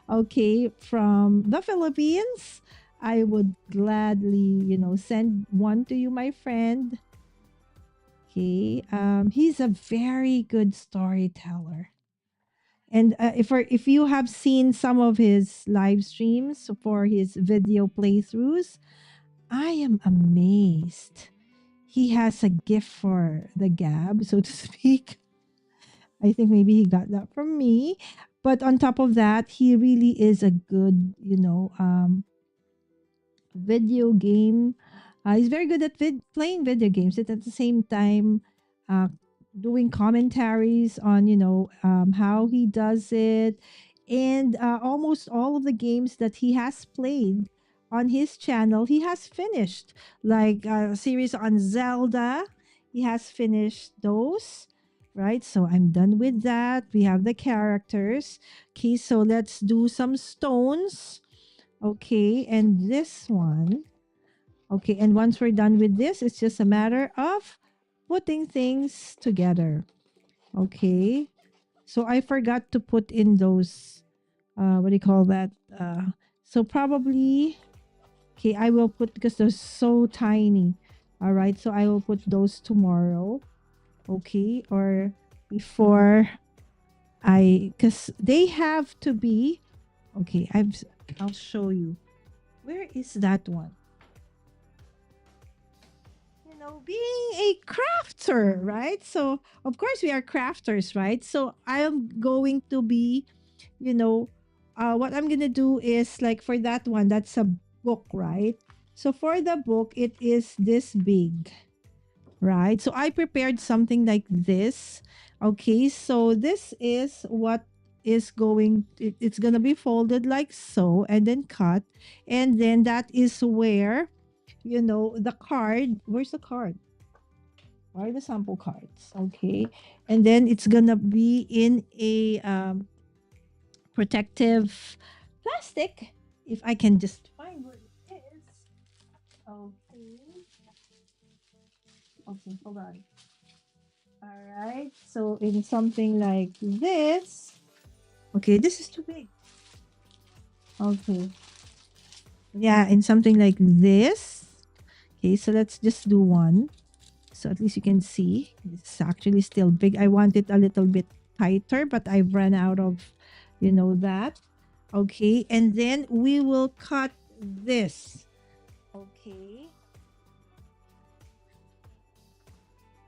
okay, from the Philippines, I would gladly, send one to you, my friend. Okay, he's a very good storyteller. And if you have seen some of his live streams for his video playthroughs, I am amazed. He has a gift for the gab, so to speak. I think maybe he got that from me. But on top of that, he really is a good, video game. He's very good at playing video games, and at the same time, uh, doing commentaries on how he does it, and almost all of the games that he has played on his channel, he has finished. Like a series on Zelda, he has finished those. Right, so I'm done with that. We have the characters. Okay, so let's do some stones. Okay, and this one. Okay, and once we're done with this, it's just a matter of putting things together. Okay, so I forgot to put in those, what do you call that? So probably, okay, I will put, because they're so tiny. All right, so I will put those tomorrow. Okay, or before because they have to be, okay, I'll show you. Where is that one? Being a crafter, right? So of course we are crafters, right? So I'm going to be, what I'm gonna do is, like, for that one, that's a book, right? So for the book, it is this big, right? So I prepared something like this. Okay, so this is what is it's gonna be folded like so, and then cut, and then that is where the card. Where's the card? Where are the sample cards? Okay, and then it's gonna be in a protective plastic, if I can just find where it is. Okay. Okay, hold on. All right. So in something like this. Okay, this is too big. Okay. Yeah, in something like this. Okay, so let's just do one. So at least you can see. It's actually still big. I want it a little bit tighter, but I've run out of, that. Okay, and then we will cut this. Okay.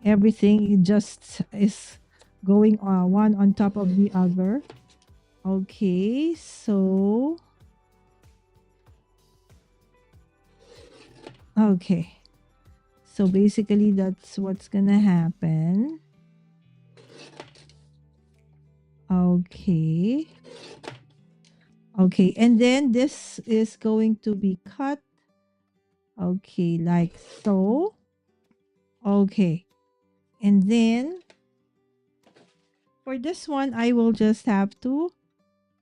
Everything just is going one on top of the other. Okay, so okay. So basically that's what's gonna happen. Okay. Okay, and then this is going to be cut. Okay, like so. Okay. And then for this one, I will just have to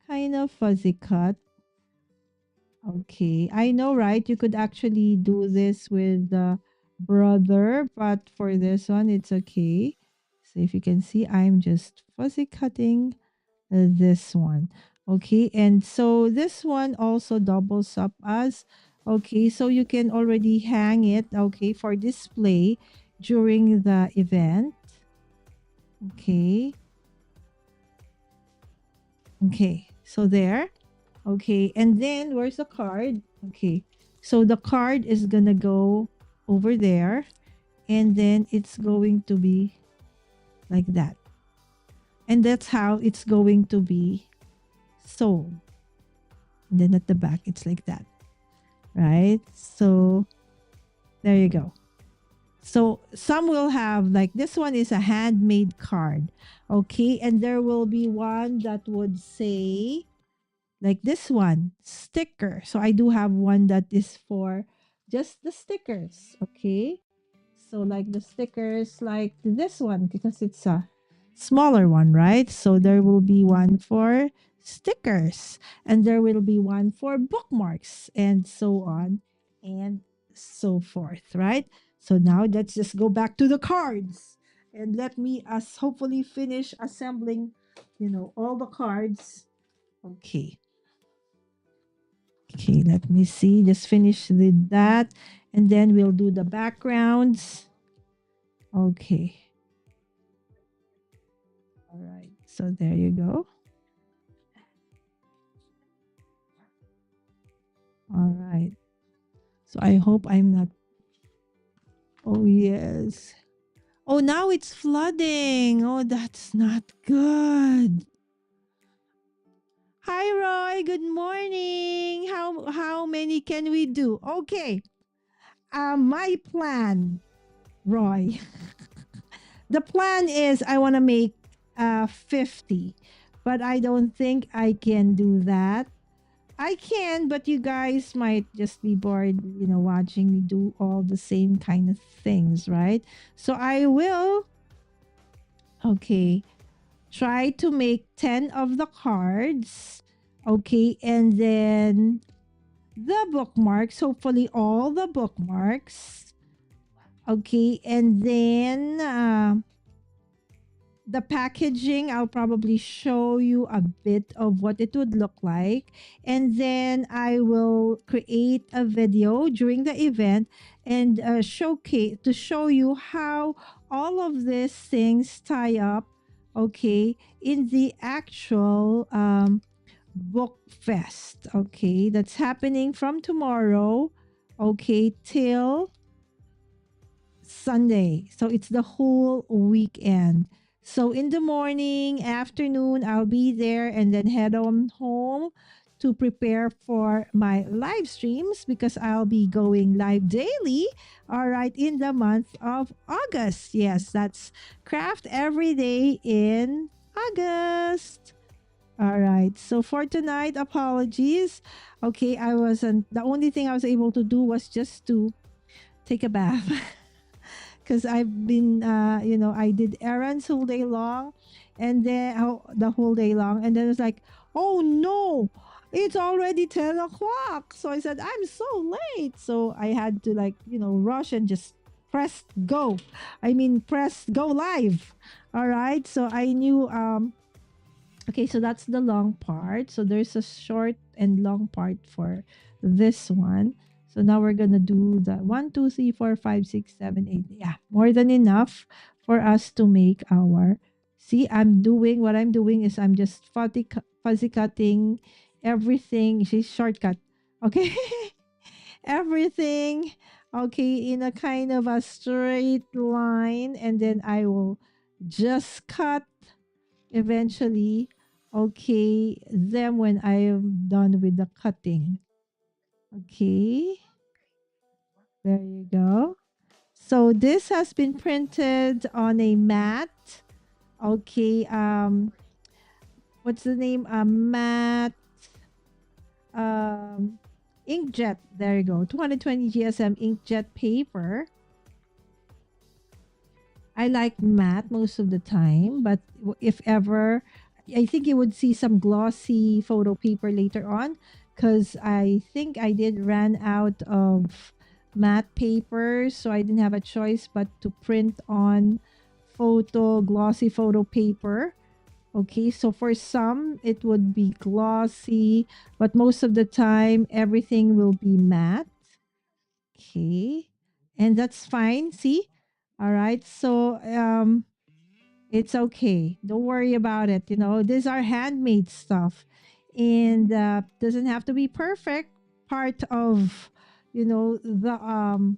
kind of fuzzy cut. Okay, I know, right? You could actually do this with the brother, but for this one, it's okay. So if you can see, I'm just fuzzy cutting this one. Okay, and so this one also doubles up as, okay, so you can already hang it, okay, for display during the event. Okay. Okay, so there. Okay, and then where's the card? Okay, so the card is gonna go over there, and then it's going to be like that. And that's how it's going to be sold. And then at the back, it's like that, right? So there you go. So some will have like this one is a handmade card. Okay, and there will be one that would say like this one sticker. So I do have one that is for just the stickers. Okay, so like the stickers like this one because it's a smaller one, right? So there will be one for stickers and there will be one for bookmarks and so on and so forth, right? So now let's just go back to the cards and let me us hopefully finish assembling, all the cards. Okay. Okay, let me see. Just finish with that and then we'll do the backgrounds. Okay. All right. So there you go. All right. So I hope I'm not. Oh, yes. Oh, now it's flooding. Oh, that's not good. Hi, Roy. Good morning. How many can we do? Okay. My plan, Roy. The plan is I want to make 50, but I don't think I can do that. I can, but you guys might just be bored, watching me do all the same kind of things, right? So I will, okay, try to make 10 of the cards, okay, and then the bookmarks, hopefully all the bookmarks, okay, and then the packaging, I'll probably show you a bit of what it would look like. And then I will create a video during the event and showcase to show you how all of these things tie up, okay, in the actual book fest. Okay, that's happening from tomorrow, okay, till Sunday. So it's the whole weekend. So in the morning, afternoon, I'll be there and then head on home to prepare for my live streams because I'll be going live daily. All right, in the month of August. Yes, that's craft every day in August. All right. So for tonight, apologies. Okay, I wasn't the only thing I was able to do was just to take a bath. Because I've been, I did errands all day long, and then the whole day long, and then it's like, oh no, it's already 10 o'clock. So I said, I'm so late. So I had to rush and just press go. I mean, press go live. All right. So I knew, okay, so that's the long part. So there's a short and long part for this one. So now we're gonna do the 1, 2, 3, 4, 5, 6, 7, 8. Yeah, more than enough for us to make our. See, what I'm doing is I'm just fuzzy cutting everything. She's shortcut. Okay, everything. Okay, in a kind of a straight line, and then I will just cut eventually. Okay, then when I am done with the cutting. Okay, there you go. So this has been printed on a mat. Okay, what's the name? Matte um inkjet. There you go. 220 GSM inkjet paper. I like matte most of the time, but if ever, I think you would see some glossy photo paper later on because I think I did ran out of matte paper, so I didn't have a choice but to print on glossy photo paper. Okay, so for some it would be glossy, but most of the time everything will be matte. Okay, and that's fine. See, all right. So It's okay. Don't worry about it. These are handmade stuff, and doesn't have to be perfect. Part of, the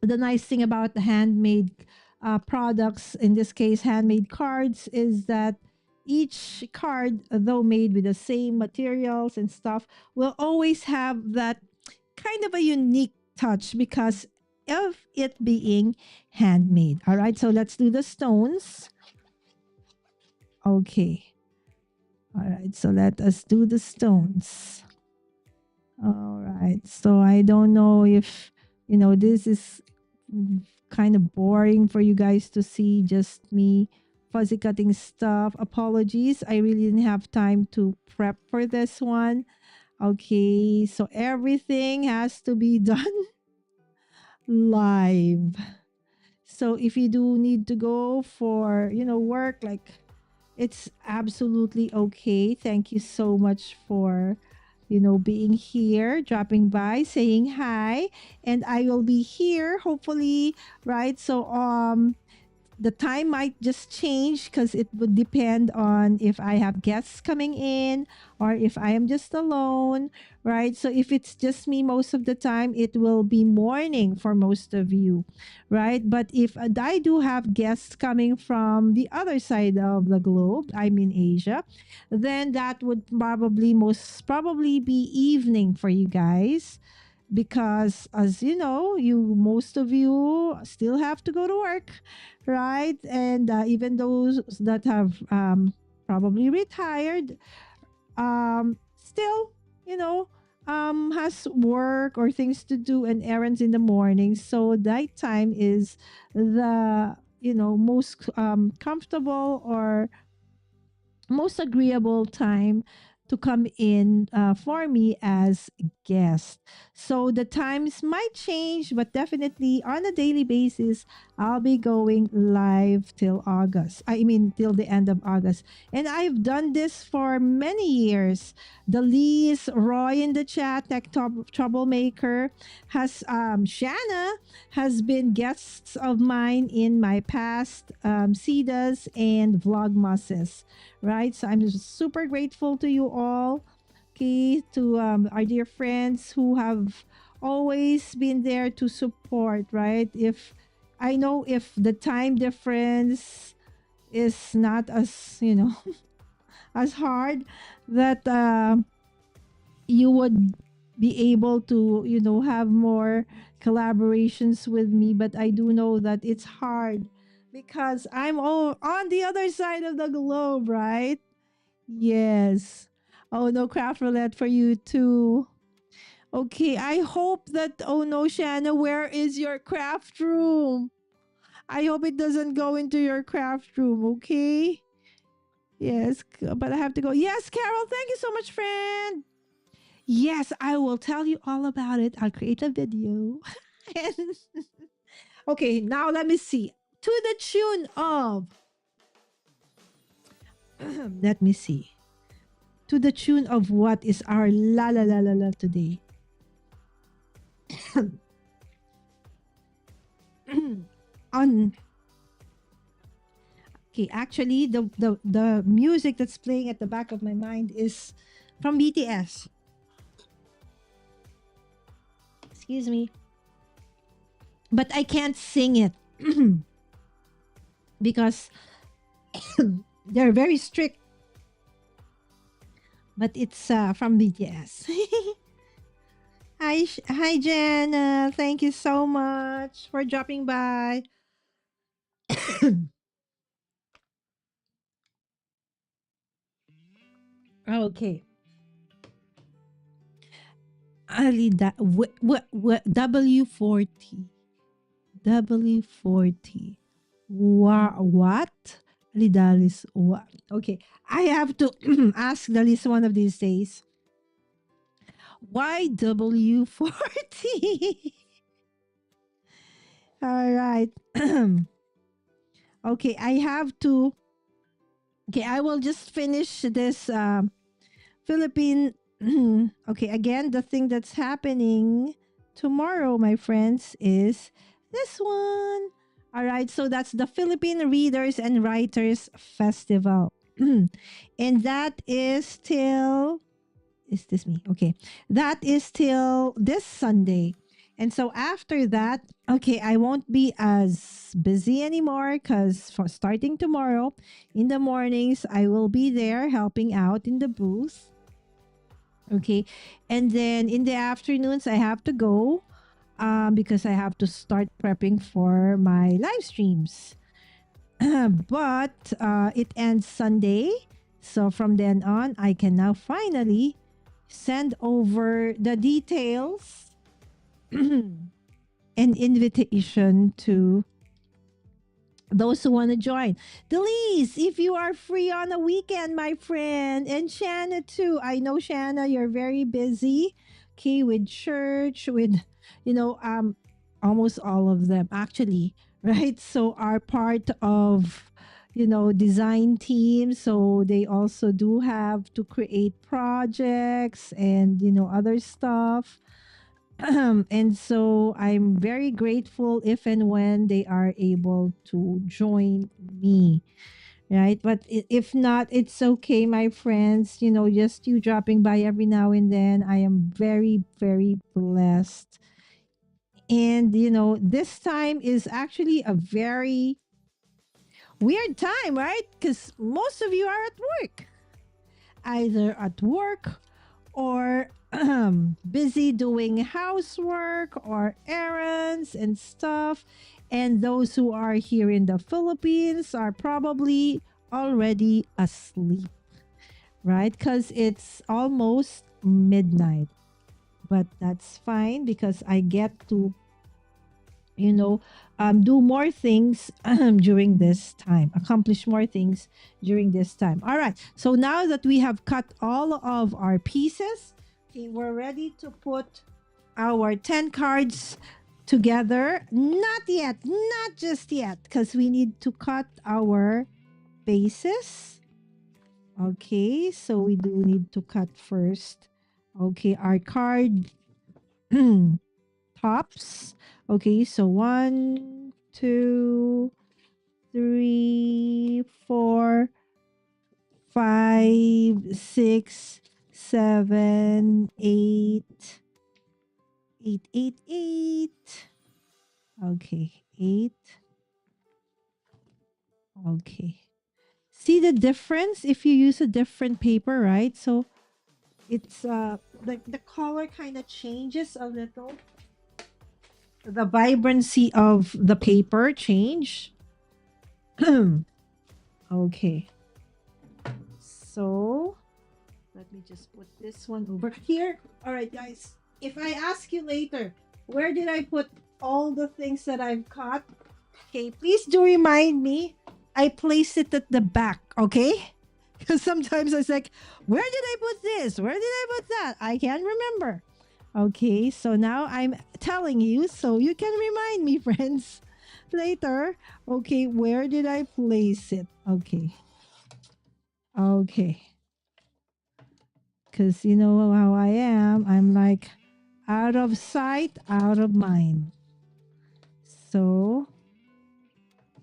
nice thing about the handmade products, in this case, handmade cards, is that each card, though made with the same materials and stuff, will always have that kind of a unique touch because of it being handmade. All right, so let's do the stones. Okay. All right, so let us do the stones. All right, so I don't know if, this is kind of boring for you guys to see just me fuzzy cutting stuff. Apologies, I really didn't have time to prep for this one. Okay, so everything has to be done live. So if you do need to go for, work, like, it's absolutely okay. Thank you so much for, being here, dropping by, saying hi, and I will be here hopefully, right? So the time might just change because it would depend on if I have guests coming in or if I am just alone, right? So if it's just me most of the time, it will be morning for most of you, right? But if I do have guests coming from the other side of the globe, I'm in Asia, then that would probably most probably be evening for you guys because as you know, most of you still have to go to work, right? And even those that have probably retired, still, has work or things to do and errands in the morning. So that time is the, most comfortable or most agreeable time to come in for me as a guest. So the times might change, but definitely on a daily basis, I'll be going live till August. I mean, till the end of August. And I've done this for many years. Delise, Roy in the chat, Troublemaker, has Shanna has been guests of mine in my past CEDAs and Vlogmases, right? So I'm just super grateful to you all, okay, to our dear friends who have always been there to support, right? If I know if the time difference is not as, as hard, that you would be able to, have more collaborations with me. But I do know that it's hard because I'm all on the other side of the globe, right? Yes. Oh no, craft roulette for you too. Okay, I hope that, oh no, Shanna, where is your craft room? I hope it doesn't go into your craft room, okay? Yes, but I have to go. Yes, Carol, thank you so much, friend. Yes, I will tell you all about it. I'll create a video. And- okay, now let me see. To the tune of, let me see. To the tune of what is our la la la la la today? On okay, actually the music that's playing at the back of my mind is from BTS. Excuse me. But I can't sing it because they're very strict. But it's from BTS. Hi, Jenna. Thank you so much for dropping by. Okay. Ali, what, W40. W40. What? Lidalis, what? Okay. I have to ask Dalis one of these days. Why W40? All right. Okay, I have to. Okay, I will just finish this Philippine. Okay, again, the thing that's happening tomorrow, my friends, is this one. All right, so that's the Philippine Readers and Writers Festival. And that is till, is this me? Okay. That is till this Sunday. And so after that, okay, I won't be as busy anymore because for starting tomorrow in the mornings, I will be there helping out in the booth. Okay. And then in the afternoons, I have to go because I have to start prepping for my live streams. But it ends Sunday. So from then on, I can now finally send over the details and invitation to those who want to join. Delise, if you are free on a weekend, my friend, and Shanna too. I know Shanna, you're very busy. Okay, with church, with almost all of them actually, right? So are part of design team. So they also do have to create projects and other stuff. And so I'm very grateful if and when they are able to join me, right? But if not, it's okay, my friends. Just you dropping by every now and then. I am very, very blessed. And, this time is actually a very weird time, right? Because most of you are at work, either at work or busy doing housework or errands and stuff. And those who are here in the Philippines are probably already asleep, right? Because it's almost midnight. But that's fine because I get to do more things during this time, accomplish more things during this time. All right. So now that we have cut all of our pieces, okay, we're ready to put our 10 cards together. Not yet, not just yet, because we need to cut our bases. Okay, so we do need to cut first. Okay, our card tops. Okay, so 1, 2, 3, 4, 5, 6, 7, 8, 8, 8, 8. Okay, 8. Okay. See the difference if you use a different paper, right? So it's the color kind of changes a little. The vibrancy of the paper change. Okay. So let me just put this one over here. All right, guys. If I ask you later, where did I put all the things that I've cut? Okay, please do remind me. I place it at the back, okay? Because sometimes I was like, where did I put this? Where did I put that? I can't remember. Okay, so now I'm telling you so you can remind me, friends, later. Okay, where did I place it? Okay. Okay. Because you know how I am. I'm like out of sight, out of mind. So,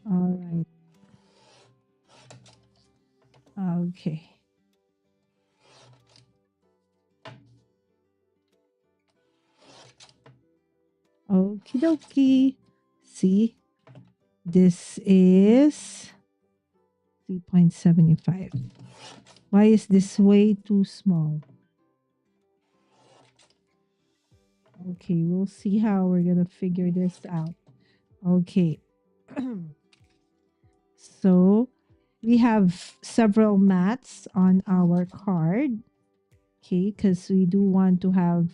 all right. Okay. Okie dokie. See, this is 3.75. Why is this way too small? Okay, we'll see how we're going to figure this out. Okay. So we have several mats on our card. Okay, because we do want to have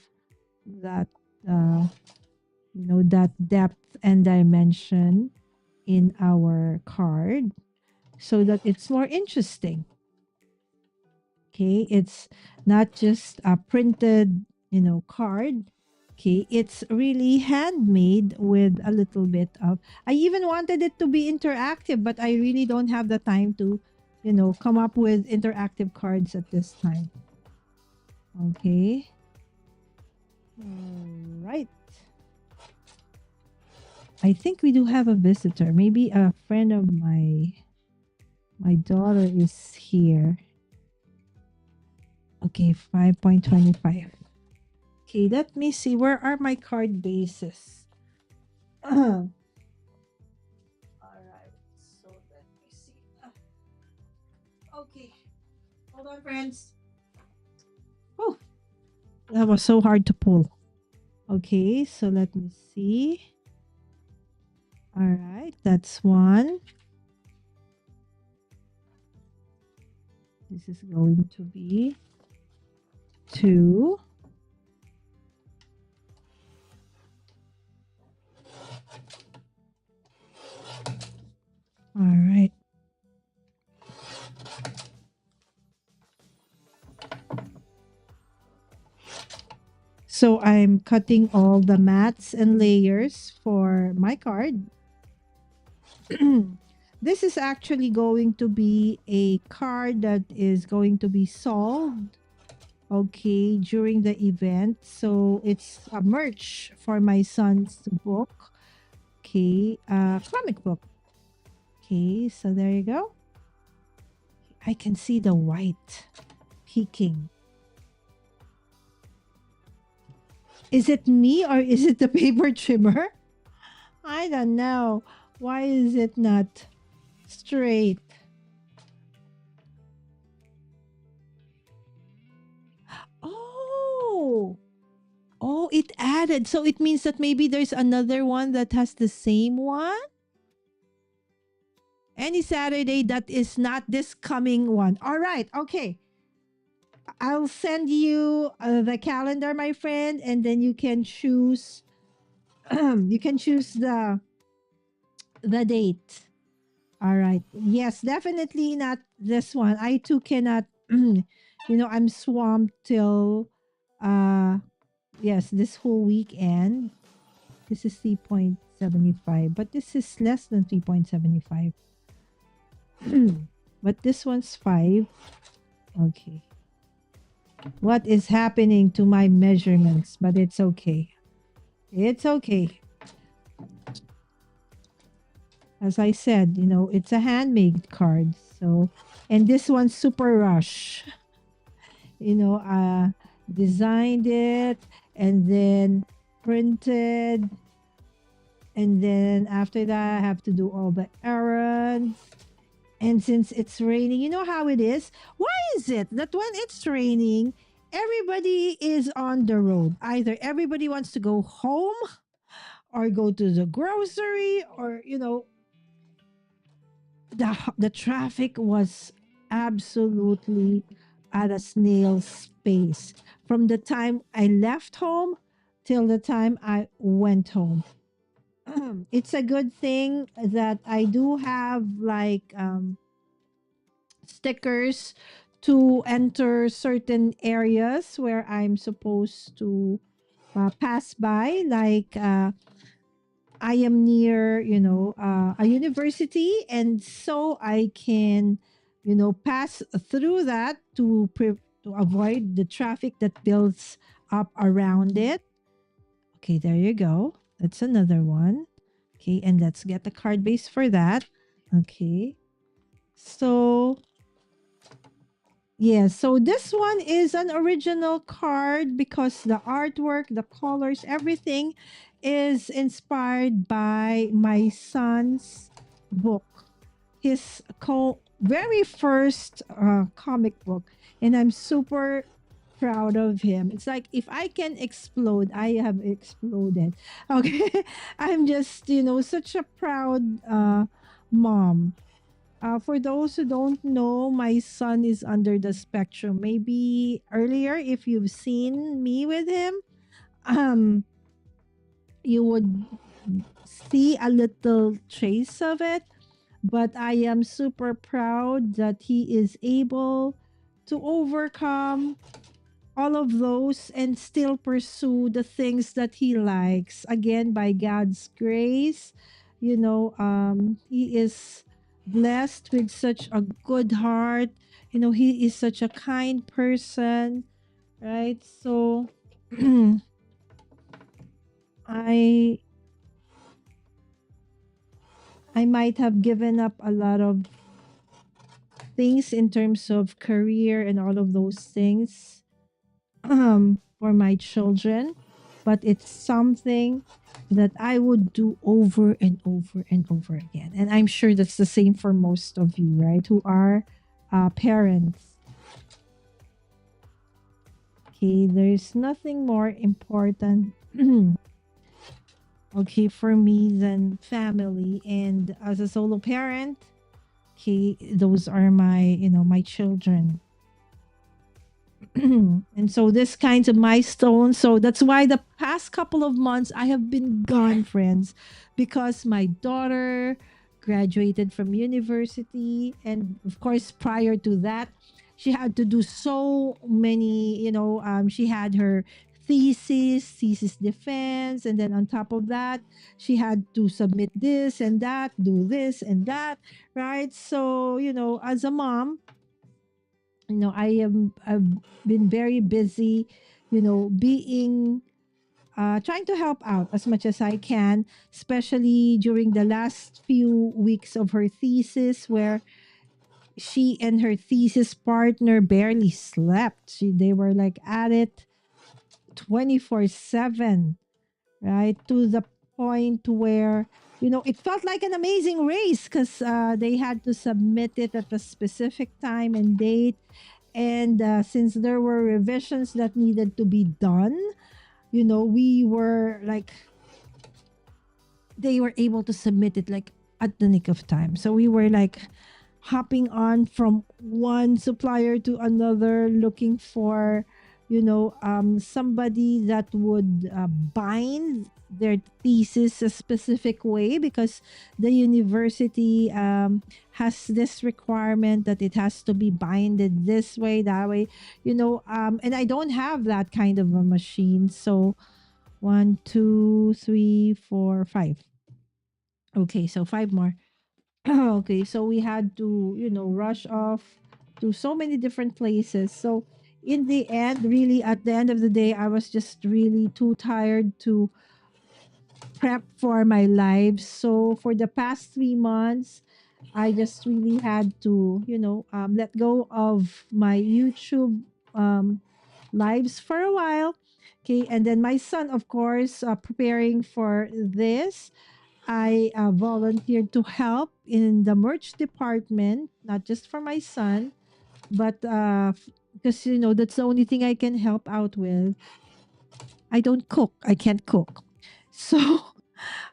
that, that depth and dimension in our card so that it's more interesting. Okay, it's not just a printed, card. Okay, it's really handmade with a little bit of. I even wanted it to be interactive, but I really don't have the time to, come up with interactive cards at this time. Okay. All right. I think we do have a visitor. Maybe a friend of my daughter is here. Okay, 5.25. Okay, let me see. Where are my card bases? All right. So let me see. Okay. Hold on, friends. Oh, that was so hard to pull. Okay, so let me see. All right, that's one. This is going to be two. All right. So I'm cutting all the mats and layers for my card. This is actually going to be a card that is going to be solved, okay, during the event. So it's a merch for my son's book, okay, comic book. Okay, so there you go. I can see the white peeking. Is it me or is it the paper trimmer? I don't know. Why is it not straight? Oh, oh, it added. So it means that maybe there's another one that has the same one. Any Saturday that is not this coming one. All right. Okay. I'll send you the calendar, my friend, and then you can choose. You can choose the date. All right. Yes, definitely not this one. I too cannot. I'm swamped till uh yes, this whole weekend. This is 3.75, but this is less than 3.75. But this one's 5. Okay. What is happening to my measurements? But it's okay. It's okay. As I said, it's a handmade card. So, and this one's super rush. Designed it and then printed. And then after that, I have to do all the errands. And since it's raining, you know how it is? Why is it that when it's raining, everybody is on the road? Either everybody wants to go home or go to the grocery, or the traffic was absolutely at a snail's pace from the time I left home till the time I went home. It's a good thing that I do have like stickers to enter certain areas where I'm supposed to pass by, like I am near, a university, and so I can, pass through that to avoid the traffic that builds up around it. Okay, there you go. That's another one. Okay, and let's get the card base for that. Okay, so yeah, so this one is an original card because the artwork, the colors, everything is inspired by my son's book, his very first comic book. And I'm super proud of him. It's like if I can explode, I have exploded. Okay. I'm just, such a proud mom. For those who don't know, my son is under the spectrum. Maybe earlier, if you've seen me with him, um, you would see a little trace of it. But I am super proud that he is able to overcome all of those and still pursue the things that he likes. Again, by God's grace, he is blessed with such a good heart. He is such a kind person, right? So I I might have given up a lot of things in terms of career and all of those things for my children, but it's something that I would do over and over and over again. And I'm sure that's the same for most of you, right? Who are parents. Okay, there's nothing more important, okay, for me than family. And as a solo parent, okay, those are my, my children. And so this kinds of milestones. So that's why the past couple of months I have been gone, friends, because my daughter graduated from university, and of course, prior to that, she had to do so many. She had her thesis defense, and then on top of that, she had to submit this and that, do this and that, right? So as a mom, I've been very busy, being trying to help out as much as I can, especially during the last few weeks of her thesis, where she and her thesis partner barely slept. They were like at it 24/7, right? To the point where it felt like an amazing race because they had to submit it at a specific time and date. And since there were revisions that needed to be done, we were like, they were able to submit it like at the nick of time. So we were like hopping on from one supplier to another, looking for somebody that would bind their thesis a specific way, because the university has this requirement that it has to be binded this way, that way, and I don't have that kind of a machine. So 1, 2, 3, 4, 5. Okay, so 5 more. Okay, so we had to, rush off to so many different places. So in the end, really at the end of the day, I was just really too tired to prep for my live. So for the past 3 months, I just really had to, let go of my YouTube lives for a while. Okay, and then my son, of course, preparing for this, I volunteered to help in the merch department, not just for my son, but because that's the only thing I can help out with. I don't cook. I can't cook. So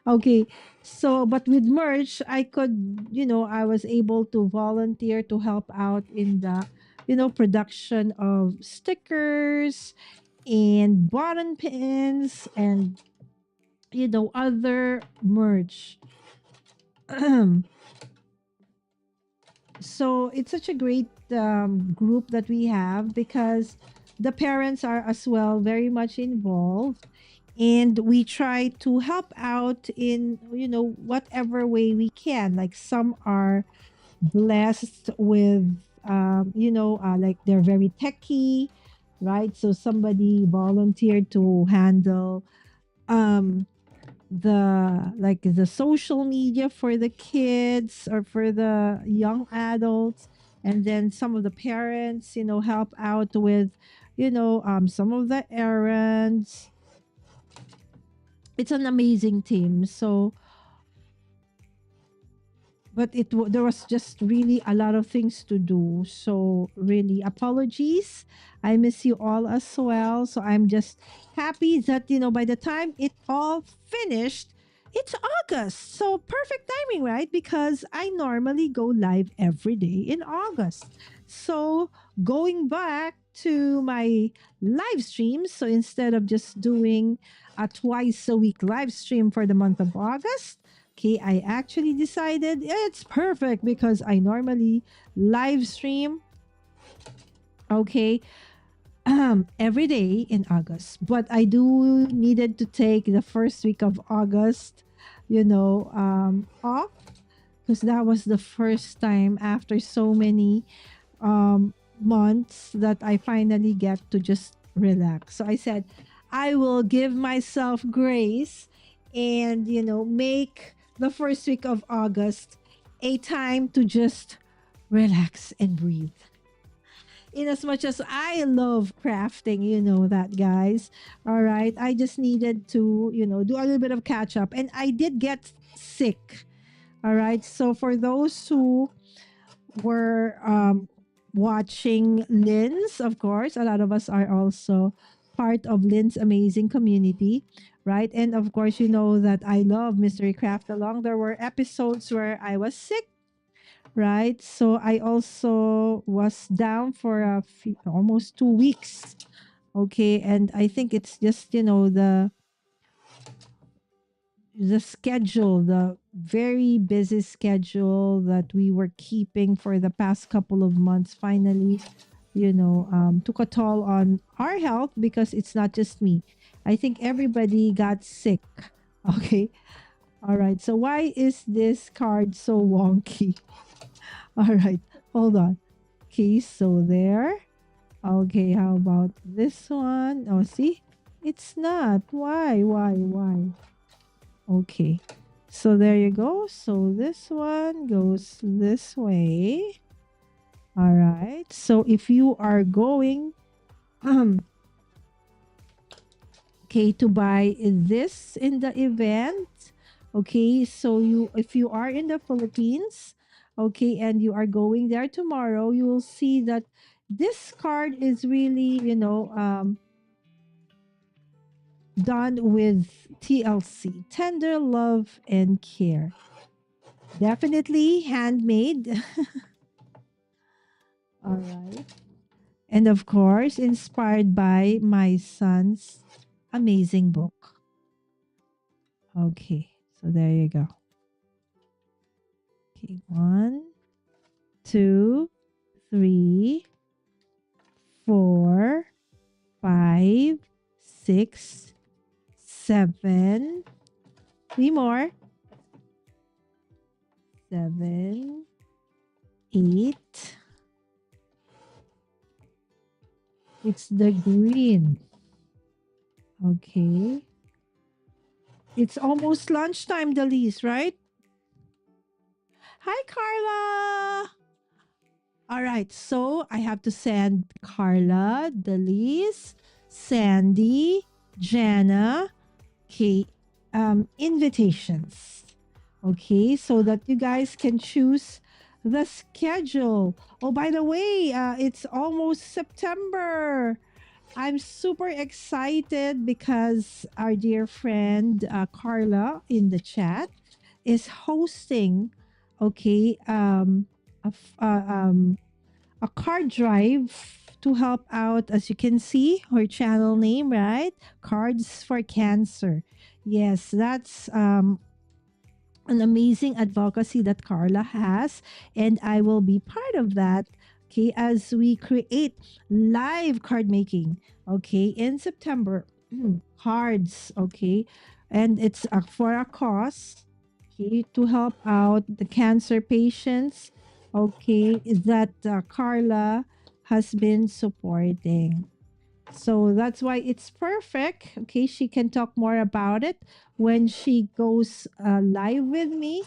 okay. So but with merch, I could, I was able to volunteer to help out in the, production of stickers and button pins and other merch. So it's such a great group that we have, because the parents are as well very much involved, and we try to help out in whatever way we can. Like some are blessed with like they're very techy, right? So somebody volunteered to handle um the social media for the kids or for the young adults, and then some of the parents help out with some of the errands. It's an amazing team. So but there was just really a lot of things to do. So really apologies, I miss you all as well. So I'm just happy that by the time it all finished, it's August. So perfect timing, right? Because I normally go live every day in August. So going back to my live streams, so instead of just doing a twice a week live stream for the month of August, okay, I actually decided it's perfect because I normally live stream, okay, every day in August. But I do needed to take the first week of August, off, because that was the first time after so many months that I finally get to just relax. So I said, I will give myself grace and, make the first week of August a time to just relax and breathe. In as much as I love crafting, you know that, guys. All right. I just needed to, do a little bit of catch up. And I did get sick. All right. So for those who were watching Lynn's, of course, a lot of us are also part of Lynn's amazing community, right? And of course, you know that I love Mystery Craft Along. There were episodes where I was sick, right? So I also was down for almost 2 weeks. Okay, and I think it's just the schedule, the very busy schedule that we were keeping for the past couple of months. Finally, took a toll on our health because it's not just me. I think everybody got sick. Okay. All right. So why is this card so wonky? All right. Hold on. Okay, so there. Okay, how about this one? Oh, see? It's not. Why? Okay. So there you go. So this one goes this way. All right. So if you are going okay to buy this in the event, okay, so if you are in the Philippines, okay, and you are going there tomorrow, you will see that this card is really, done with TLC, tender love and care. Definitely handmade. All right. And of course, inspired by my son's amazing book. Okay. So there you go. Okay. 1, 2, 3, 4, 5, 6, 7. 3 more. 7, 8. It's the green. Okay. It's almost lunchtime, Delise, right? Hi, Carla. All right. So I have to send Carla, Delise, Sandy, Jana, okay, invitations. Okay. So that you guys can choose the schedule. Oh, by the way, it's almost September. I'm super excited because our dear friend Carla in the chat is hosting, okay, a card drive to help out. As you can see, her channel name, right? Cards for Cancer. Yes, that's an amazing advocacy that Carla has, and I will be part of that. Okay, as we create live card making, okay, in September, cards, okay, and it's for a cause, okay, to help out the cancer patients, okay, that Carla has been supporting. So that's why it's perfect. Okay, she can talk more about it when she goes live with me.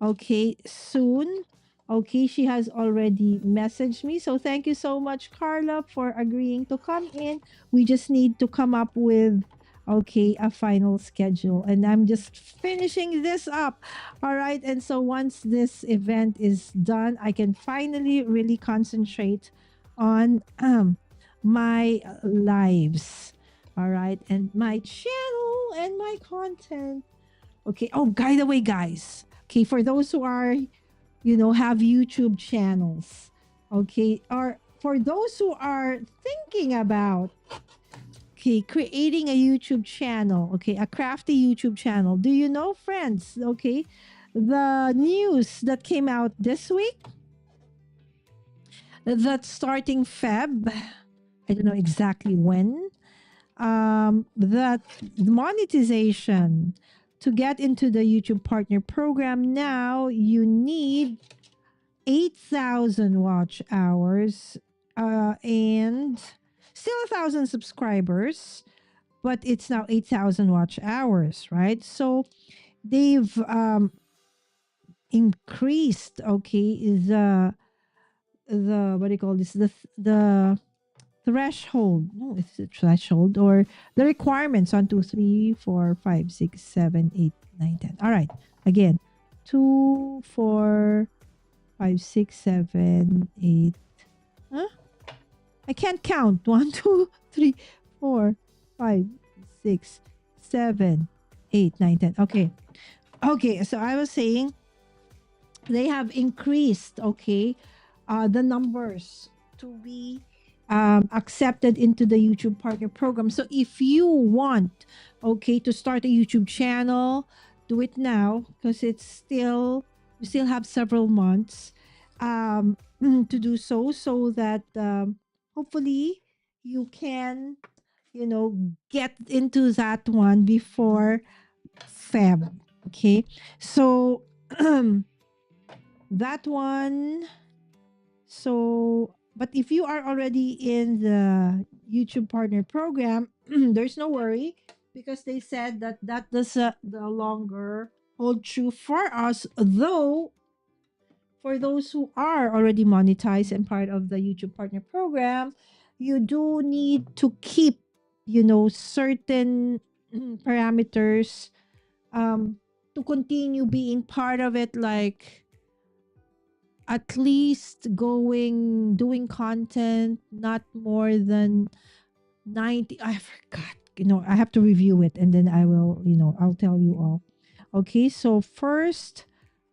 Okay, soon. Okay, she has already messaged me. So thank you so much, Carla, for agreeing to come in. We just need to come up with, okay, a final schedule. And I'm just finishing this up. All right. And so once this event is done, I can finally really concentrate on my lives, all right, and my channel and my content. Okay. Oh, by the way, guys, okay, for those who are, have YouTube channels, okay, or for those who are thinking about, okay, creating a YouTube channel, okay, a crafty YouTube channel, do you know, friends, okay, the news that came out this week that starting Feb, I don't know exactly when, that monetization to get into the YouTube partner program, now you need 8,000 watch hours and still 1,000 subscribers, but it's now 8,000 watch hours, right? So they've increased, okay, the what do you call this, the threshold, no, it's the threshold or the requirements on 2, 3, 4, 5, 6, 7, 8, 9, 10. All right, again, 2, 4, 5, 6, 7, 8. Huh? I can't count. 1, 2, 3, 4, 5, 6, 7, 8, 9, 10. Okay. Okay, so I was saying they have increased, okay, the numbers to be accepted into the YouTube partner program. So if you want, okay, to start a YouTube channel, do it now because it's still, you still have several months to do so, so that hopefully you can, get into that one before Feb. Okay, so that one. So, but if you are already in the YouTube partner program, there's no worry because they said that that does the longer hold true for us. Though for those who are already monetized and part of the YouTube partner program, you do need to keep, certain parameters to continue being part of it, like at least doing content not more than 90. I forgot, I have to review it and then I will, I'll tell you all. Okay, so first,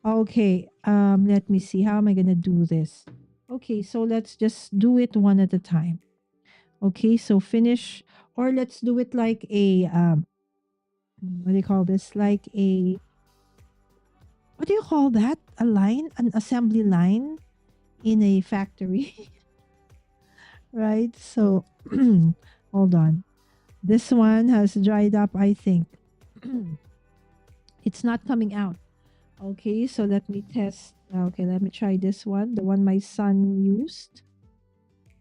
okay, let me see, how am I gonna do this? Okay, so let's just do it one at a time. Okay, so finish, or let's do it like a what do you call this, like a, what do you call that, a line, an assembly line in a factory. Right? So, hold on. This one has dried up, I think. It's not coming out. Okay, so let me test. Okay, let me try this one. The one my son used.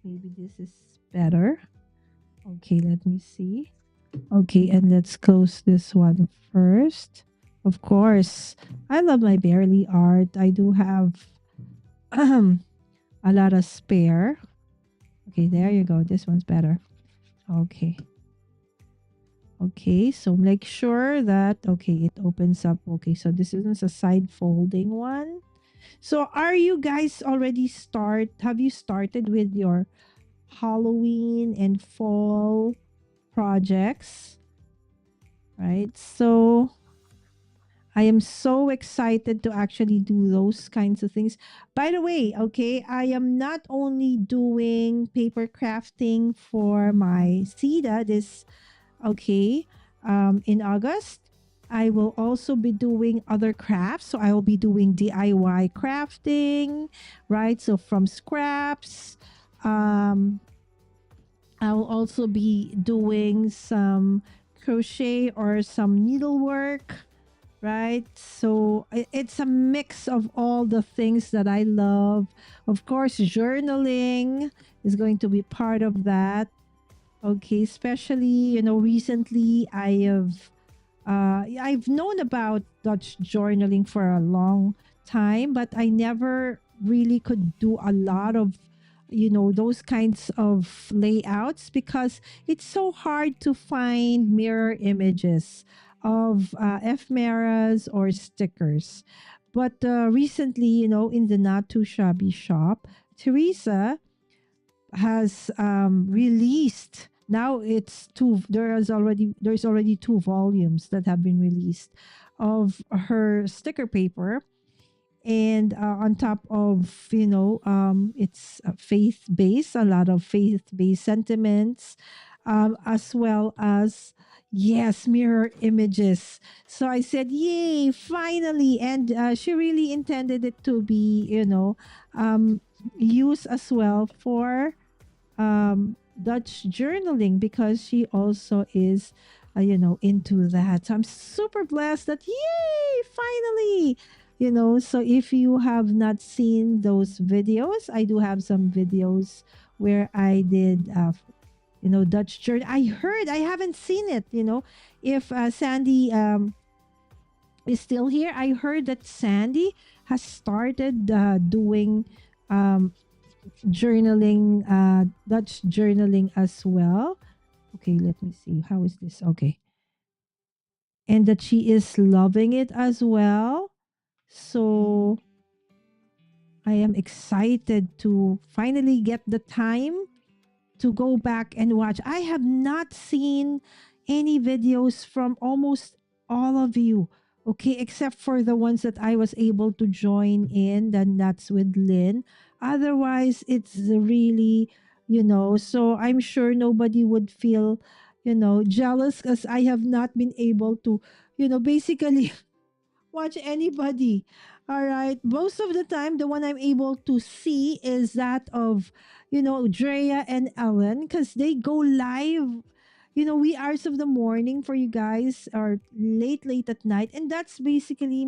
Maybe this is better. Okay, let me see. Okay, and let's close this one first. Of course, I love my barely art. I do have a lot of spare. Okay, there you go. This one's better. Okay. Okay, so make sure that, okay, it opens up. Okay, so this is a side folding one. So are you guys already have you started with your Halloween and fall projects? Right? So I am so excited to actually do those kinds of things. By the way, okay, I am not only doing paper crafting for my CEDA this, okay, in August. I will also be doing other crafts. So I will be doing DIY crafting, right? So from scraps. I will also be doing some crochet or some needlework, right? So it's a mix of all the things that I love. Of course, journaling is going to be part of that. Okay, especially, recently I've known about Dutch journaling for a long time, but I never really could do a lot of, those kinds of layouts because it's so hard to find mirror images of ephemeras or stickers. But recently, in the Not Too Shabby shop, Teresa has released, now it's two, there's already 2 volumes that have been released of her sticker paper. And on top of, it's faith based, a lot of faith based sentiments, as well as, yes, mirror images. So I said, yay, finally. And she really intended it to be, used as well for Dutch journaling because she also is, into that. So I'm super blessed that, yay, finally, So if you have not seen those videos, I do have some videos where I did, Dutch journal. I heard, I haven't seen it, if Sandy is still here. I heard that Sandy has started doing um, journaling, Dutch journaling as well. Okay, let me see. How is this? Okay. And that she is loving it as well. So I am excited to finally get the time to go back and watch. I have not seen any videos from almost all of you, okay, except for the ones that I was able to join in, then that's with Lynn. Otherwise, it's really, so I'm sure nobody would feel, jealous because I have not been able to, basically watch anybody. All right. Most of the time, the one I'm able to see is that of, Drea and Ellen because they go live, wee hours of the morning for you guys or late, late at night. And that's basically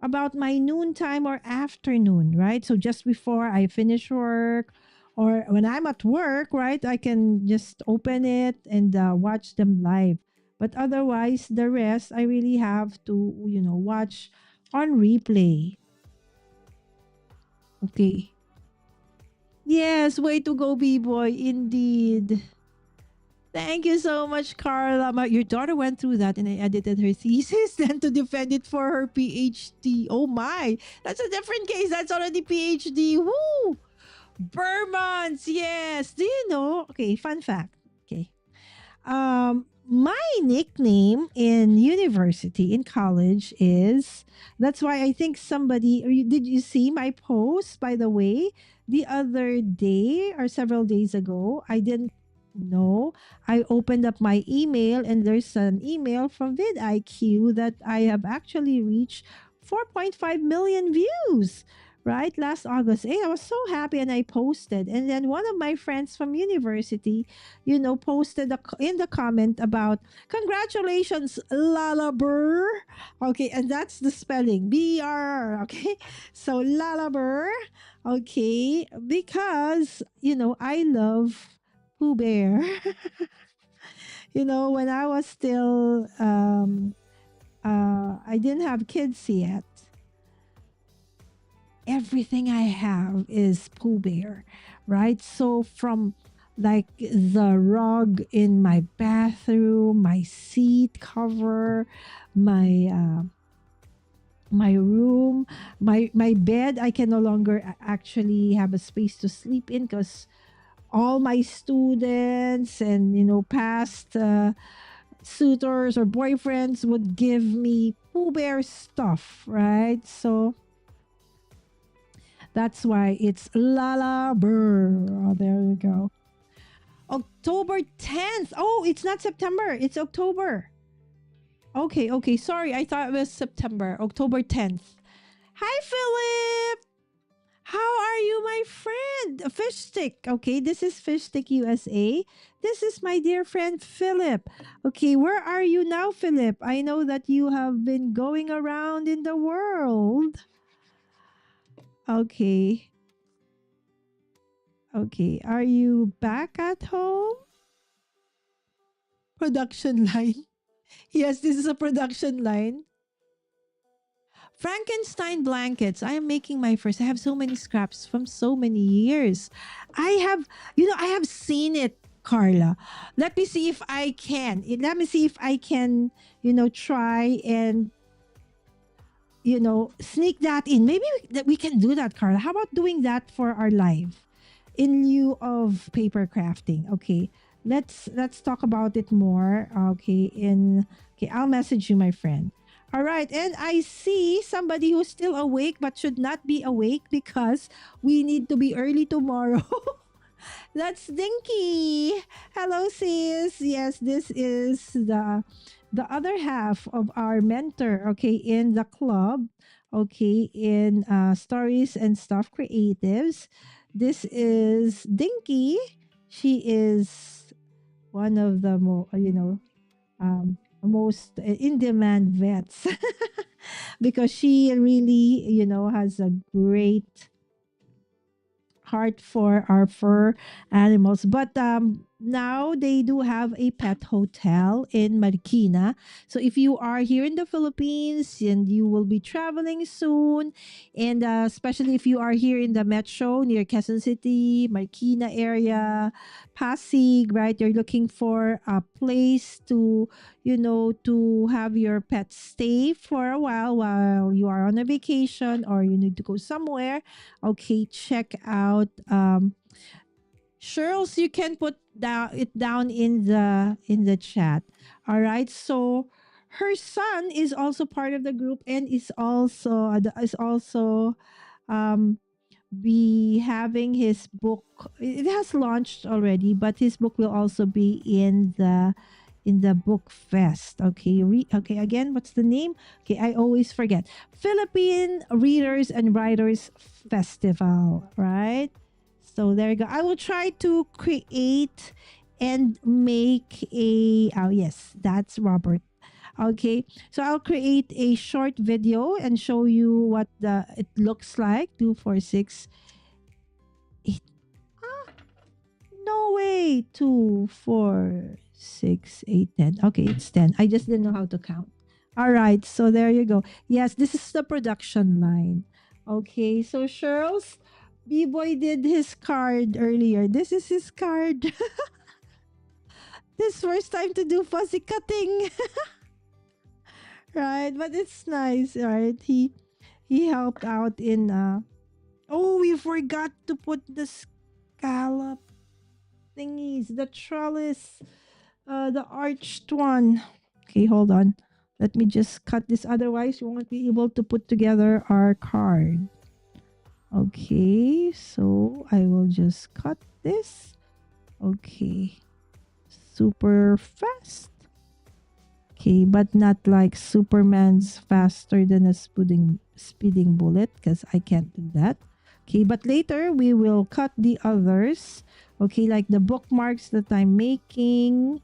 about my noontime or afternoon, right? So just before I finish work or when I'm at work, right, I can just open it and watch them live. But otherwise, the rest I really have to, watch on replay. Okay. Yes, way to go, B-boy. Indeed. Thank you so much, Carla. Your daughter went through that and I edited her thesis then to defend it for her PhD. Oh my, that's a different case. That's already PhD. Woo! Burmans, yes. Do you know? Okay, fun fact. Okay. My nickname in university, in college is, that's why I think somebody, did you see my post, by the way, the other day or several days ago? I didn't know. I opened up my email and there's an email from vidIQ that I have actually reached 4.5 million views, right? Last August. Hey, I was so happy and I posted. And then one of my friends from university, posted in the comment about congratulations, Lala Burr. Okay, and that's the spelling BR. Okay, so Lala Burr. Okay, because I love Pooh Bear. When I was still I didn't have kids yet. Everything I have is Pooh Bear, right? So from like the rug in my bathroom, my seat cover, my room, my bed, I can no longer actually have a space to sleep in because all my students and past suitors or boyfriends would give me Pooh Bear stuff, right? So that's why it's Lala Burr. Oh, there you go. October 10th. Oh, it's not September. It's October. Okay, okay. Sorry, I thought it was September. October 10th. Hi, Philip. How are you, my friend? Fish Stick. Okay, this is Fish Stick USA. This is my dear friend Philip. Okay, where are you now, Philip? I know that you have been going around in the world. Okay. Okay, are you back at home? Production line. Yes, this is a production line. Frankenstein blankets. I am making my first. I have so many scraps from so many years. I have seen it, Carla. Let me see if I can. Let me see if I can, try and, sneak that in. Maybe that we can do that, Carla. How about doing that for our live in lieu of paper crafting? Okay. Let's talk about it more. Okay, I'll message you, my friend. All right, and I see somebody who's still awake but should not be awake because we need to be early tomorrow. That's Dinky. Hello, sis. Yes, this is the other half of our mentor. Okay, in the club. Okay, in stories and stuff creatives. This is Dinky. She is one of the most in demand vets because she really has a great heart for our fur animals. But now they do have a pet hotel in Marikina. So if you are here in the Philippines and you will be traveling soon, and especially if you are here in the metro near Quezon City, Marikina area, Pasig, right? You're looking for a place to, to have your pet stay for a while you are on a vacation or you need to go somewhere. Okay, check out Shirls, you can put down in the chat. All right. So her son is also part of the group and is also um be having his book. It has launched already, but his book will also be in the book fest. Okay, okay, again, what's the name? Okay, I always forget. Philippine Readers and Writers Festival, right? So there you go. I will try to create and make a, oh yes, that's Robert. Okay, so I'll create a short video and show you what the it looks like. 2, 4, 6, 8. Ah, no way. 2, 4, 6, 8, 10. Okay, it's 10. I just didn't know how to count. All right, so there you go. Yes, this is the production line. Okay, so Cheryl's B-Boy did his card earlier. This is his card. This first time to do fuzzy cutting. Right, but it's nice, right? He helped out in oh, we forgot to put the scallop thingies, the trellis, the arched one. Okay, hold on. Let me just cut this, otherwise we won't be able to put together our card. Okay, so I will just cut this. Okay. Super fast. Okay, but not like Superman's faster than a speeding bullet because I can't do that. Okay, but later we will cut the others. Okay, like the bookmarks that I'm making.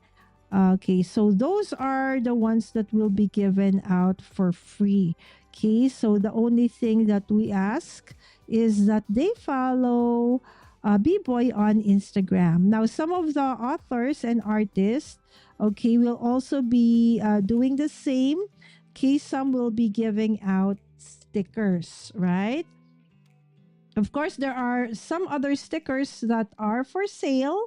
Okay, so those are the ones that will be given out for free. Okay, so the only thing that we ask is that they follow B-Boy on Instagram. Now, some of the authors and artists, okay, will also be doing the same. Okay, some will be giving out stickers, right? Of course, there are some other stickers that are for sale.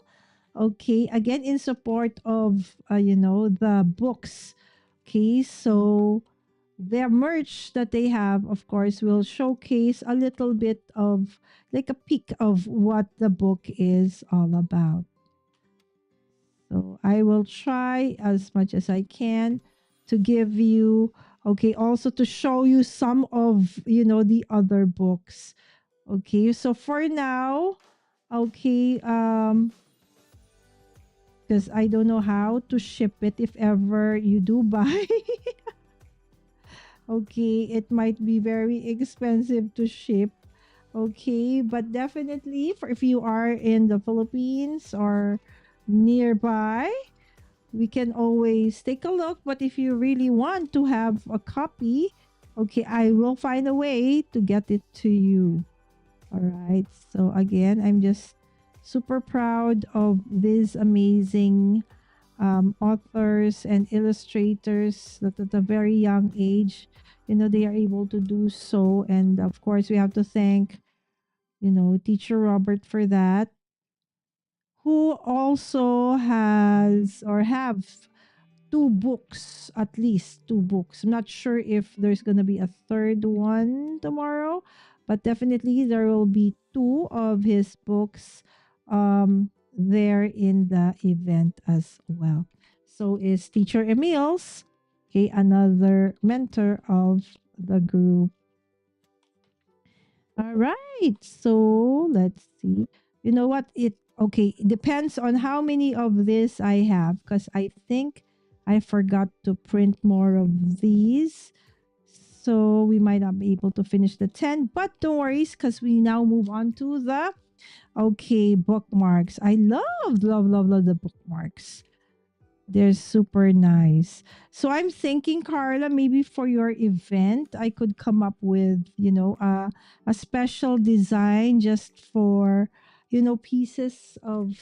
Okay, again, in support of, the books. Okay, so their merch that they have, of course, will showcase a little bit of like a peek of what the book is all about. So I will try as much as I can to give you, okay, also to show you some of, the other books. Okay, so for now, okay, because I don't know how to ship it if ever you do buy. Okay, it might be very expensive to ship. Okay, but definitely for if you are in the Philippines or nearby, we can always take a look. But if you really want to have a copy, okay, I will find a way to get it to you. All right. So again, I'm just super proud of this amazing authors and illustrators that at a very young age, they are able to do so. And of course, we have to thank, teacher Robert for that, who also has or have two books, at least two books. I'm not sure if there's going to be a third one tomorrow, but definitely there will be two of his books there in the event as well. So is teacher Emil's, okay, another mentor of the group. All right. So let's see. You know what? It depends on how many of this I have because I think I forgot to print more of these. So we might not be able to finish the 10, but don't worry because we now move on to the bookmarks. I love the bookmarks. They're super nice. So I'm thinking, Carla, maybe for your event, I could come up with, a special design just for, pieces of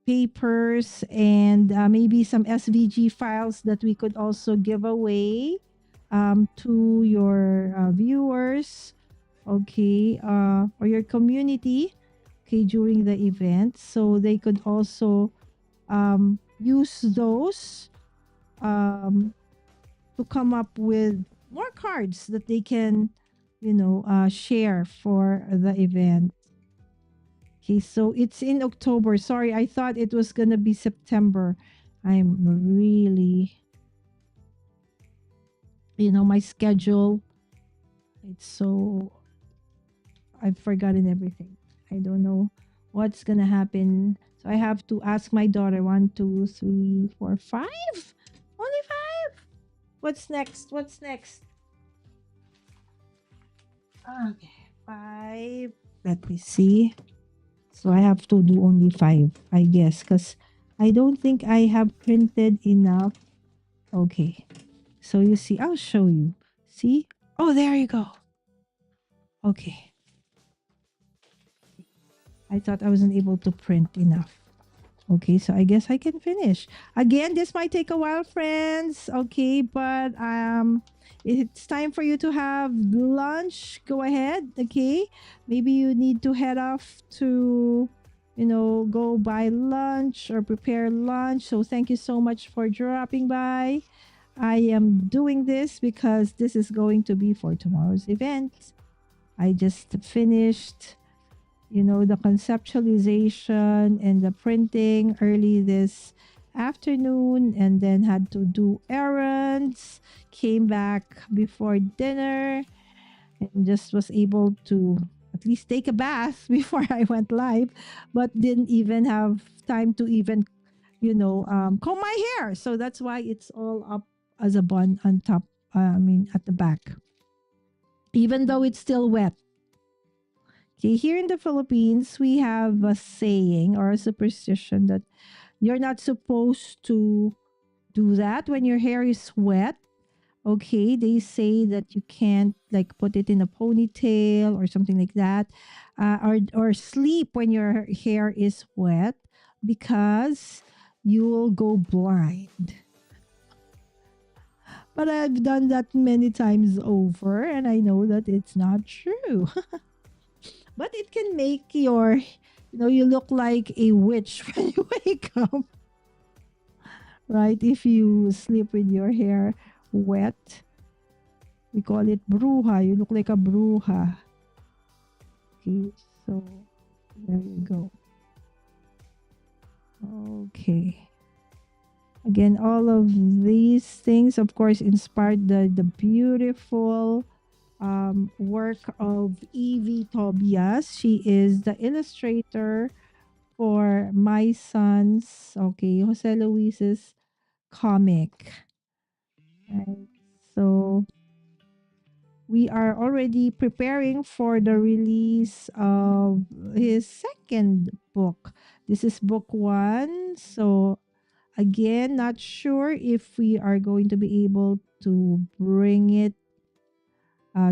papers and maybe some SVG files that we could also give away to your viewers, okay, or your community, okay, during the event. So they could also use those um, to come up with more cards that they can, share for the event. Okay, so it's in October. Sorry, I thought it was gonna be September. I'm really, my schedule. It's so I've forgotten everything. I don't know what's gonna happen. So I have to ask my daughter. One, two, three, four, five. Only five. What's next? What's next? Okay, five. Let me see. So I have to do only five, I guess, because I don't think I have printed enough. Okay. So you see, I'll show you. See? Oh, there you go. Okay. I thought I wasn't able to print enough. Okay, so I guess I can finish. Again, this might take a while, friends. Okay, but it's time for you to have lunch. Go ahead, okay? Maybe you need to head off to go buy lunch or prepare lunch. So thank you so much for dropping by. I am doing this because this is going to be for tomorrow's event. I just finished the conceptualization and the printing early this afternoon and then had to do errands, came back before dinner and just was able to at least take a bath before I went live, but didn't even have time to even, comb my hair. So that's why it's all up as a bun on top, at the back, even though it's still wet. Okay, here in the Philippines, we have a saying or a superstition that you're not supposed to do that when your hair is wet. Okay, they say that you can't like put it in a ponytail or something like that, or sleep when your hair is wet because you will go blind. But I've done that many times over, and I know that it's not true. But it can make you look like a witch when you wake up, right? If you sleep with your hair wet, we call it bruja. You look like a bruja. Okay, so there you go. Okay. Again, all of these things, of course, inspired the beautiful work of Evie Tobias. She is the illustrator for my son's, Jose Luis's comic. Right. So we are already preparing for the release of his second book. This is book one. So again, not sure if we are going to be able to bring it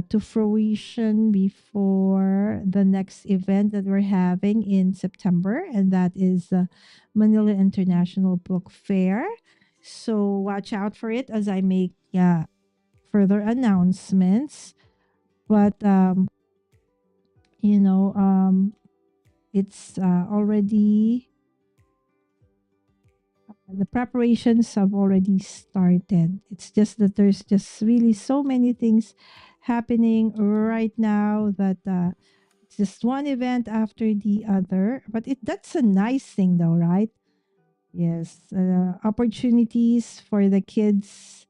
to fruition before the next event that we're having in September, and that is the Manila International Book Fair. So watch out for it as I make further announcements. But it's already the preparations have already started. It's just that there's just really so many things happening right now that it's just one event after the other. But that's a nice thing, though, right? Yes, opportunities for the kids,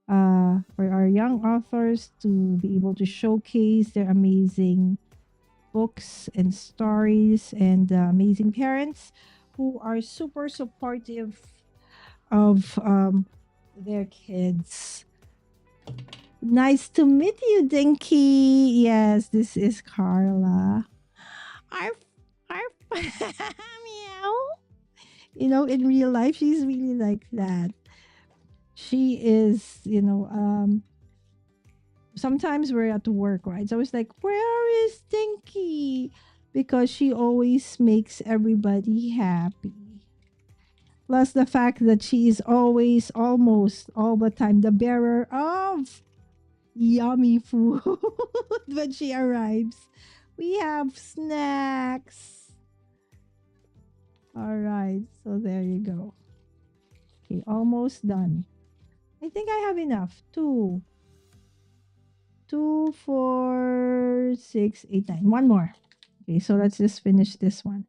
for our young authors to be able to showcase their amazing books and stories, and amazing parents who are super supportive of their kids. Nice to meet you, Dinky. Yes, this is Carla. Arf, arf. Meow. In real life, she's really like that. She is, sometimes we're at work, right? So it's like, where is Dinky? Because she always makes everybody happy. Plus the fact that she is always, almost all the time, the bearer of yummy food when she arrives. We have snacks. All right, so there you go. Okay, almost done. I think I have enough. Two, 4, 6, 8, 9. One more. Okay, so let's just finish this one.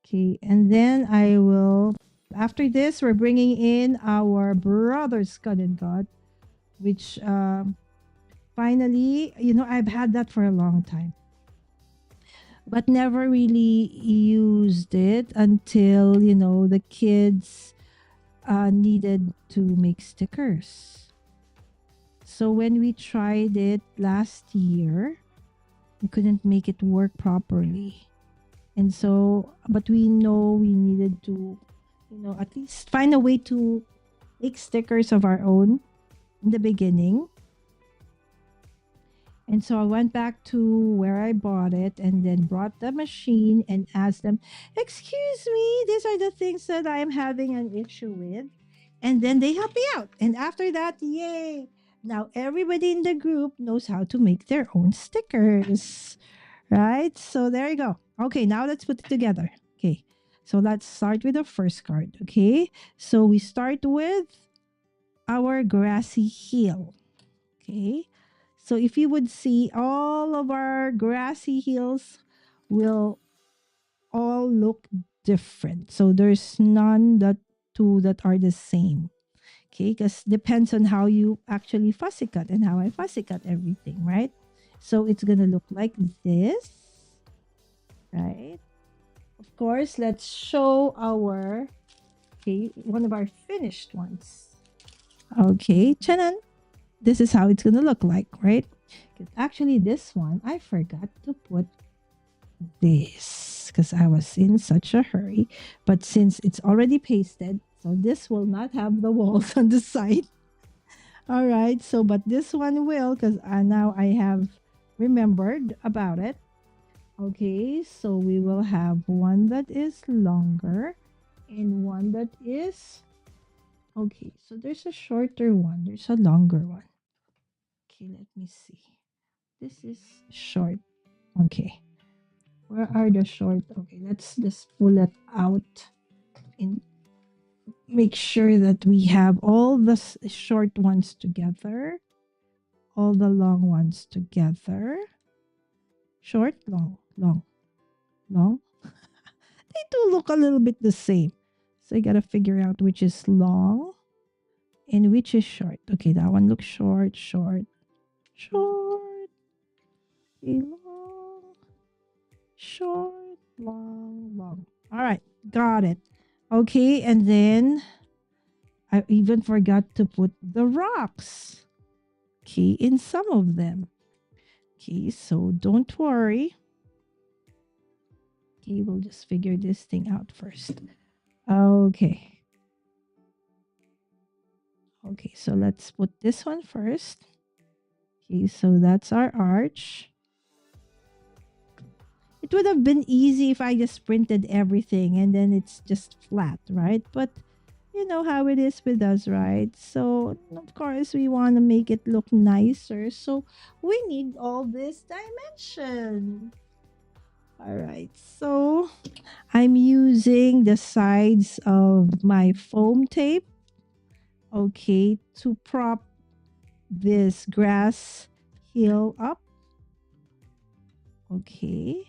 Okay, and then I will. After this, we're bringing in our brother's God and God, which finally, I've had that for a long time, but never really used it until, the kids needed to make stickers. So when we tried it last year, we couldn't make it work properly. And so, but we know we needed to, at least find a way to make stickers of our own in the beginning. And so I went back to where I bought it and then brought the machine and asked them, "Excuse me, these are the things that I'm having an issue with." And then they helped me out. And after that, yay! Now everybody in the group knows how to make their own stickers. Right? So there you go. Okay, now let's put it together. Okay. So let's start with the first card. Okay. So we start with our grassy hill. Okay. So if you would see, all of our grassy hills will all look different. So there's none that two that are the same. Okay, because depends on how you actually fussy cut and how I fussy cut everything, right? So it's gonna look like this, right? Of course, let's show our one of our finished ones. Okay, chanan. This is how it's gonna look like, right? 'Cause actually, this one I forgot to put this because I was in such a hurry. But since it's already pasted, so this will not have the walls on the side. All right. So, but this one will, because now I have remembered about it. Okay. So we will have one that is longer and one that is. Okay. So there's a shorter one, there's a longer one. Okay. Let me see. This is short. Okay. Where are the short? Okay. Let's just pull it out and make sure that we have all the short ones together, all the long ones together. Short, long, long, long. They do look a little bit the same. So I gotta figure out which is long and which is short. Okay, that one looks short, short, short, okay, long, short, long, long. All right, got it. Okay, and then I even forgot to put the rocks. Okay, in some of them. Okay, so don't worry. Okay, we'll just figure this thing out first. Okay. Okay, so let's put this one first. Okay, so that's our arch. It would have been easy if I just printed everything and then it's just flat, right? But you know how it is with us, right? So, of course, we want to make it look nicer. So, we need all this dimension. All right. So, I'm using the sides of my foam tape, okay, to prop this grass hill up. Okay.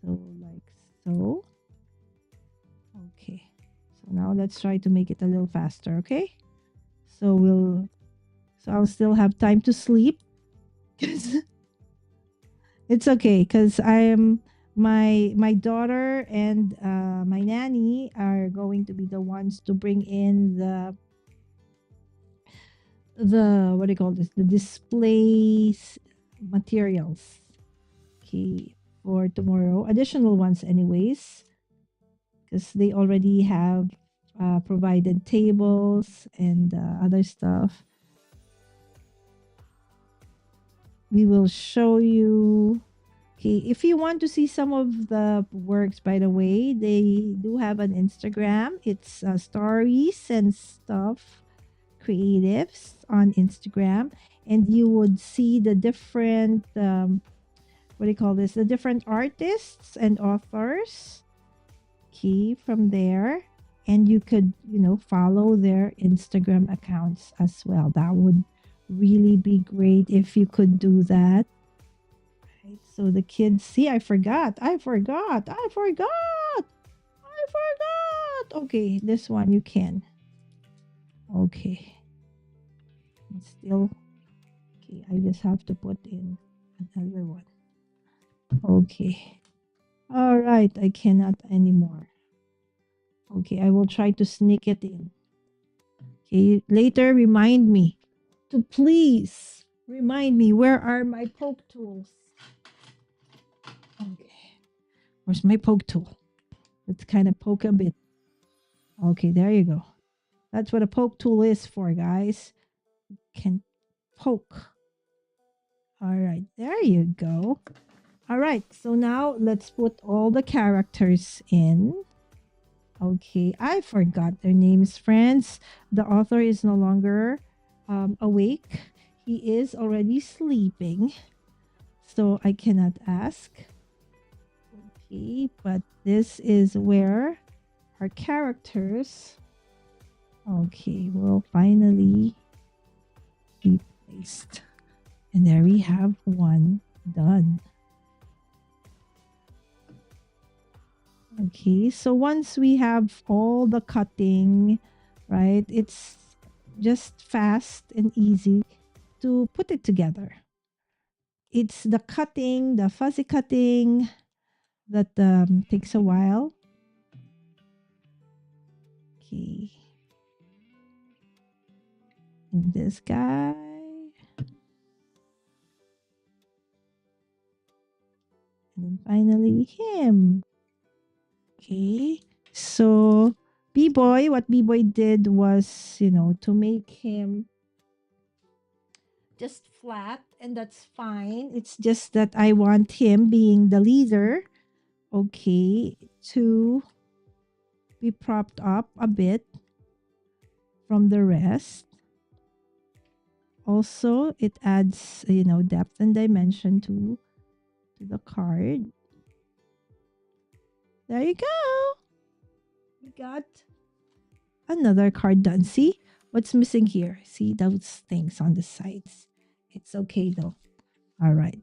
So, like so. Okay. So now let's try to make it a little faster, okay? So I'll still have time to sleep. It's okay because my daughter and my nanny are going to be the ones to bring in the what do you call this, the displays materials, okay, for tomorrow, additional ones anyways, because they already have provided tables and other stuff. We will show you Okay, if you want to see some of the works, by the way, they do have an Instagram. It's stories and stuff, creatives on Instagram, and you would see the different what do you call this? The different artists and authors. Okay, from there, and you could follow their Instagram accounts as well. That would really be great if you could do that. Right, so the kids see. I forgot. Okay, this one you can. Okay, it's still okay. I just have to put in another one. Okay. All right, I cannot anymore. Okay, I will try to sneak it in. Okay, later remind me to please remind me where are my poke tools. Okay, where's my poke tool? Let's kind of poke a bit. Okay, there you go. That's what a poke tool is for, guys. Can poke. All right, there you go. All right, so now let's put all the characters in. Okay, I forgot their names, friends. The author is no longer awake. He is already sleeping. So I cannot ask. Okay, but this is where our characters, okay, will finally be placed. And there we have one done. Okay, so once we have all the cutting, right, it's just fast and easy to put it together. It's the cutting, the fuzzy cutting that takes a while. Okay. And this guy. And then finally him. Okay. So Biboy, what Biboy did was, to make him just flat, and that's fine. It's just that I want him being the leader, okay, to be propped up a bit from the rest. Also, it adds, depth and dimension to the card. There you go. We got another card done. See what's missing here? See those things on the sides. It's okay though. All right.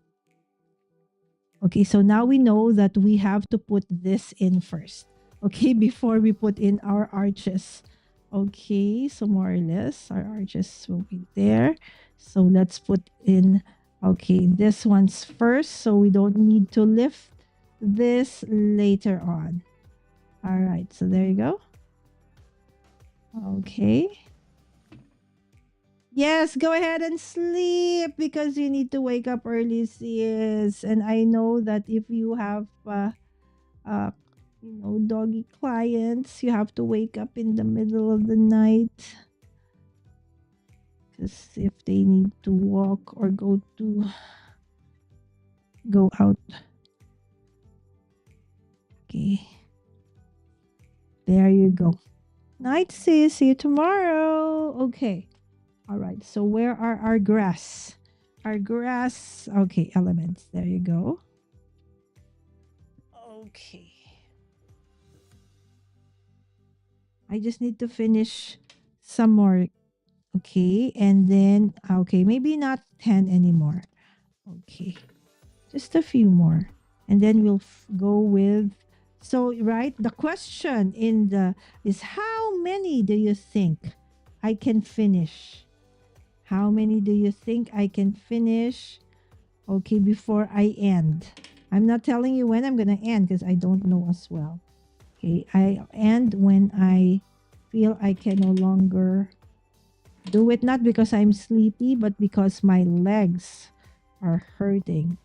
Okay, so now we know that we have to put this in first. Okay, before we put in our arches. Okay, so more or less our arches will be there. So let's put in, okay, this one's first, so we don't need to lift this later on. All right, so there you go. Okay. Yes, go ahead and sleep because you need to wake up early, sis. And I know that if you have, doggy clients, you have to wake up in the middle of the night. Because if they need to walk or go out. Okay. There you go. Night, sis. See you tomorrow. Okay. All right. So where are our grass? Our grass. Okay. Elements. There you go. Okay. I just need to finish some more. Okay. And then, okay. Maybe not 10 anymore. Okay. Just a few more. And then we'll go with, so, right, the question is how many do you think I can finish? How many do you think I can finish? Okay, before I end. I'm not telling you when I'm going to end because I don't know as well. Okay, I end when I feel I can no longer do it, not because I'm sleepy, but because my legs are hurting.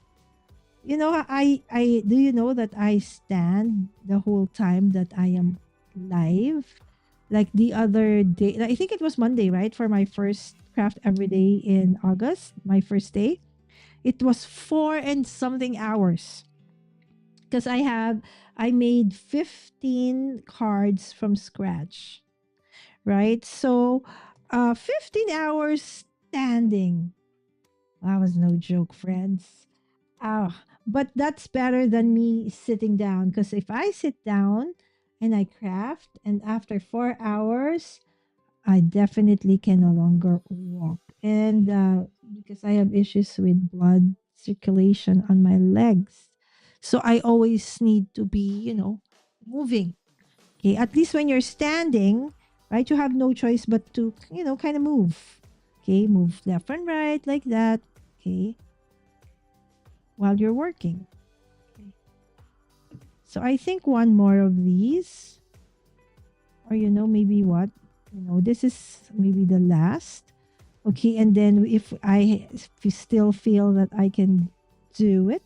You know, I do you know that I stand the whole time that I am live? Like the other day, I think it was Monday, right? For my first craft every day in August, my first day. It was 4 and something hours because I made 15 cards from scratch, right? So 15 hours standing. That was no joke, friends. But that's better than me sitting down, because if I sit down and I craft, and after 4 hours, I definitely can no longer walk. And because I have issues with blood circulation on my legs. So I always need to be, moving. Okay. At least when you're standing, right, you have no choice but to, kind of move. Okay. Move left and right like that. Okay. While you're working. Okay. So I think one more of these, or, maybe what? This is maybe the last. Okay, and then if you still feel that I can do it,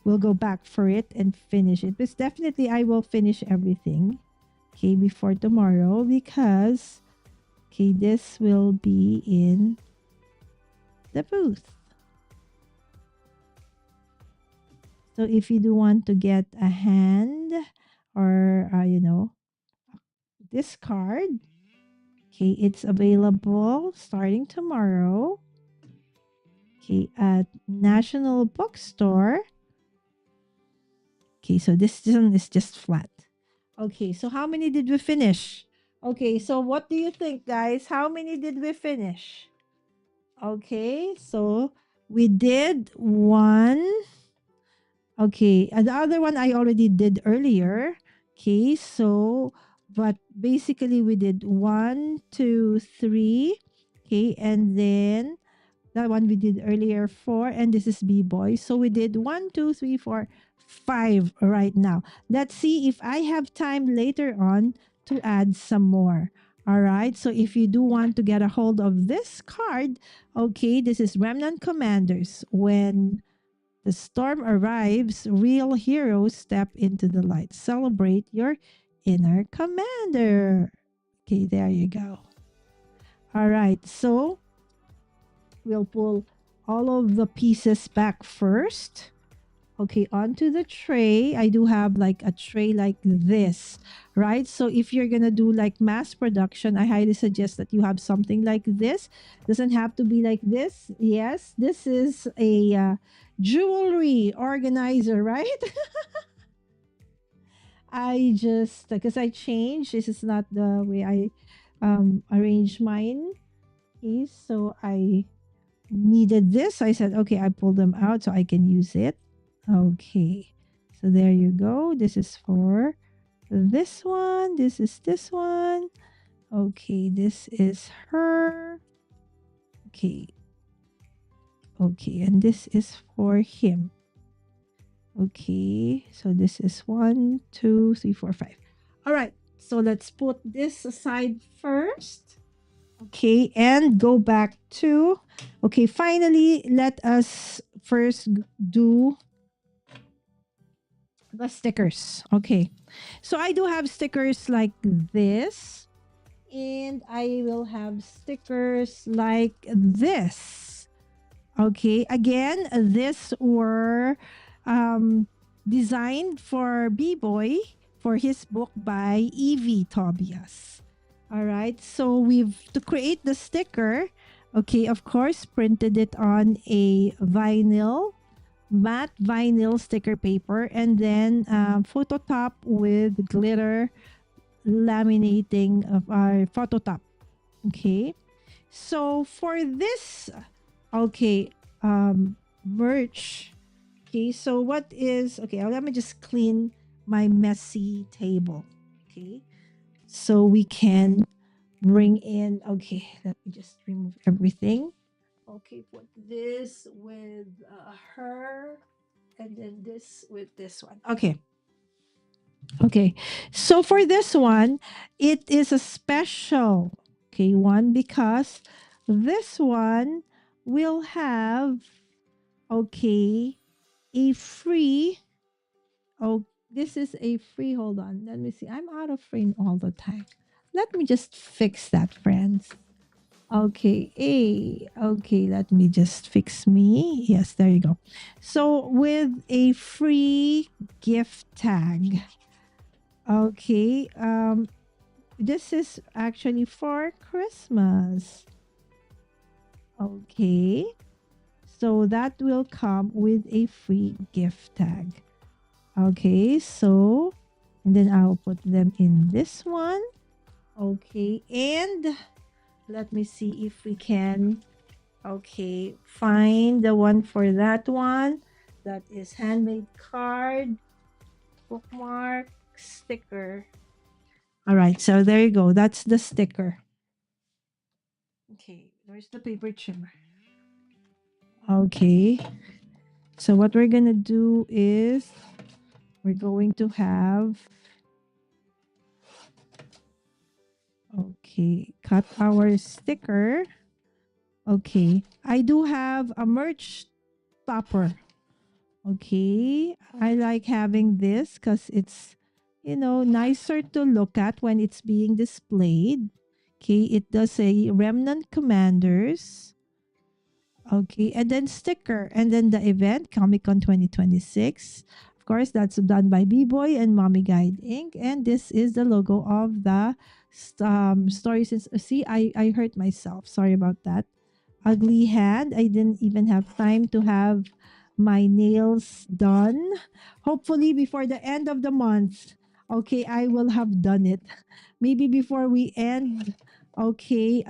we'll go back for it and finish it. But definitely I will finish everything, okay, before tomorrow, because okay, this will be in the booth. So if you do want to get a hand or this card, okay, it's available starting tomorrow. Okay, at National Bookstore. Okay, so this one is just flat. Okay, so how many did we finish? Okay, so what do you think, guys? How many did we finish? Okay, so we did one. Okay, and the other one I already did earlier. Okay, so but basically we did one, two, three. Okay, and then that one we did earlier, four, and this is B-Boy. So we did one, two, three, four, five right now. Let's see if I have time later on to add some more. All right. So if you do want to get a hold of this card, okay, this is Remnant Commanders. When the storm arrives, real heroes step into the light. Celebrate your inner commander. Okay, there you go. All right. So we'll pull all of the pieces back first. Okay, onto the tray. I do have like a tray like this, right? So if you're gonna do like mass production, I highly suggest that you have something like this. Doesn't have to be like this. Yes, this is a jewelry organizer, right? I just because I changed. This is not the way I arrange mine. Okay, so I needed this. I said, okay, I pulled them out so I can use it. Okay. So there you go. This is for this one. This is this one. Okay. This is her. Okay. Okay. And this is for him. Okay. So this is 1, 2, 3, 4, 5. All right. So let's put this aside first. Okay, and go back to, okay, finally, let us first do the stickers. Okay, so I do have stickers like this, and I will have stickers like this. Okay, again, this were designed for B-Boy for his book by Evie Tobias. All right, so to create the sticker, okay, of course, printed it on a matte vinyl sticker paper, and then photo top with glitter laminating of our photo top. Okay, so for this, okay, merch. Okay, so what is, okay, let me just clean my messy table. Okay, so we can bring in, okay, let me just remove everything. Okay, put this with her, and then this with this one. Okay. Okay. So for this one, it is a special, okay, one, because this one will have, okay, a free, oh, this is a free, hold on. Let me see. I'm out of frame all the time. Let me just fix that, friends. Okay, okay, let me just fix me. Yes, there you go. So with a free gift tag. Okay, this is actually for Christmas. Okay. So that will come with a free gift tag. Okay, so and then I'll put them in this one. Okay, and let me see if we can find the one for that one. That is handmade card, bookmark, sticker. All right, so there you go. That's the sticker. Okay, where's the paper trimmer? Okay, so what we're gonna do is we're going to have cut our sticker. Okay, I do have a merch topper. Okay, I like having this because it's, nicer to look at when it's being displayed. Okay, it does say Remnant Commanders. Okay, and then sticker, and then the event, Komikon 2026. Of course, that's done by Biboy and Mommy Guide Inc. And this is the logo of the story. Since see, I hurt myself. Sorry about that. Ugly hand. I didn't even have time to have my nails done. Hopefully, before the end of the month, okay, I will have done it. Maybe before we end, okay,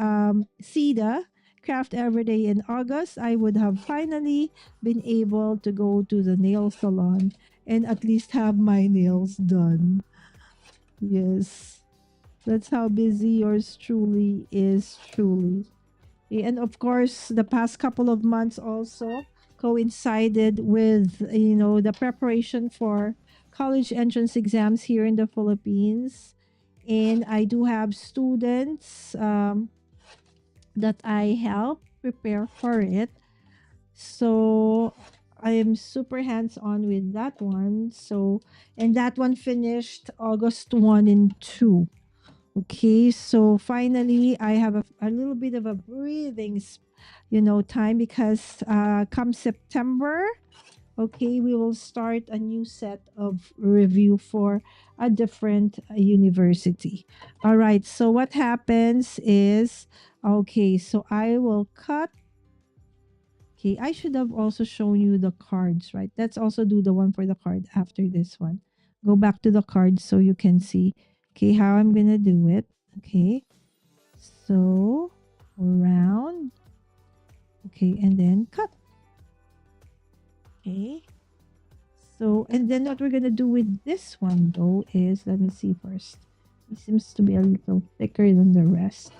CEDA, Craft Every Day in August, I would have finally been able to go to the nail salon and at least have my nails done. Yes, that's how busy yours truly is, truly. And of course, the past couple of months also coincided with, the preparation for college entrance exams here in the Philippines. And I do have students that I help prepare for it. So I am super hands on with that one. So, and that one finished August 1 and 2. Okay, so finally, I have a little bit of a breathing, time because come September, okay, we will start a new set of review for a different university. All right, so what happens is, okay, so I will cut. Okay, I should have also shown you the cards, right? Let's also do the one for the card after this one. Go back to the cards so you can see, okay, how I'm gonna do it. Okay, so round, okay, and then cut. Okay, so and then what we're gonna do with this one though is, let me see first. It seems to be a little thicker than the rest.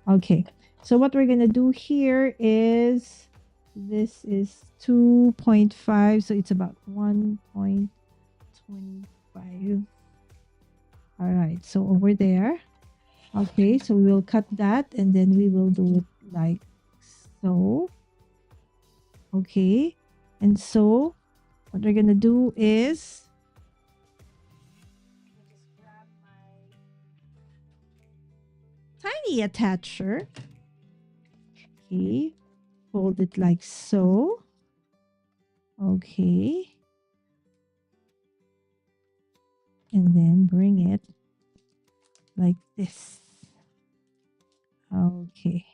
Okay, so what we're gonna do here is, this is 2.5, so it's about 1.25. All right, so over there. Okay, so we will cut that and then we will do it like so. Okay, and so what we're gonna do is just grab my tiny attacher. Okay, fold it like so. Okay, and then bring it like this. Okay.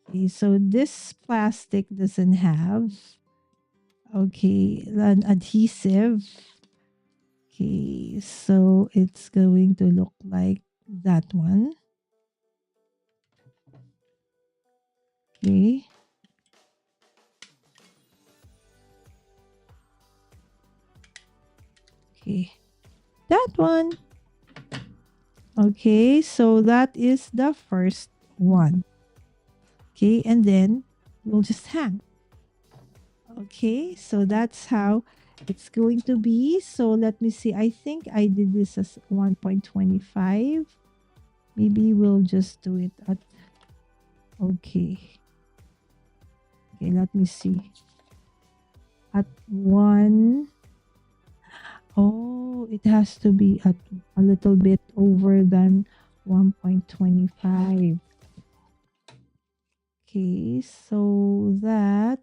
Okay, so this plastic doesn't have, okay, an adhesive. Okay, so it's going to look like that one. Okay. Okay, that one. Okay, so that is the first one. Okay, and then we'll just hang. Okay, so that's how it's going to be. So let me see. I think I did this as 1.25. Maybe we'll just do it at, okay. Okay, let me see. At 1. Oh, it has to be at a little bit over than 1.25. Okay, so that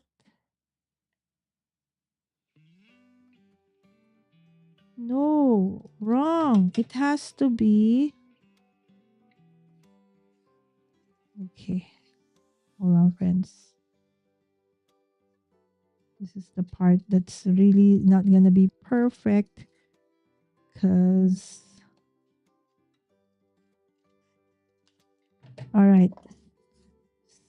no, wrong. It has to be okay. Hold on, friends. This is the part that's really not gonna be perfect because all right.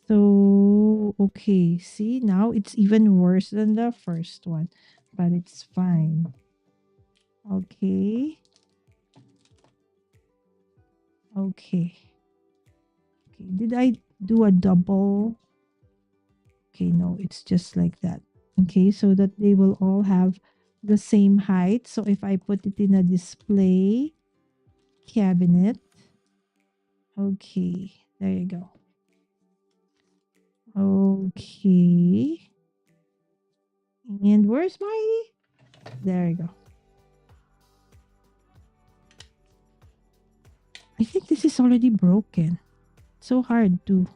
So okay, see now it's even worse than the first one, but it's fine. Okay. Okay. Okay. Did I do a double? Okay, no, it's just like that. Okay, so that they will all have the same height. So if I put it in a display cabinet, okay, there you go. Okay. And where's my? There you go. I think this is already broken. So hard to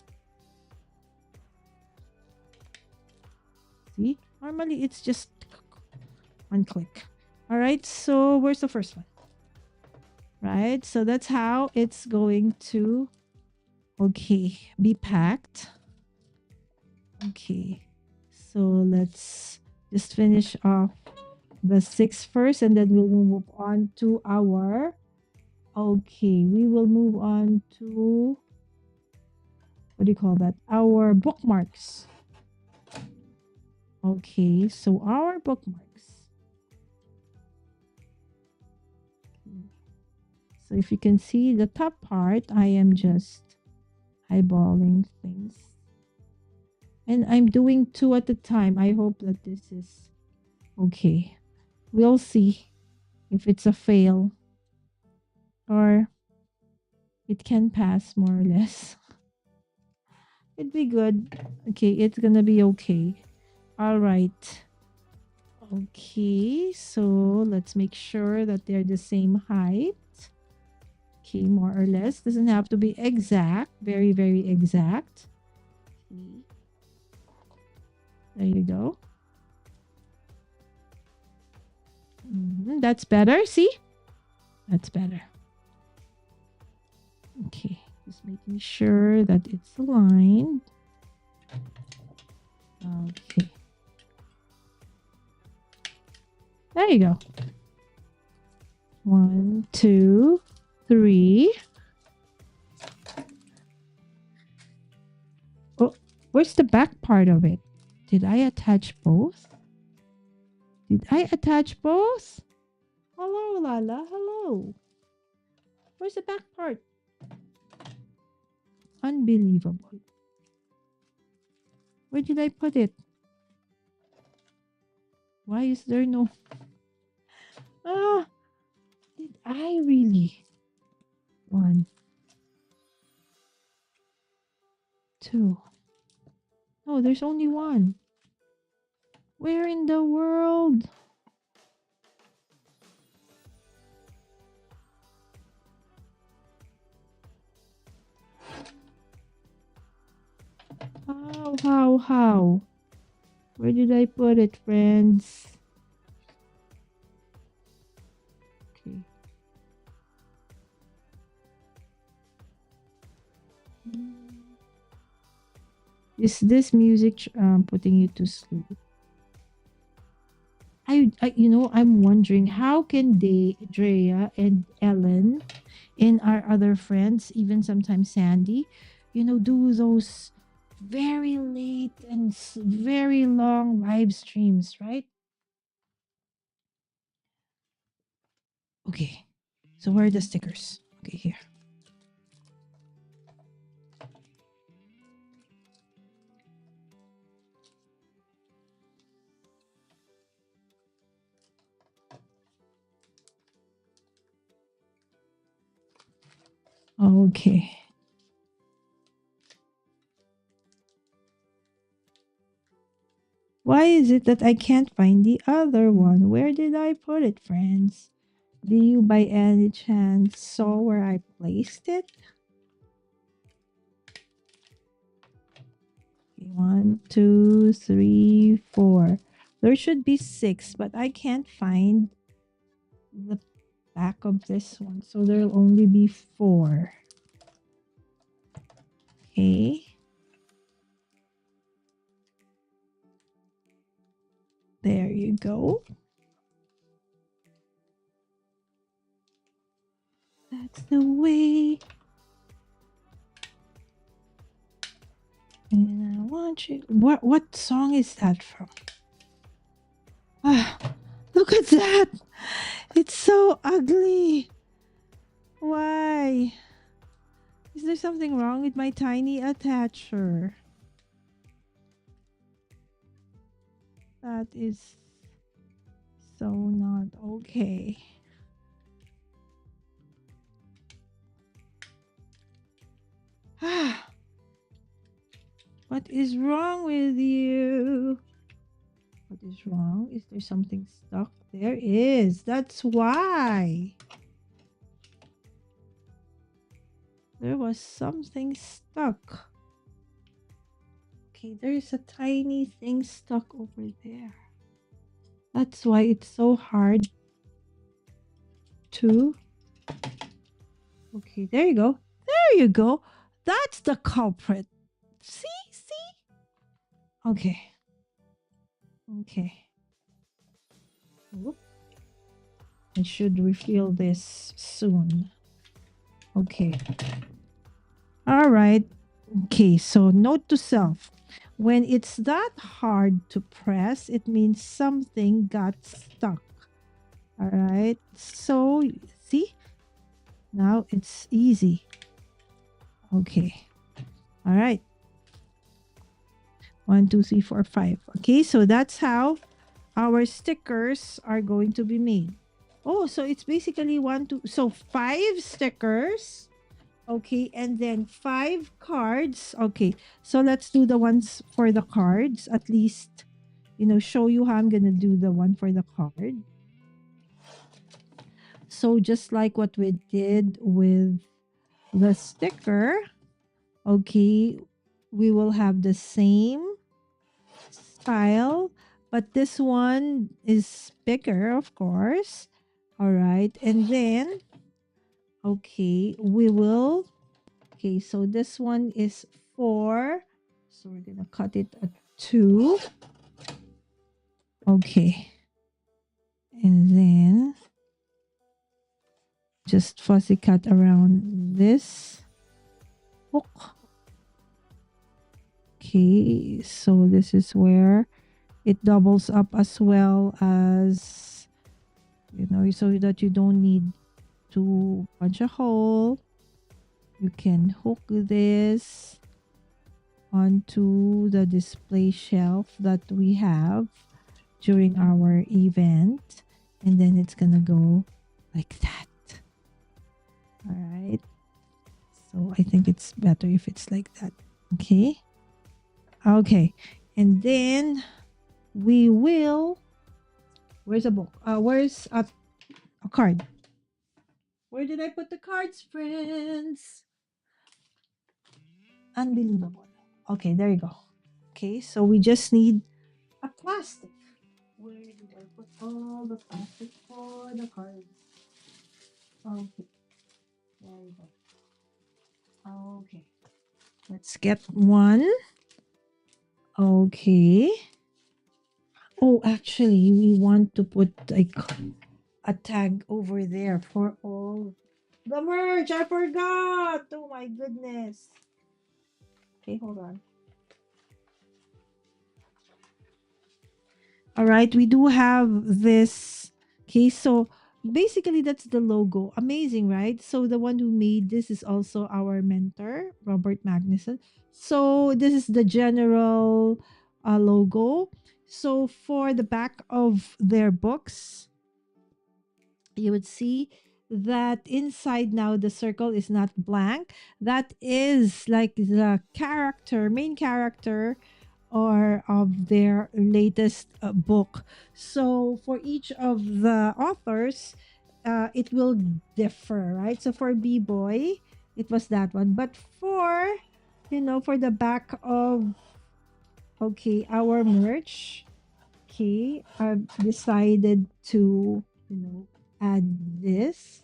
see. Normally it's just one click. All right, so where's the first one? Right, so that's how it's going to, okay, be packed. Okay, so let's just finish off the 6 first, and then we'll move on to our, okay, we will move on to, what do you call that? Our bookmarks. Okay, so our bookmarks. So if you can see the top part, I am just eyeballing things. And I'm doing 2 at a time. I hope that this is okay. We'll see if it's a fail or it can pass more or less. It'd be good. Okay, it's gonna be okay. All right. Okay, so let's make sure that they're the same height. Okay, more or less. Doesn't have to be exact. Very, very exact. Okay. There you go. That's better. See? That's better. Okay, just making sure that it's aligned. Okay. There you go. 1, 2, 3. Oh, where's the back part of it? Did I attach both? Did I attach both? Hello, Lala. Hello. Where's the back part? Unbelievable. Where did I put it? Why is there no... Ah, did I really? 1, 2. No, there's only 1. Where in the world? How? Where did I put it, friends? Okay. Is this music putting you to sleep? I'm wondering how can Drea and Ellen and our other friends, even sometimes Sandy, do those very late and very long live streams, right? Okay, so where are the stickers? Okay, here. Okay. Why is it that I can't find the other one? Where did I put it, friends? Do you by any chance saw where I placed it? Okay, 1, 2, 3, 4. There should be 6, but I can't find the back of this one. So there'll only be 4. Okay. There you go. That's the way. And I want you. What song is that from? Ah, look at that. It's so ugly. Why? Is there something wrong with my tiny attacher? That is so not okay. Ah, what is wrong with you? What is wrong? Is there something stuck? There is. That's why. There was something stuck. Okay, there's a tiny thing stuck over there. That's why it's so hard to... Okay, there you go. There you go. That's the culprit. See? Okay. Okay. Whoop. I should refill this soon. Okay. All right. Okay, so note to self. When it's that hard to press, it means something got stuck. All right. So, see? Now it's easy. Okay. All right. 1, 2, 3, 4, 5. Okay, so that's how our stickers are going to be made. Oh, so it's basically 1, 2, so 5 stickers. Okay, and then 5 cards. Okay, so let's do the ones for the cards. At least, show you how I'm gonna do the one for the card. So just like what we did with the sticker, okay, we will have the same style, but this one is bigger, of course. All right, and then okay, we will... Okay, so this one is 4, so we're gonna cut it at 2. Okay, and then just fussy cut around this hook. Okay, so this is where it doubles up as well as, so that you don't need to punch a hole. You can hook this onto the display shelf that we have during our event, and then it's gonna go like that. All right, so I think it's better if it's like that. Okay, and then we will... Where's a book? Where's a card? Where did I put the cards, friends? Unbelievable. Okay, there you go. Okay, so we just need a plastic. Where did I put all the plastic for the cards? Okay, there you go. Okay, let's get one. Okay. Oh, actually, we want to put like a tag over there for all the merch. I forgot. Oh my goodness. Okay, hold on. All right, we do have this. Okay, so basically that's the logo. Amazing, right? So the one who made this is also our mentor, Robert Magnuson. So this is the general logo. So for the back of their books, you would see that inside now the circle is not blank. That is like the main character or of their latest book. So for each of the authors, it will differ, right? So for Biboy, it was that one. But for the back of Okay, our merch. Okay, I've decided to, add this.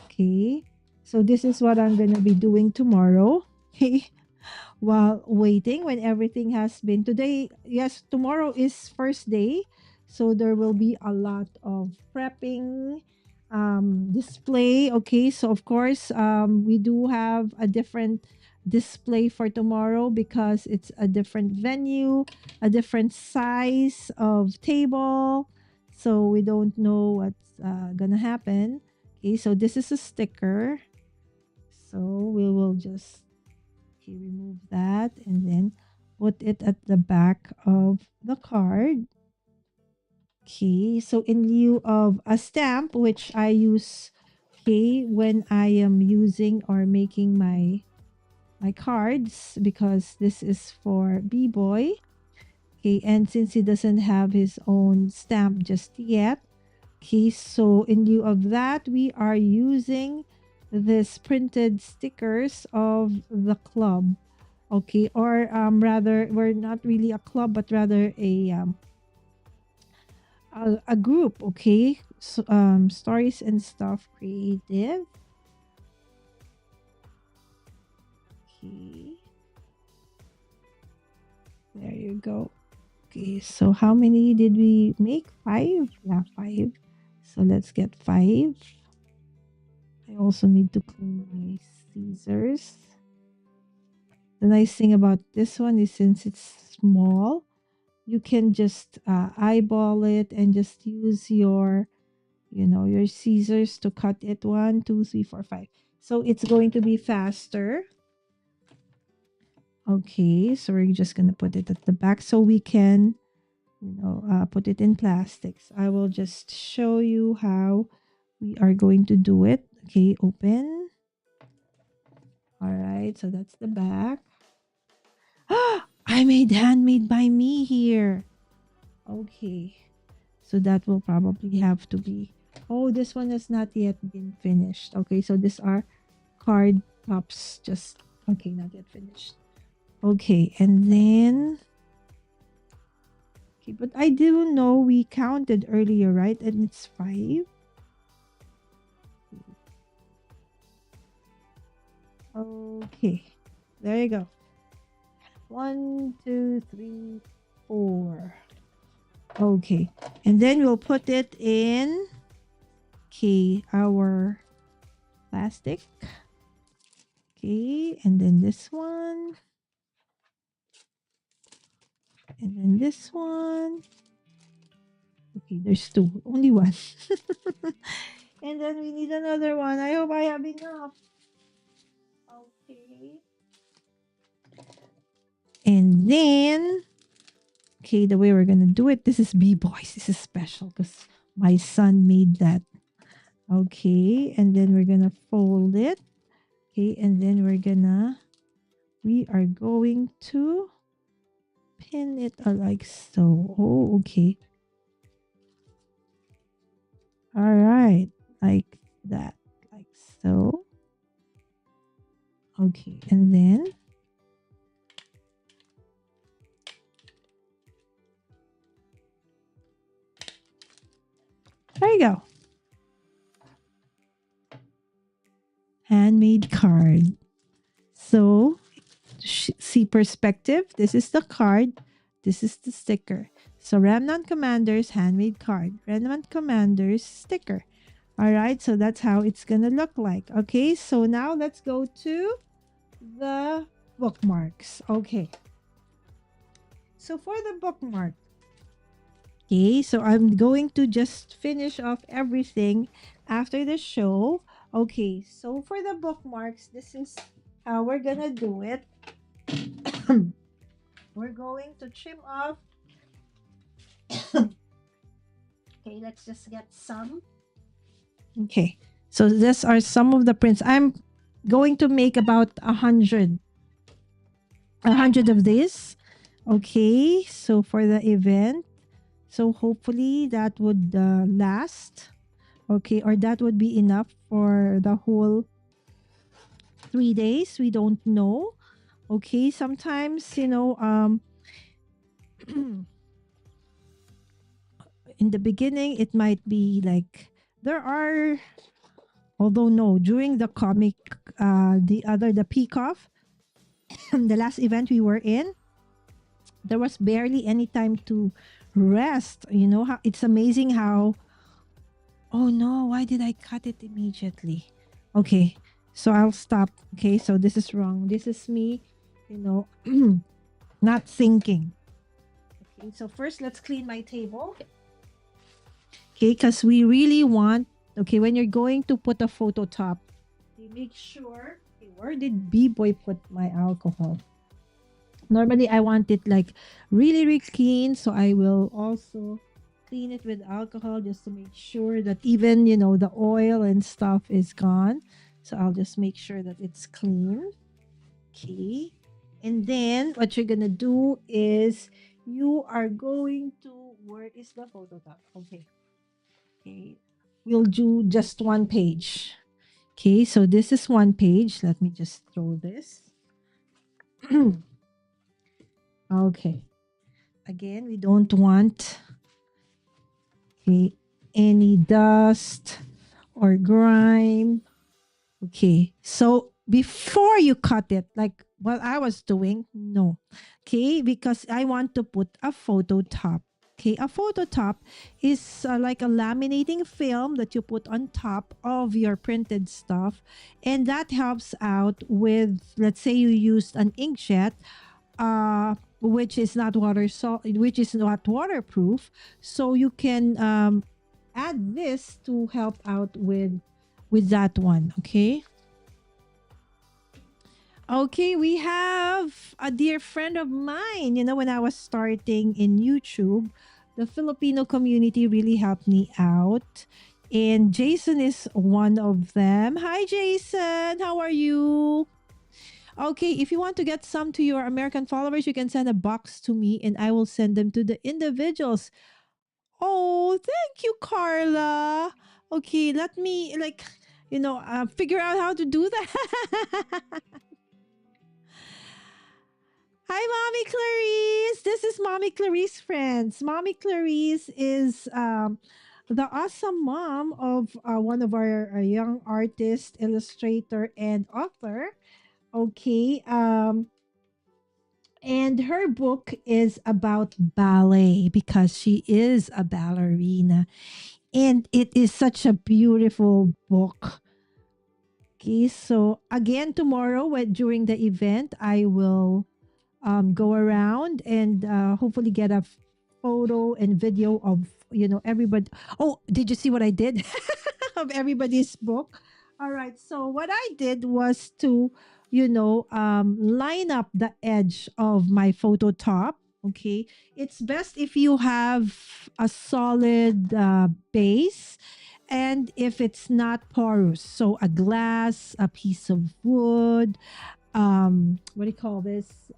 Okay, so this is what I'm gonna be doing tomorrow. Okay, while waiting when everything has been today. Yes, tomorrow is first day, so there will be a lot of prepping, display. Okay, so of course, we do have a different display for tomorrow because it's a different venue, a different size of table, so we don't know what's gonna happen. Okay, so this is a sticker, so we will just, okay, remove that and then put it at the back of the card. Okay, so in lieu of a stamp, which I use, okay, when I am using or making my cards, because this is for B-Boy. Okay, and since he doesn't have his own stamp just yet, okay, so in lieu of that, we are using this printed stickers of the club. Okay, or rather, we're not really a club, but rather a group. Okay, so, stories and stuff creative. Okay, there you go. Okay, so how many did we make? 5? Yeah, 5. So let's get 5. I also need to clean my scissors. The nice thing about this one is since it's small, you can just eyeball it and just use your scissors to cut it. 1, 2, 3, 4, 5. So it's going to be faster. Okay, so we're just gonna put it at the back so we can, put it in plastics. I will just show you how we are going to do it. Okay, open. All right, so that's the back. I made handmade by me here. Okay, so that will probably have to be. Oh, this one has not yet been finished. Okay, so these are card tops. Just okay, not yet finished. Okay, and then okay, but I do know we counted earlier, right? And it's 5. Okay, there you go. 1, 2, 3, 4. Okay, and then we'll put it in, okay, our plastic. Okay, and then this one, and then this one. Okay, there's 2, only 1. And then we need another one. I hope I have enough. Okay. And then, okay, the way we're gonna do it, this is B-Boys. This is special because my son made that. Okay, and then we're gonna fold it. Okay, and then we are going to pin it like so. Oh, okay. All right, like that, like so. Okay, and then there you go. Handmade card. So, see perspective. This is the card. This is the sticker. So, Remnant Commander's handmade card. Remnant Commander's sticker. All right. So, that's how it's going to look like. Okay. So, now let's go to the bookmarks. Okay. So, for the bookmark, okay, so I'm going to just finish off everything after the show. Okay, so for the bookmarks, this is how we're gonna do it. We're going to trim off. Okay, let's just get some. Okay, so these are some of the prints. I'm going to make about 100 of these. Okay, so for the event, so hopefully that would last. Okay, or that would be enough for the whole 3 days. We don't know. Okay, sometimes In the beginning, it might be like there are, although no, during the comic, the peak off, the last event we were in, there was barely any time to rest. You know how it's amazing how. Oh no! Why did I cut it immediately? Okay, so I'll stop. Okay, so this is wrong. This is me, you know, not thinking. Okay, so first let's clean my table. Okay, because we really want. Okay, when you're going to put a photo top, okay, make sure. Okay, where did B-boy put my alcohol? Normally, I want it like really, really clean. So I will also clean it with alcohol just to make sure that even, the oil and stuff is gone. So I'll just make sure that it's clean. Okay. And then what you're going to do is you are going to, where is the photo top? Okay. Okay. We'll do just one page. Okay. So this is one page. Let me just throw this. Okay. Again, we don't want any dust or grime. Okay. So before you cut it, like what I was doing, no. Okay. Because I want to put a photo top. Okay. A photo top is like a laminating film that you put on top of your printed stuff. And that helps out with, let's say you used an inkjet. Which is not which is not waterproof, so you can add this to help out with that one. Okay, we have a dear friend of mine. When I was starting in YouTube, the Filipino community really helped me out, and Jason is one of them. Hi Jason, how are you? Okay, if you want to get some to your American followers, you can send a box to me and I will send them to the individuals. Oh, thank you, Carla. Okay, let me figure out how to do that. Hi, Mommy Clarice. This is Mommy Clarice, friends. Mommy Clarice is the awesome mom of one of our young artist, illustrator, and author. Okay. And her book is about ballet because she is a ballerina. And it is such a beautiful book. Okay, so again, tomorrow, during the event, I will go around and hopefully get a photo and video of, everybody. Oh, did you see what I did? Of everybody's book. All right. So what I did was to, line up the edge of my photo top. Okay. It's best if you have a solid base and if it's not porous. So a glass, a piece of wood, what do you call this?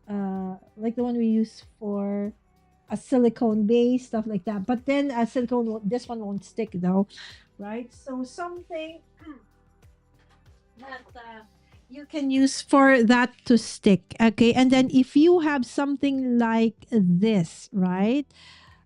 Like the one we use for a silicone base, stuff like that. But then a this one won't stick though, right? So something that you can use for that to stick. Okay, and then if you have something like this, right?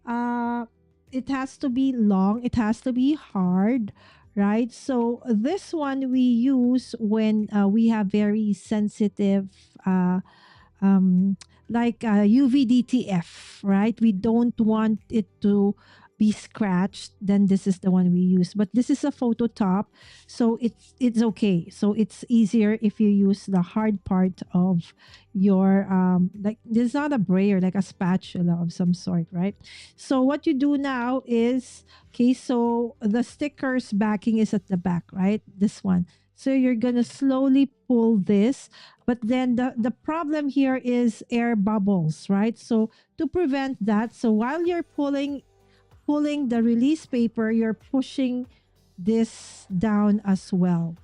Uh, it has to be long. It has to be hard, right? So this one we use when we have very sensitive um, like UVDTF, right? We don't want it to be scratched. Then this is the one we use. But this is a photo top, so it's okay. So it's easier if you use the hard part of your like this is not a brayer, like a spatula of some sort, right? So what you do now is okay. So the sticker's backing is at the back, right? This one. So you're gonna slowly pull this, but then the problem here is air bubbles, right? So to prevent that, so while you're pulling the release paper, you're pushing this down as well,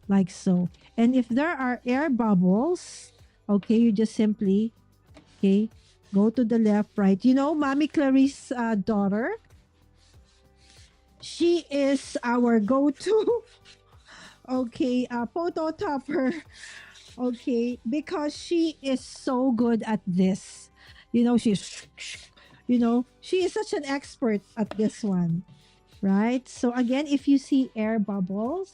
like so. And if there are air bubbles, okay, you just simply okay go to the left, right. Mommy Clarice's daughter, she is our go-to okay photo topper. Okay, because she is so good at this. she's, she is such an expert at this one, right? So again, if you see air bubbles,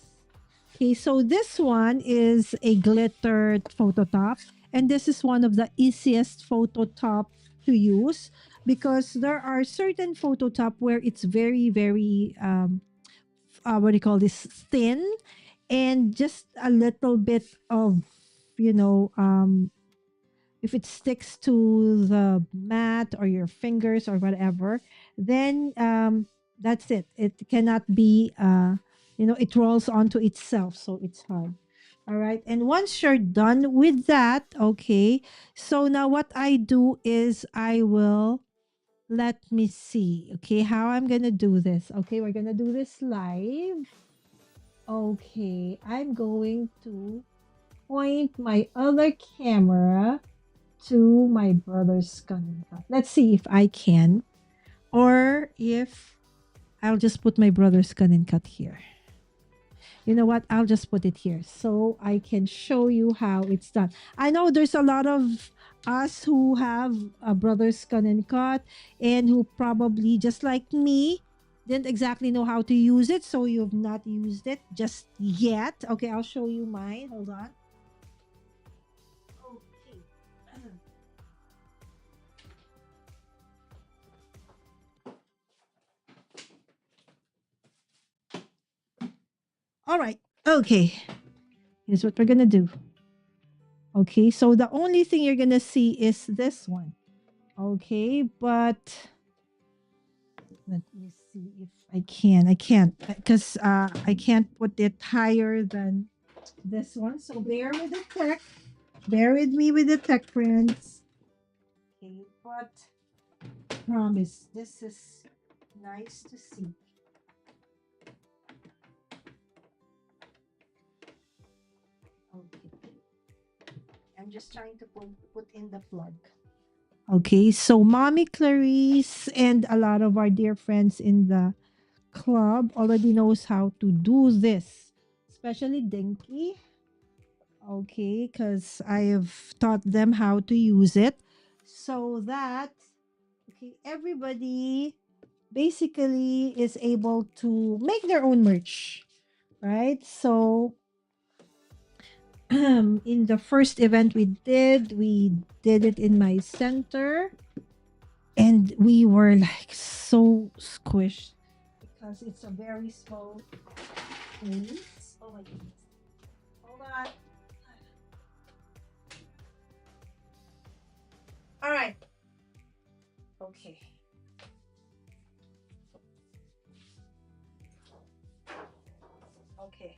okay, so this one is a glitter photo top, and this is one of the easiest photo top to use because there are certain photo top where it's very, very what do you call this, thin, and just a little bit of, you know um if it sticks to the mat or your fingers or whatever, then that's it. It cannot be, it rolls onto itself, so it's hard. All right. And once you're done with that, okay, so now what I do is I will, let me see, okay, how I'm going to do this. Okay, we're going to do this live. Okay, I'm going to point my other camera to my brother's gun. Let's see if I can, or if I'll just put my brother's gun and cut here. You know what? I'll just put it here so I can show you how it's done. I know there's a lot of us who have a brother's gun and cut, and who probably, just like me, didn't exactly know how to use it. So you've not used it just yet. Okay, I'll show you mine. Hold on. Okay. All right. Okay. Here's what we're going to do. Okay. So the only thing you're going to see is this one. Okay. But let me see if I can. I can't because I can't put it higher than this one. So bear with the tech. Bear with me with the tech, friends. Okay. But promise, this is nice to see. Okay. I'm just trying to put in the plug. Okay, so Mommy Clarice and a lot of our dear friends in the club already knows how to do this, especially Dinky. Okay, because I have taught them how to use it so that, okay, everybody basically is able to make their own merch, right? So in the first event we did it in my center, and we were like so squished because it's a very small place. Oh my goodness. Hold on. All right. Okay. Okay.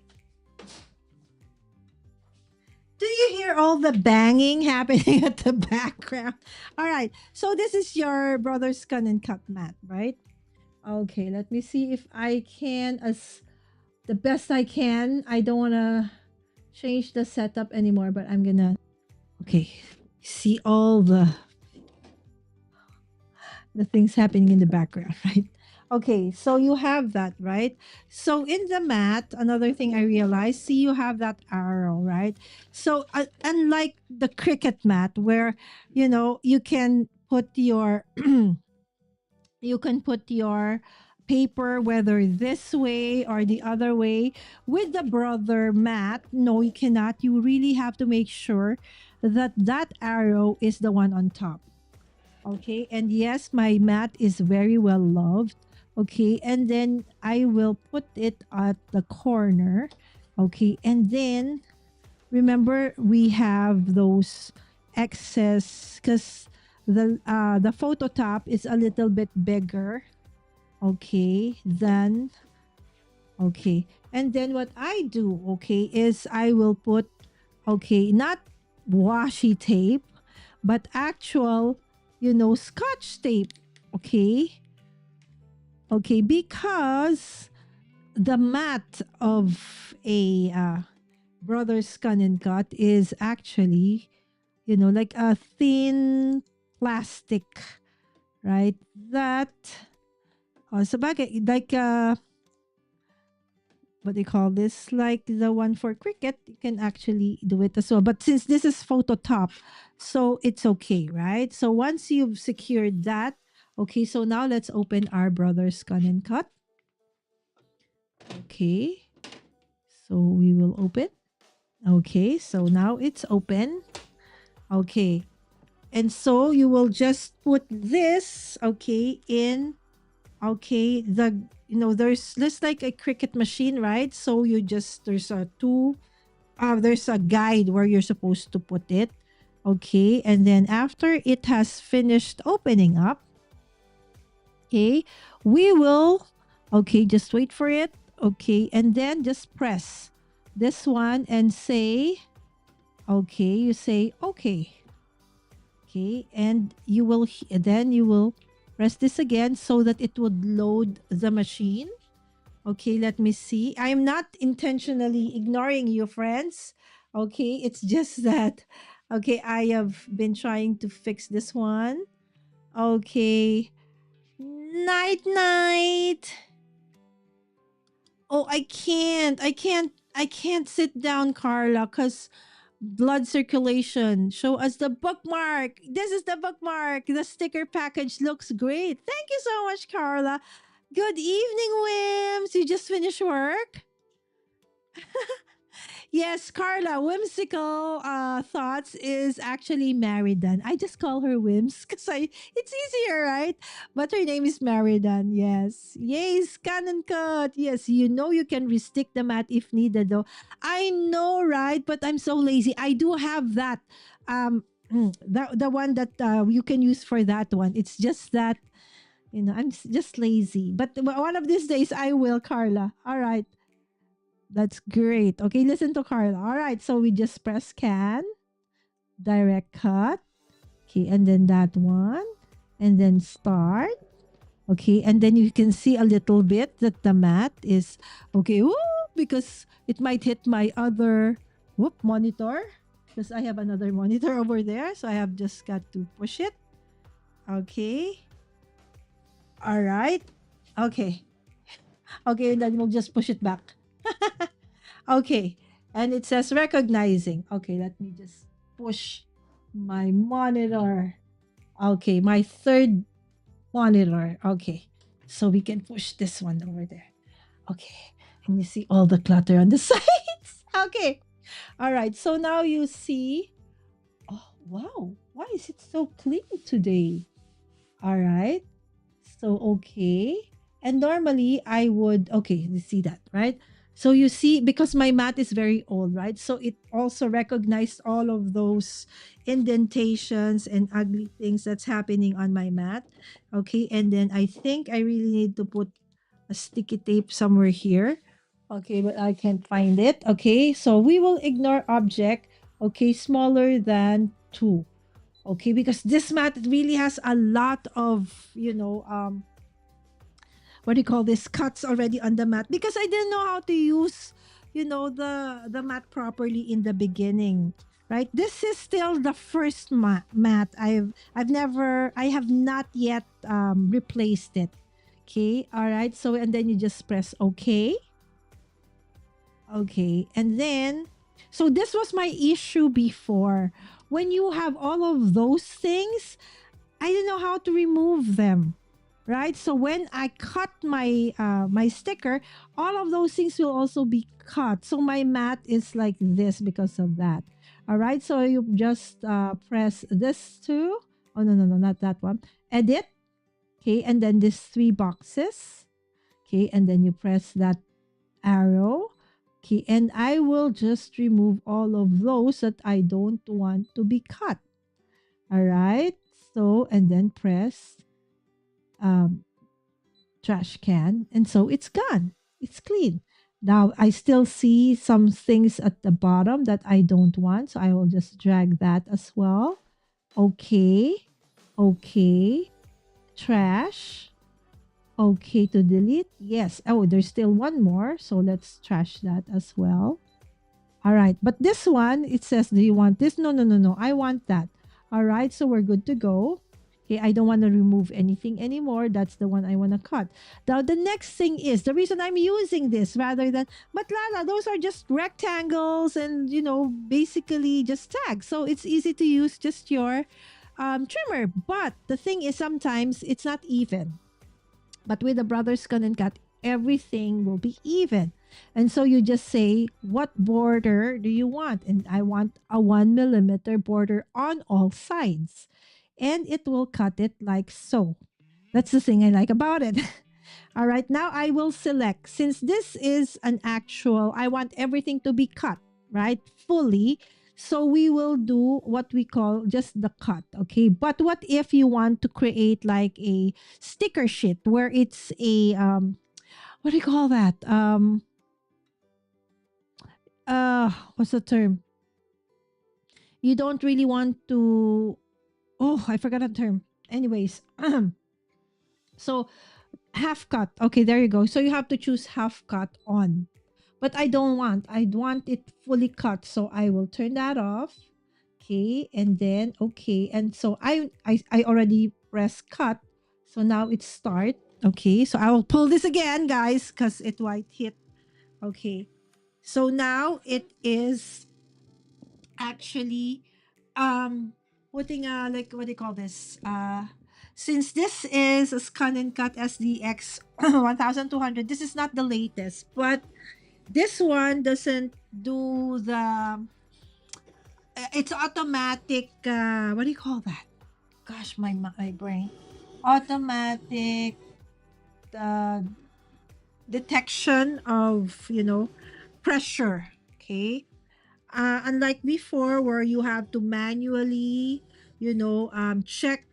Do you hear all the banging happening at the background? All right. So this is your brother's gun and cut mat, right? Okay. Let me see if I can, as the best I can. I don't want to change the setup anymore, but I'm gonna. Okay. See all the things happening in the background, right? Okay, so you have that, right? So in the mat, another thing I realized, see, you have that arrow, right? So unlike the cricket mat, where you can put your you can put your paper whether this way or the other way. With the brother mat, no, you cannot. You really have to make sure that that arrow is the one on top. Okay, and yes, my mat is very well loved. Okay, and then I will put it at the corner. Okay, and then remember we have those excess, because the photo top is a little bit bigger. Okay, then okay, and then what I do, okay, is I will put, okay, not washi tape, but actual, scotch tape. Okay. Okay. Because the mat of a brother's gun and cut is actually, like a thin plastic, right? That, sabagay, like, what they call this, like the one for cricket, you can actually do it as well. But since this is Phototop, so it's okay, right? So once you've secured that, okay, so now let's open our brother's Gun and Cut. Okay, so we will open. Okay, so now it's open. Okay, and so you will just put this, okay, in, okay, the, there's just like a cricket machine, right? So you just, there's a guide where you're supposed to put it. Okay, and then after it has finished opening up, okay, we will, okay, just wait for it. Okay, and then just press this one and say, okay, you say, okay. Okay, and you will, then you will press this again so that it would load the machine. Okay, let me see. I'm not intentionally ignoring you, friends. Okay, it's just that, okay, I have been trying to fix this one. Okay, night, night. Oh, I can't sit down, Carla, because blood circulation. Show us the bookmark. This is the bookmark. The sticker package looks great. Thank you so much, Carla. Good evening, Wims. You just finished work? Yes, Carla, whimsical thoughts is actually Maridan. I just call her Whims because it's easier, right? But her name is Maridan. Yes. Yay, scan and cut. Yes, you can restick the mat if needed though. I know, right? But I'm so lazy. I do have that. The one that you can use for that one. It's just that I'm just lazy. But one of these days I will, Carla. All right. That's great. Okay, listen to Carla. All right, so we just press scan, direct cut. Okay, and then that one, and then start. Okay, and then you can see a little bit that the mat is okay. Woo, because it might hit my other monitor because I have another monitor over there. So I have just got to push it. Okay. All right. Okay. Okay, and then we'll just push it back. Okay. And it says recognizing. Okay, let me just push my monitor. Okay, my third monitor. Okay. So we can push this one over there. Okay. And you see all the clutter on the sides. Okay. All right. So now you see. Oh, wow. Why is it so clean today? All right. So, okay. And normally I would, okay, you see that, right? So you see, because my mat is very old, right? So it also recognized all of those indentations and ugly things that's happening on my mat. Okay. And then I think I really need to put a sticky tape somewhere here. Okay, but I can't find it. Okay. So we will ignore object, okay, smaller than 2. Okay, because this mat really has a lot of, what do you call this, cuts already on the mat because I didn't know how to use, the mat properly in the beginning. Right? This is still the first mat. I have not yet replaced it. Okay. All right. So and then you just press OK. Okay. And then so this was my issue before. When you have all of those things, I didn't know how to remove them. Right? So when I cut my sticker, all of those things will also be cut. So my mat is like this because of that. All right? So you just press this too. Oh no, not that one. Edit. Okay, and then these 3 boxes. Okay, and then you press that arrow. Okay, and I will just remove all of those that I don't want to be cut. All right? So and then press trash can, and so it's gone. It's clean. Now I still see some things at the bottom that I don't want, so I will just drag that as well. Okay. Trash. Okay, to delete. Yes. Oh, there's still one more, so let's trash that as well. All right, but this one, it says, do you want this? No. I want that. All right, so we're good to go. Okay, I don't want to remove anything anymore. That's the one I want to cut. Now, the next thing is the reason I'm using this rather than, but Lala, those are just rectangles and, basically just tags. So it's easy to use just your trimmer. But the thing is, sometimes it's not even. But with the Brothers Gun and Cut, everything will be even. And so you just say, what border do you want? And I want a 1 millimeter border on all sides. And it will cut it like so. That's the thing I like about it. All right, now I will select. Since this is an actual, I want everything to be cut, right? Fully. So we will do what we call just the cut, okay? But what if you want to create like a sticker sheet where it's a what do you call that? What's the term? You don't really want to, oh, I forgot the term. Anyways, so half cut. Okay, there you go. So you have to choose half cut on. But I don't want. I want it fully cut. So I will turn that off. Okay, and then okay. And so I already press cut. So now it's start. Okay, so I will pull this again, guys, because it might hit. Okay. So now it is actually putting a, like, what do you call this? Since this is a scan and cut SDX 1200, this is not the latest, but this one doesn't do the it's automatic, what do you call that? Gosh, my brain. Automatic uh, detection of, pressure. Okay. Unlike before, where you have to manually, check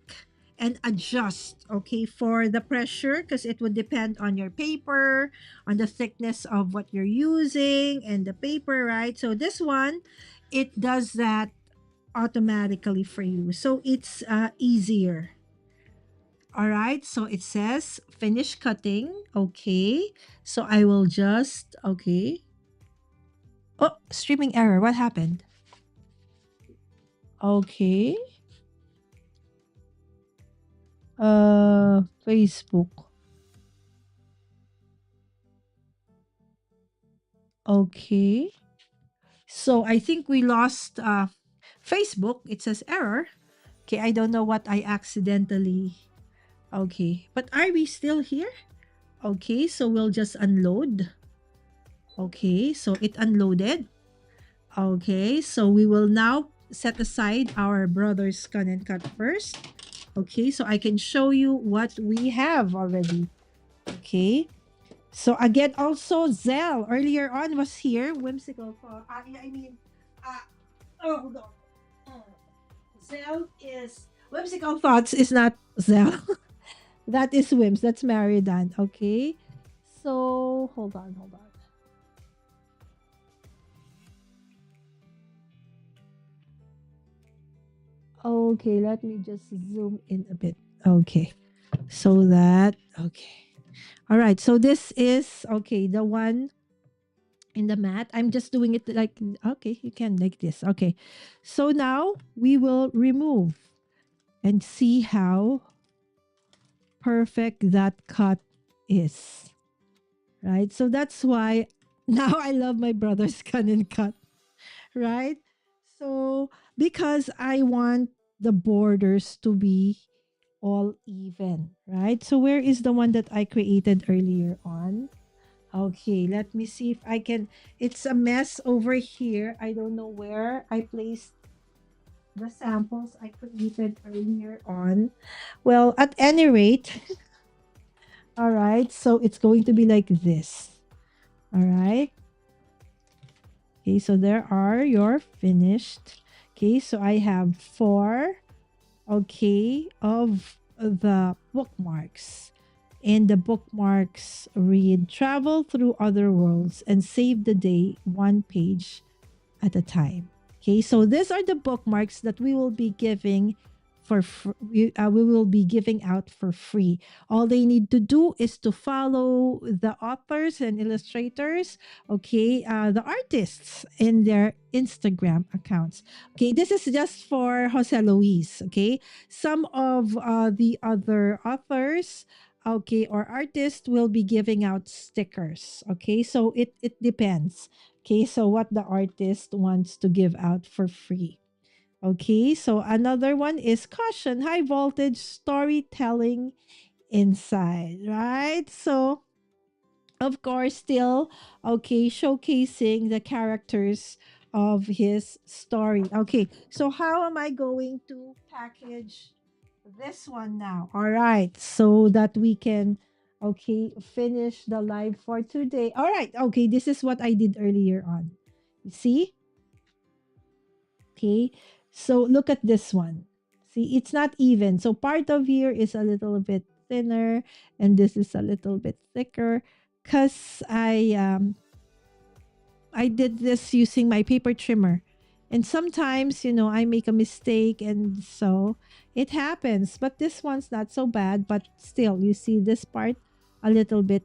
and adjust, okay, for the pressure, because it would depend on your paper, on the thickness of what you're using, and the paper, right? So this one, it does that automatically for you. So it's easier. All right. So it says finish cutting. Okay. So I will just, okay. Oh, streaming error. What happened? Okay. Facebook. Okay. So I think we lost Facebook. It says error. Okay, I don't know what I accidentally. Okay. But are we still here? Okay, so we'll just unload. Okay, so it unloaded. Okay, so we will now set aside our brother's scan and cut first. Okay, so I can show you what we have already. Okay, so again, also Zell earlier on was here. Whimsical thought. Oh, hold on. Zell is Whimsical Thoughts is not Zell. That is Wims. That's Maridan. Okay, so hold on, hold on. Okay, let me just zoom in a bit. Okay. So that, okay. All right. So this is, okay, the one in the mat. I'm just doing it like, okay, you can like this. Okay. So now we will remove and see how perfect that cut is. Right. So that's why now I love my brother's cut and cut. Right. So because I want the borders to be all even, right? So where is the one that I created earlier on? Okay, let me see if I can. It's a mess over here. I don't know where I placed the samples I created earlier on. Well, at any rate, all right, so it's going to be like this. All right. Okay, so there are your finished. Okay, so I have 4, okay, of the bookmarks. And the bookmarks read, travel through other worlds and save the day one page at a time. Okay, so these are the bookmarks that we will be giving we will be giving out for free. All they need to do is to follow the authors and illustrators, okay, the artists in their Instagram accounts. Okay, this is just for Jose Luis. Okay, some of the other authors, okay, or artists will be giving out stickers. Okay, so it depends. Okay, so what the artist wants to give out for free. Okay, so another one is caution, high voltage storytelling inside, right? So, of course, still, okay, showcasing the characters of his story. Okay, so how am I going to package this one now? All right, so that we can, okay, finish the live for today. All right, okay, this is what I did earlier on. You see? Okay. So look at this one. See, it's not even. So part of here is a little bit thinner and this is a little bit thicker because I did this using my paper trimmer. And sometimes, I make a mistake and so it happens. But this one's not so bad. But still, you see this part a little bit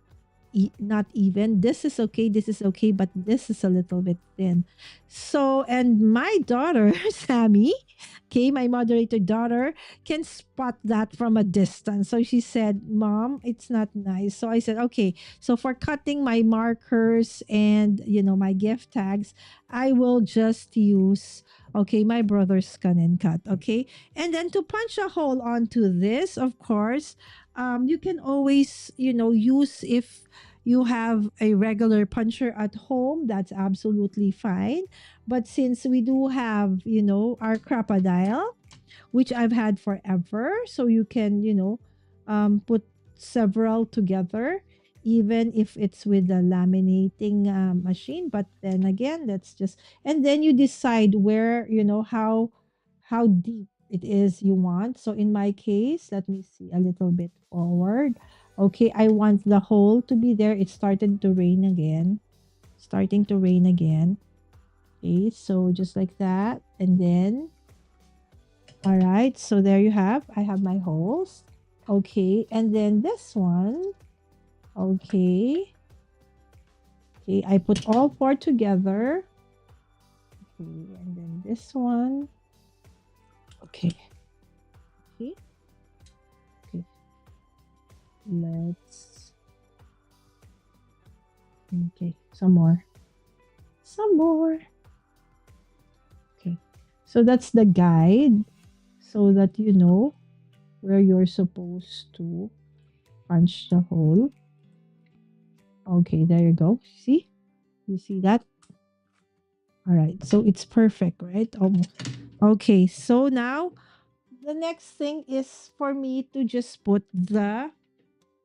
not even. This is okay. This is okay. But this is a little bit thin. So, and my daughter, Sammy, okay, my moderator daughter, can spot that from a distance. So she said, Mom, it's not nice. So I said, okay, so for cutting my markers and my gift tags, I will just use my brother's scan and cut. Okay. And then to punch a hole onto this, of course, you can always, use if you have a regular puncher at home, that's absolutely fine. But since we do have, our crocodile, which I've had forever. So you can, put several together, even if it's with the laminating machine. But then again, that's just, and then you decide where, how deep it is you want. So in my case, let me see a little bit forward. Okay, I want the hole to be there. It started to rain again. Starting to rain again. Okay, so just like that. And then all right, so there you have. I have my holes. Okay, and then this one. Okay. Okay, I put all four together. Okay, and then this one. Okay. Okay. Okay. Let's. Okay, some more. Some more. Okay. So that's the guide so that you know where you're supposed to punch the hole. Okay, there you go. See? You see that? All right. So it's perfect, right? Almost. Okay. So now the next thing is for me to just put the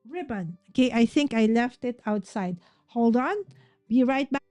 ribbon. Okay. I think I left it outside. Hold on. Be right back.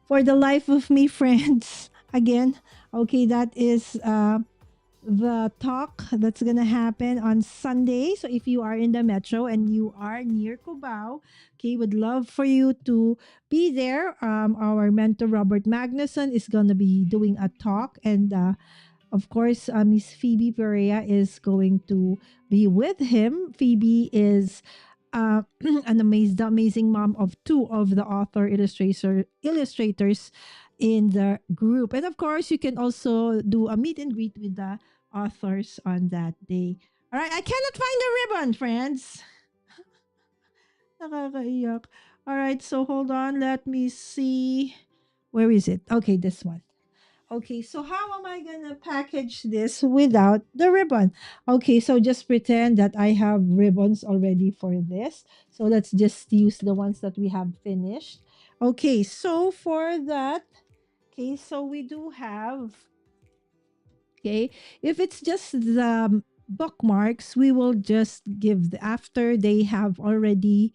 For the life of me, friends. Again. Okay. That is the talk that's gonna happen on Sunday. So if you are in the metro and you are near Cubao, okay, would love for you to be there. Our mentor Robert Magnuson is gonna be doing a talk, and of course, Miss Phoebe Perea is going to be with him. Phoebe is an amazing mom of two of the illustrators in the group. And of course, you can also do a meet and greet with the authors on that day. All right, I cannot find the ribbon, friends. Nakakaiyak. All right, so hold on. Let me see. Where is it? Okay, this one. Okay, so how am I gonna package this without the ribbon? Okay, so just pretend that I have ribbons already for this. So let's just use the ones that we have finished. Okay, so for that, okay, so we do have, okay, if it's just the bookmarks, we will just give after they have already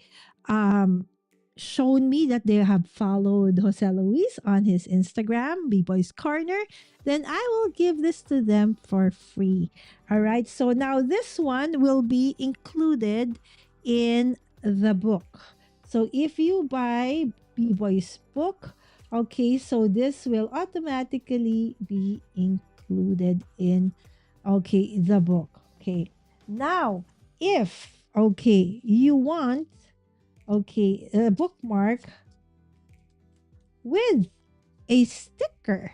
um shown me that they have followed Jose Luis on his Instagram, B-Boy's Corner, then I will give this to them for free. All right. So now this one will be included in the book. So if you buy B-Boy's book, okay, so this will automatically be included in, okay, the book. Okay. Now, if, okay, you want, okay, a bookmark with a sticker.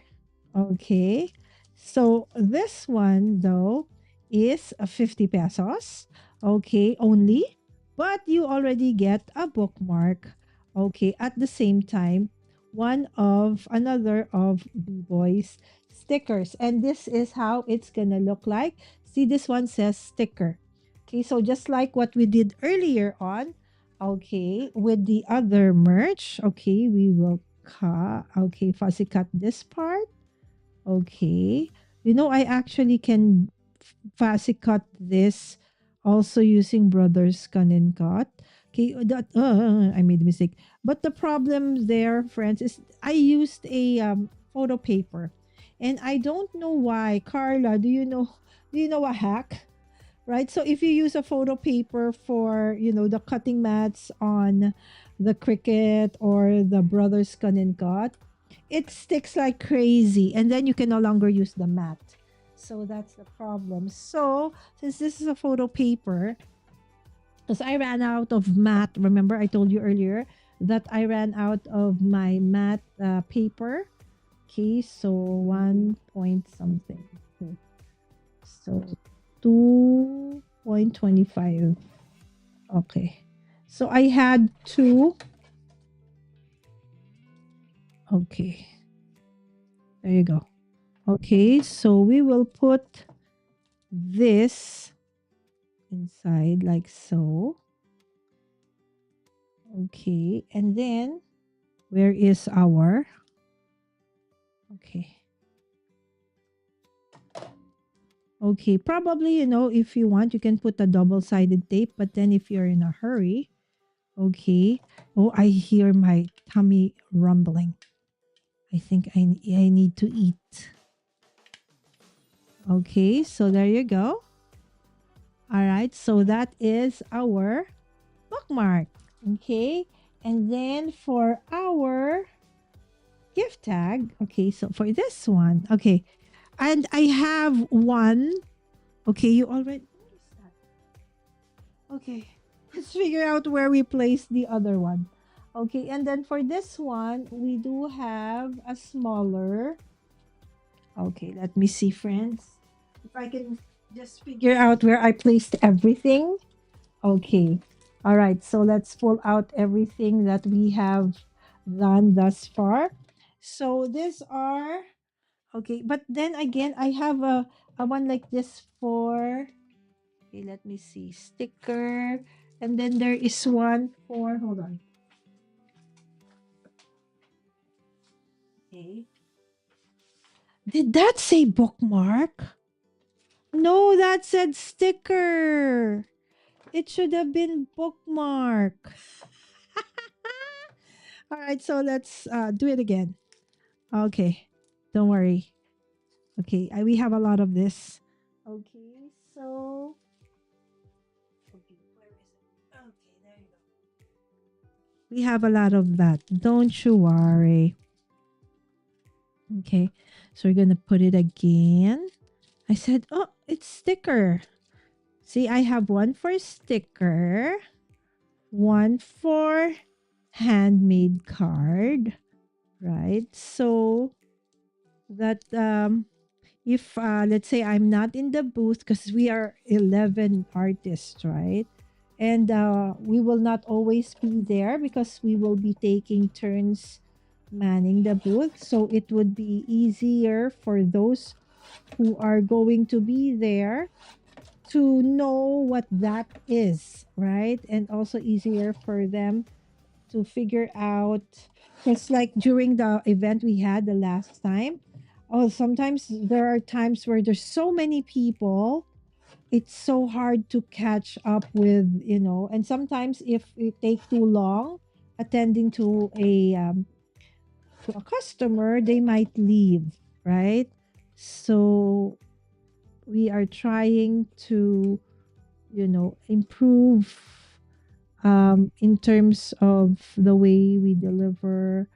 Okay. So this one though is a 50 pesos. Okay, only. But you already get a bookmark. Okay, at the same time, one of another of B-Boy's stickers. And this is how it's gonna look like. See, this one says sticker. Okay, so just like what we did earlier on, okay, with the other merch, okay, we will cut, okay, fussy cut this part. Okay. You know, I actually can fussy cut this also using Brothers Gun and Cut. Okay, that I made a mistake. But the problem there, friends, is I used a photo paper, and I don't know why. Carla, do you know a hack? Right? So if you use a photo paper for, the cutting mats on the Cricut or the Brothers Gun and Cut, it sticks like crazy and then you can no longer use the mat. So that's the problem. So since this is a photo paper, because I ran out of mat, remember I told you earlier that I ran out of my mat paper. Okay, so 1 point something. Okay. So 2.25. Okay. So I had two. Okay. There you go. Okay, so we will put this inside like so. Okay, and then where is our, okay. Okay, probably, if you want, you can put a double-sided tape, but then if you're in a hurry, okay. Oh, I hear my tummy rumbling. I think I need to eat. Okay, so there you go. All right, so that is our bookmark. Okay, and then for our gift tag, okay, so for this one, okay, and I have one. Okay, you already, what is that? Okay, let's figure out where we place the other one. Okay, and then for this one, we do have a smaller. Okay, let me see, friends. If I can just figure out where I placed everything. Okay. All right. So let's pull out everything that we have done thus far. So these are okay. But then again, I have a one like this for, okay, let me see, sticker. And then there is one for, hold on. Okay. Did that say bookmark? No, that said sticker. It should have been bookmark. All right, so let's do it again. Okay, don't worry. Okay, we have a lot of this. Okay, so okay, where is it? Okay, there you go. We have a lot of that. Don't you worry. Okay, so we're gonna put it again. I said, oh, it's sticker. See, I have one for sticker, one for handmade card, right? So that if let's say I'm not in the booth because we are 11 artists, right? And we will not always be there because we will be taking turns manning the booth. So it would be easier for those who are going to be there to know what that is, right? And also easier for them to figure out. It's like during the event we had the last time. Oh, sometimes there are times where there's so many people, it's so hard to catch up with, and sometimes if it take too long attending to a customer, they might leave, right? So we are trying to, improve in terms of the way we deliver,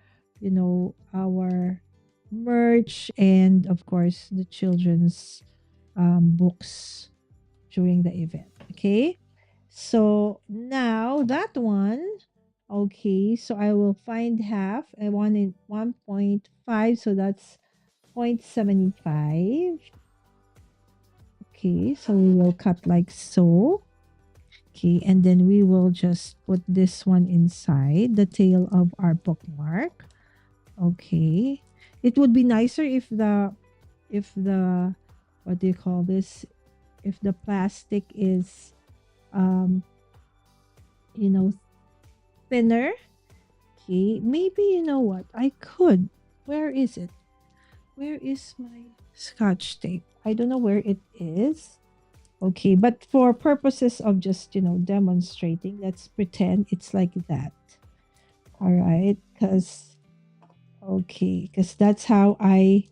our merch and of course the children's books during the event. Okay. So now that one, okay, so I will find half. I want in 1.5, so that's 0.75. Okay, so we will cut like so. Okay, and then we will just put this one inside the tail of our bookmark. Okay. It would be nicer if the what do you call this? If the plastic is um you know thinner. Okay, maybe you know what? I could. Where is it? Where is my scotch tape? I don't know where it is. Okay, but for purposes of just, demonstrating, let's pretend it's like that. All right, because that's how I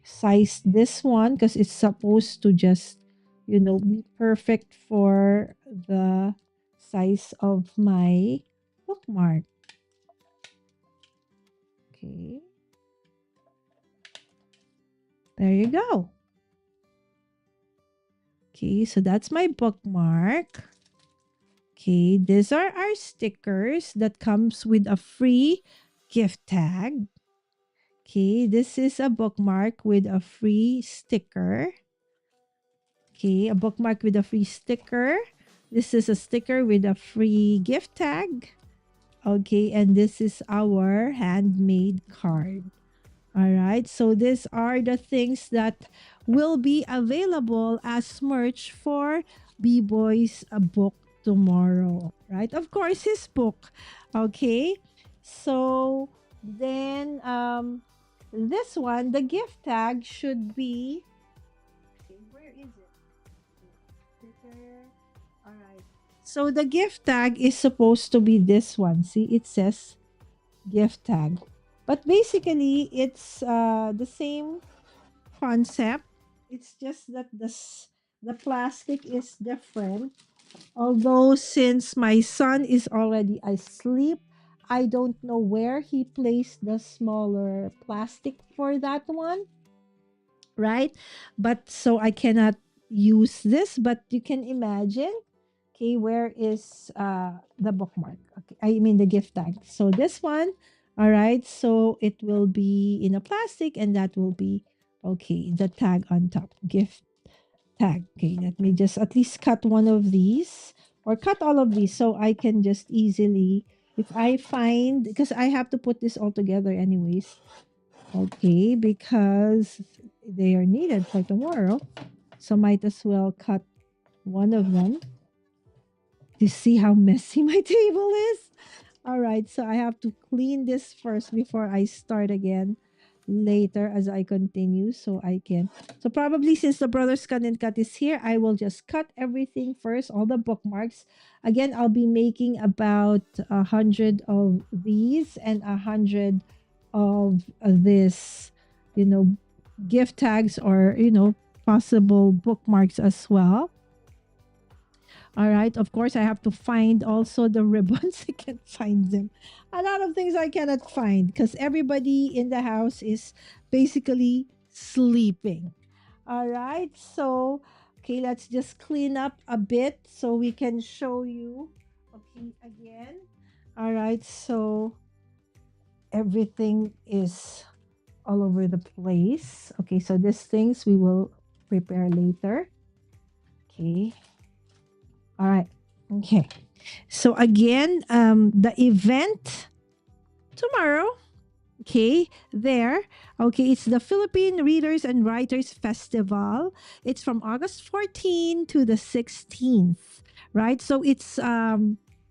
sized this one because it's supposed to just, be perfect for the size of my bookmark. Okay, there you go. Okay, so that's my bookmark. Okay, these are our stickers that comes with a free gift tag. Okay, this is a bookmark with a free sticker. Okay, a bookmark with a free sticker. This is a sticker with a free gift tag. Okay, and this is our handmade card. All right, so these are the things that will be available as merch for B-Boy's book tomorrow, right? Of course, his book. Okay, so then this one, the gift tag should be. Okay, where is it? Sticker. All right. So the gift tag is supposed to be this one. See, it says gift tag. But basically, it's the same concept. It's just that the plastic is different. Although since my son is already asleep, I don't know where he placed the smaller plastic for that one, right? But so I cannot use this, but you can imagine. Okay, where is the bookmark? Okay, I mean the gift tag. So this one, all right. So it will be in a plastic, and that will be okay. The tag on top, gift tag. Okay, let me just at least cut one of these or cut all of these so I can just easily, if I find, because I have to put this all together anyways. Okay, because they are needed for tomorrow, so might as well cut one of them. You see how messy my table is? All right, so I have to clean this first before I start again later as I continue so I can. So probably since the Brothers Cut and Cut is here, I will just cut everything first, all the bookmarks. Again, I'll be making about 100 of these and 100 of this, you know, gift tags or, possible bookmarks as well. All right. Of course, I have to find also the ribbons. I can't find them. A lot of things I cannot find because everybody in the house is basically sleeping. All right. So, okay, let's just clean up a bit so we can show you. Okay, again. All right. So, everything is all over the place. Okay. So, these things we will prepare later. Okay. All right. Okay. So again, the event tomorrow, Okay, there. Okay, it's the Philippine Readers and Writers Festival. It's from August 14 to the 16th, right? So it's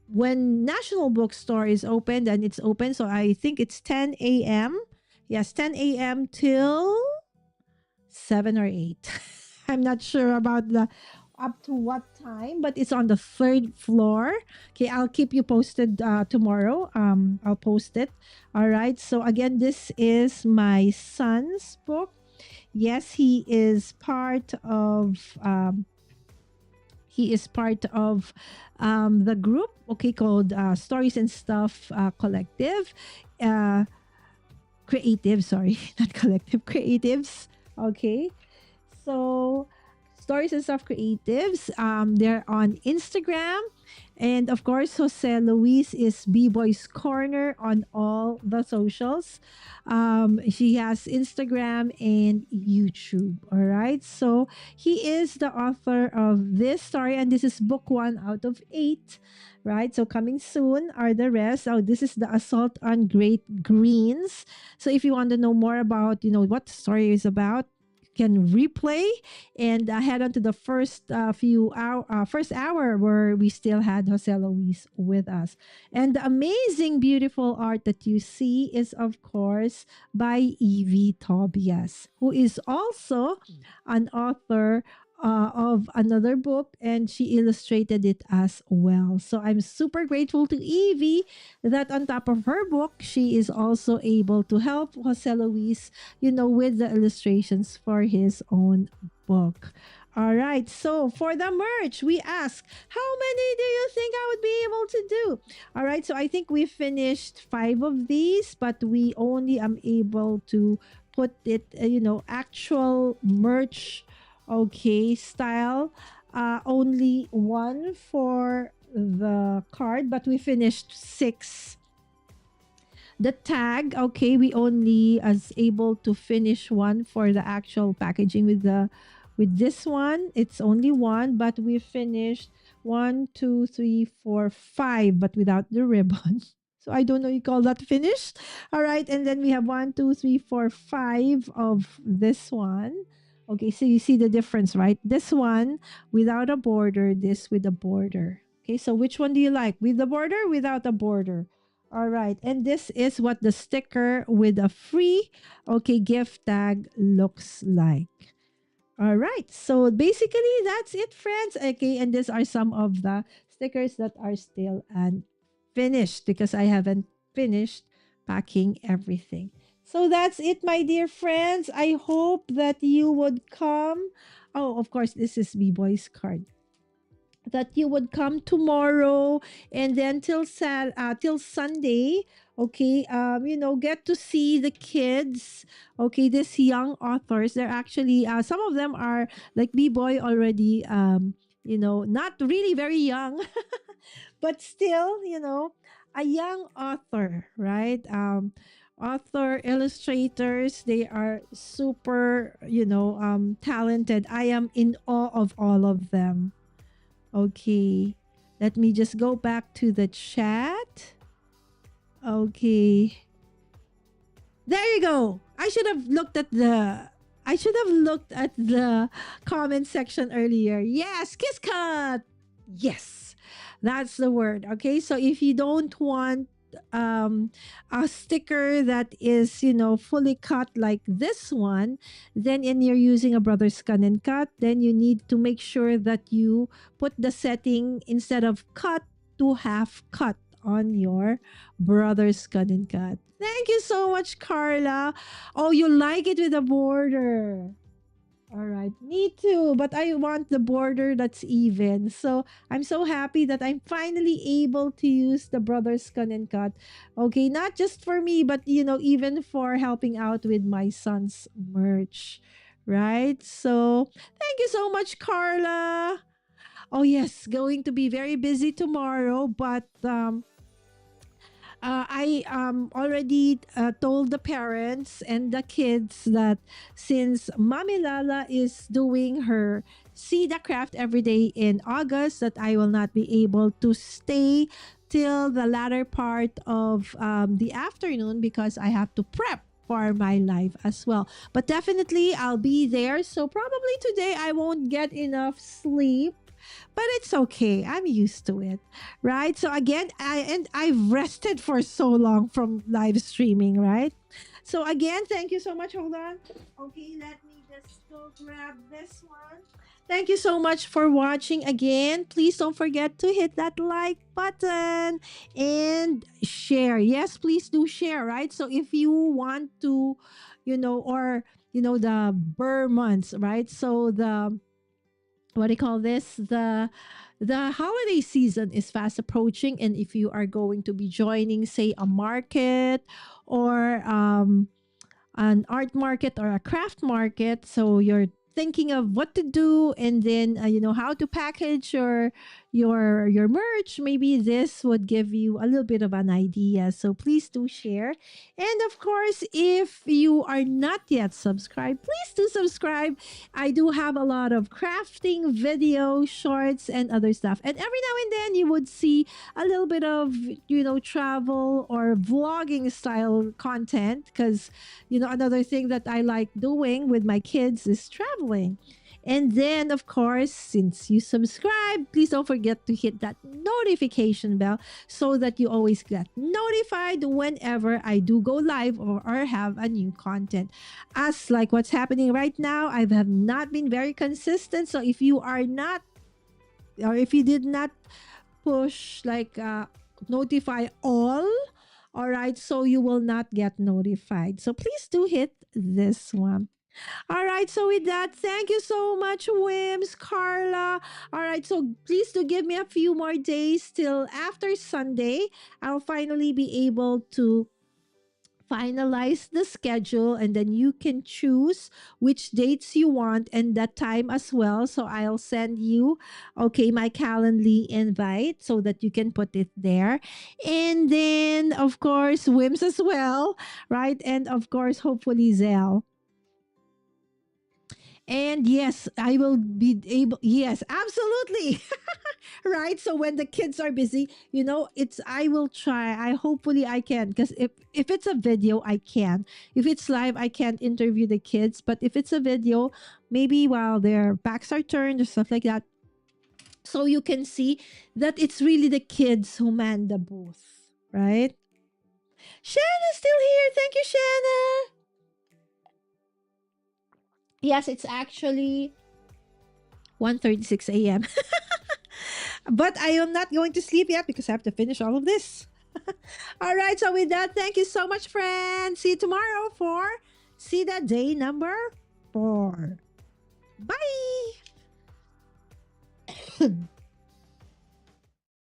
when National Bookstore is opened, and it's open, so I think it's 10 a.m. Yes, 10 a.m. till 7 or 8. I'm not sure about the up to what time, but it's on the third floor. Okay, I'll keep you posted tomorrow. I'll post it. All right. So again, this is my son's book. Yes, he is part of the group, okay, called Stories and Stuff Collective. Uh, Creative, sorry, not collective, creatives. Okay. So Stories and Stuff Creatives, they're on Instagram. And of course, Jose Luis is B-Boy's Corner on all the socials. She has Instagram and YouTube. All right. So he is the author of this story, and this is book 1 out of 8. Right. So coming soon are the rest. Oh, this is the Assault on Great Greens. So if you want to know more about, what the story is about, you can replay and head on to the first hour where we still had Jose Luis with us. And the amazing, beautiful art that you see is, of course, by Evie Tobias, who is also an author of another book, and she illustrated it as well. So I'm super grateful to Evie that on top of her book, she is also able to help Jose Luis, with the illustrations for his own book. All right. So for the merch, we ask, how many do you think I would be able to do? All right. So I think we finished 5 of these, but we only am able to put it, actual merch, okay, style. Only one for the card, but we finished 6. The tag, okay, we only as able to finish one for the actual packaging with this one. It's only one, but we finished 1, 2, 3, 4, 5, but without the ribbon. So I don't know you call that finished. All right, and then we have 1, 2, 3, 4, 5 of this one. Okay, so you see the difference, right? This one without a border, this with a border. Okay, so which one do you like? With the border, without a border? All right. And this is what the sticker with a free, okay, gift tag looks like. All right. So basically, that's it, friends. Okay. And these are some of the stickers that are still unfinished because I haven't finished packing everything. So that's it, my dear friends. I hope that you would come. Oh, of course, this is B-Boy's card, that you would come tomorrow, and then till Sunday, okay, get to see the kids, okay, these young authors. They're actually some of them are like B-Boy already, not really very young, but still, a young author, right? Author, illustrators, they are super, talented. I am in awe of all of them. Okay. Let me just go back to the chat. Okay. There you go. I should have looked at the comment section earlier. Yes, kiss cut. Yes. That's the word. Okay? So if you don't want a sticker that is, fully cut like this one, then and you're using a brother's scan and cut, then you need to make sure that you put the setting instead of cut to half cut on your brother's scan and cut. Thank you so much, Carla. Oh, you like it with a border. All right, me too, but I want the border that's even. So I'm so happy that I'm finally able to use the Brothers Scan and Cut. Okay, not just for me, but even for helping out with my son's merch. Right? So thank you so much, Carla. Oh yes, going to be very busy tomorrow, but I already told the parents and the kids that since Mommy Lala is doing her CEDA craft every day in August, that I will not be able to stay till the latter part of the afternoon because I have to prep for my live as well. But definitely I'll be there. So probably today I won't get enough sleep, but it's okay. I'm used to it, right? So again, I've rested for so long from live streaming, right? So again, thank you so much. Hold on. Okay, let me just go grab this one. Thank you so much for watching again. Please don't forget to hit that like button and share. Yes, please do share, right? So if you want to, or the Burr months, right? So the what do you call this? The holiday season is fast approaching, and if you are going to be joining, say, a market or an art market or a craft market, so you're thinking of what to do, and then how to package your merch, maybe this would give you a little bit of an idea. So please do share. And of course, if you are not yet subscribed, please do subscribe. I do have a lot of crafting video shorts and other stuff, and every now and then you would see a little bit of travel or vlogging style content, because another thing that I like doing with my kids is traveling. And then, of course, since you subscribe, please don't forget to hit that notification bell so that you always get notified whenever I do go live or have a new content. As like what's happening right now, I have not been very consistent. So if you are not, or if you did not push like notify all right, so you will not get notified. So please do hit this one. All right, so with that, thank you so much, Wims, Carla. All right, so please do give me a few more days till after Sunday. I'll finally be able to finalize the schedule, and then you can choose which dates you want and that time as well. So I'll send you my Calendly invite so that you can put it there. And then of course Wims as well, right? And of course hopefully Zell. And yes, I will be able. Yes, absolutely. Right. So when the kids are busy, it's I will try. I hopefully I can, because if it's a video, I can. If it's live, I can't interview the kids. But if it's a video, maybe while their backs are turned or stuff like that, so you can see that it's really the kids who man the booth, right? Shanna's still here. Thank you, Shanna. Yes, it's actually 1:36 a.m. But I am not going to sleep yet because I have to finish all of this. All right, so with that, thank you so much, friends. See you tomorrow for CEDA day number 4. Bye.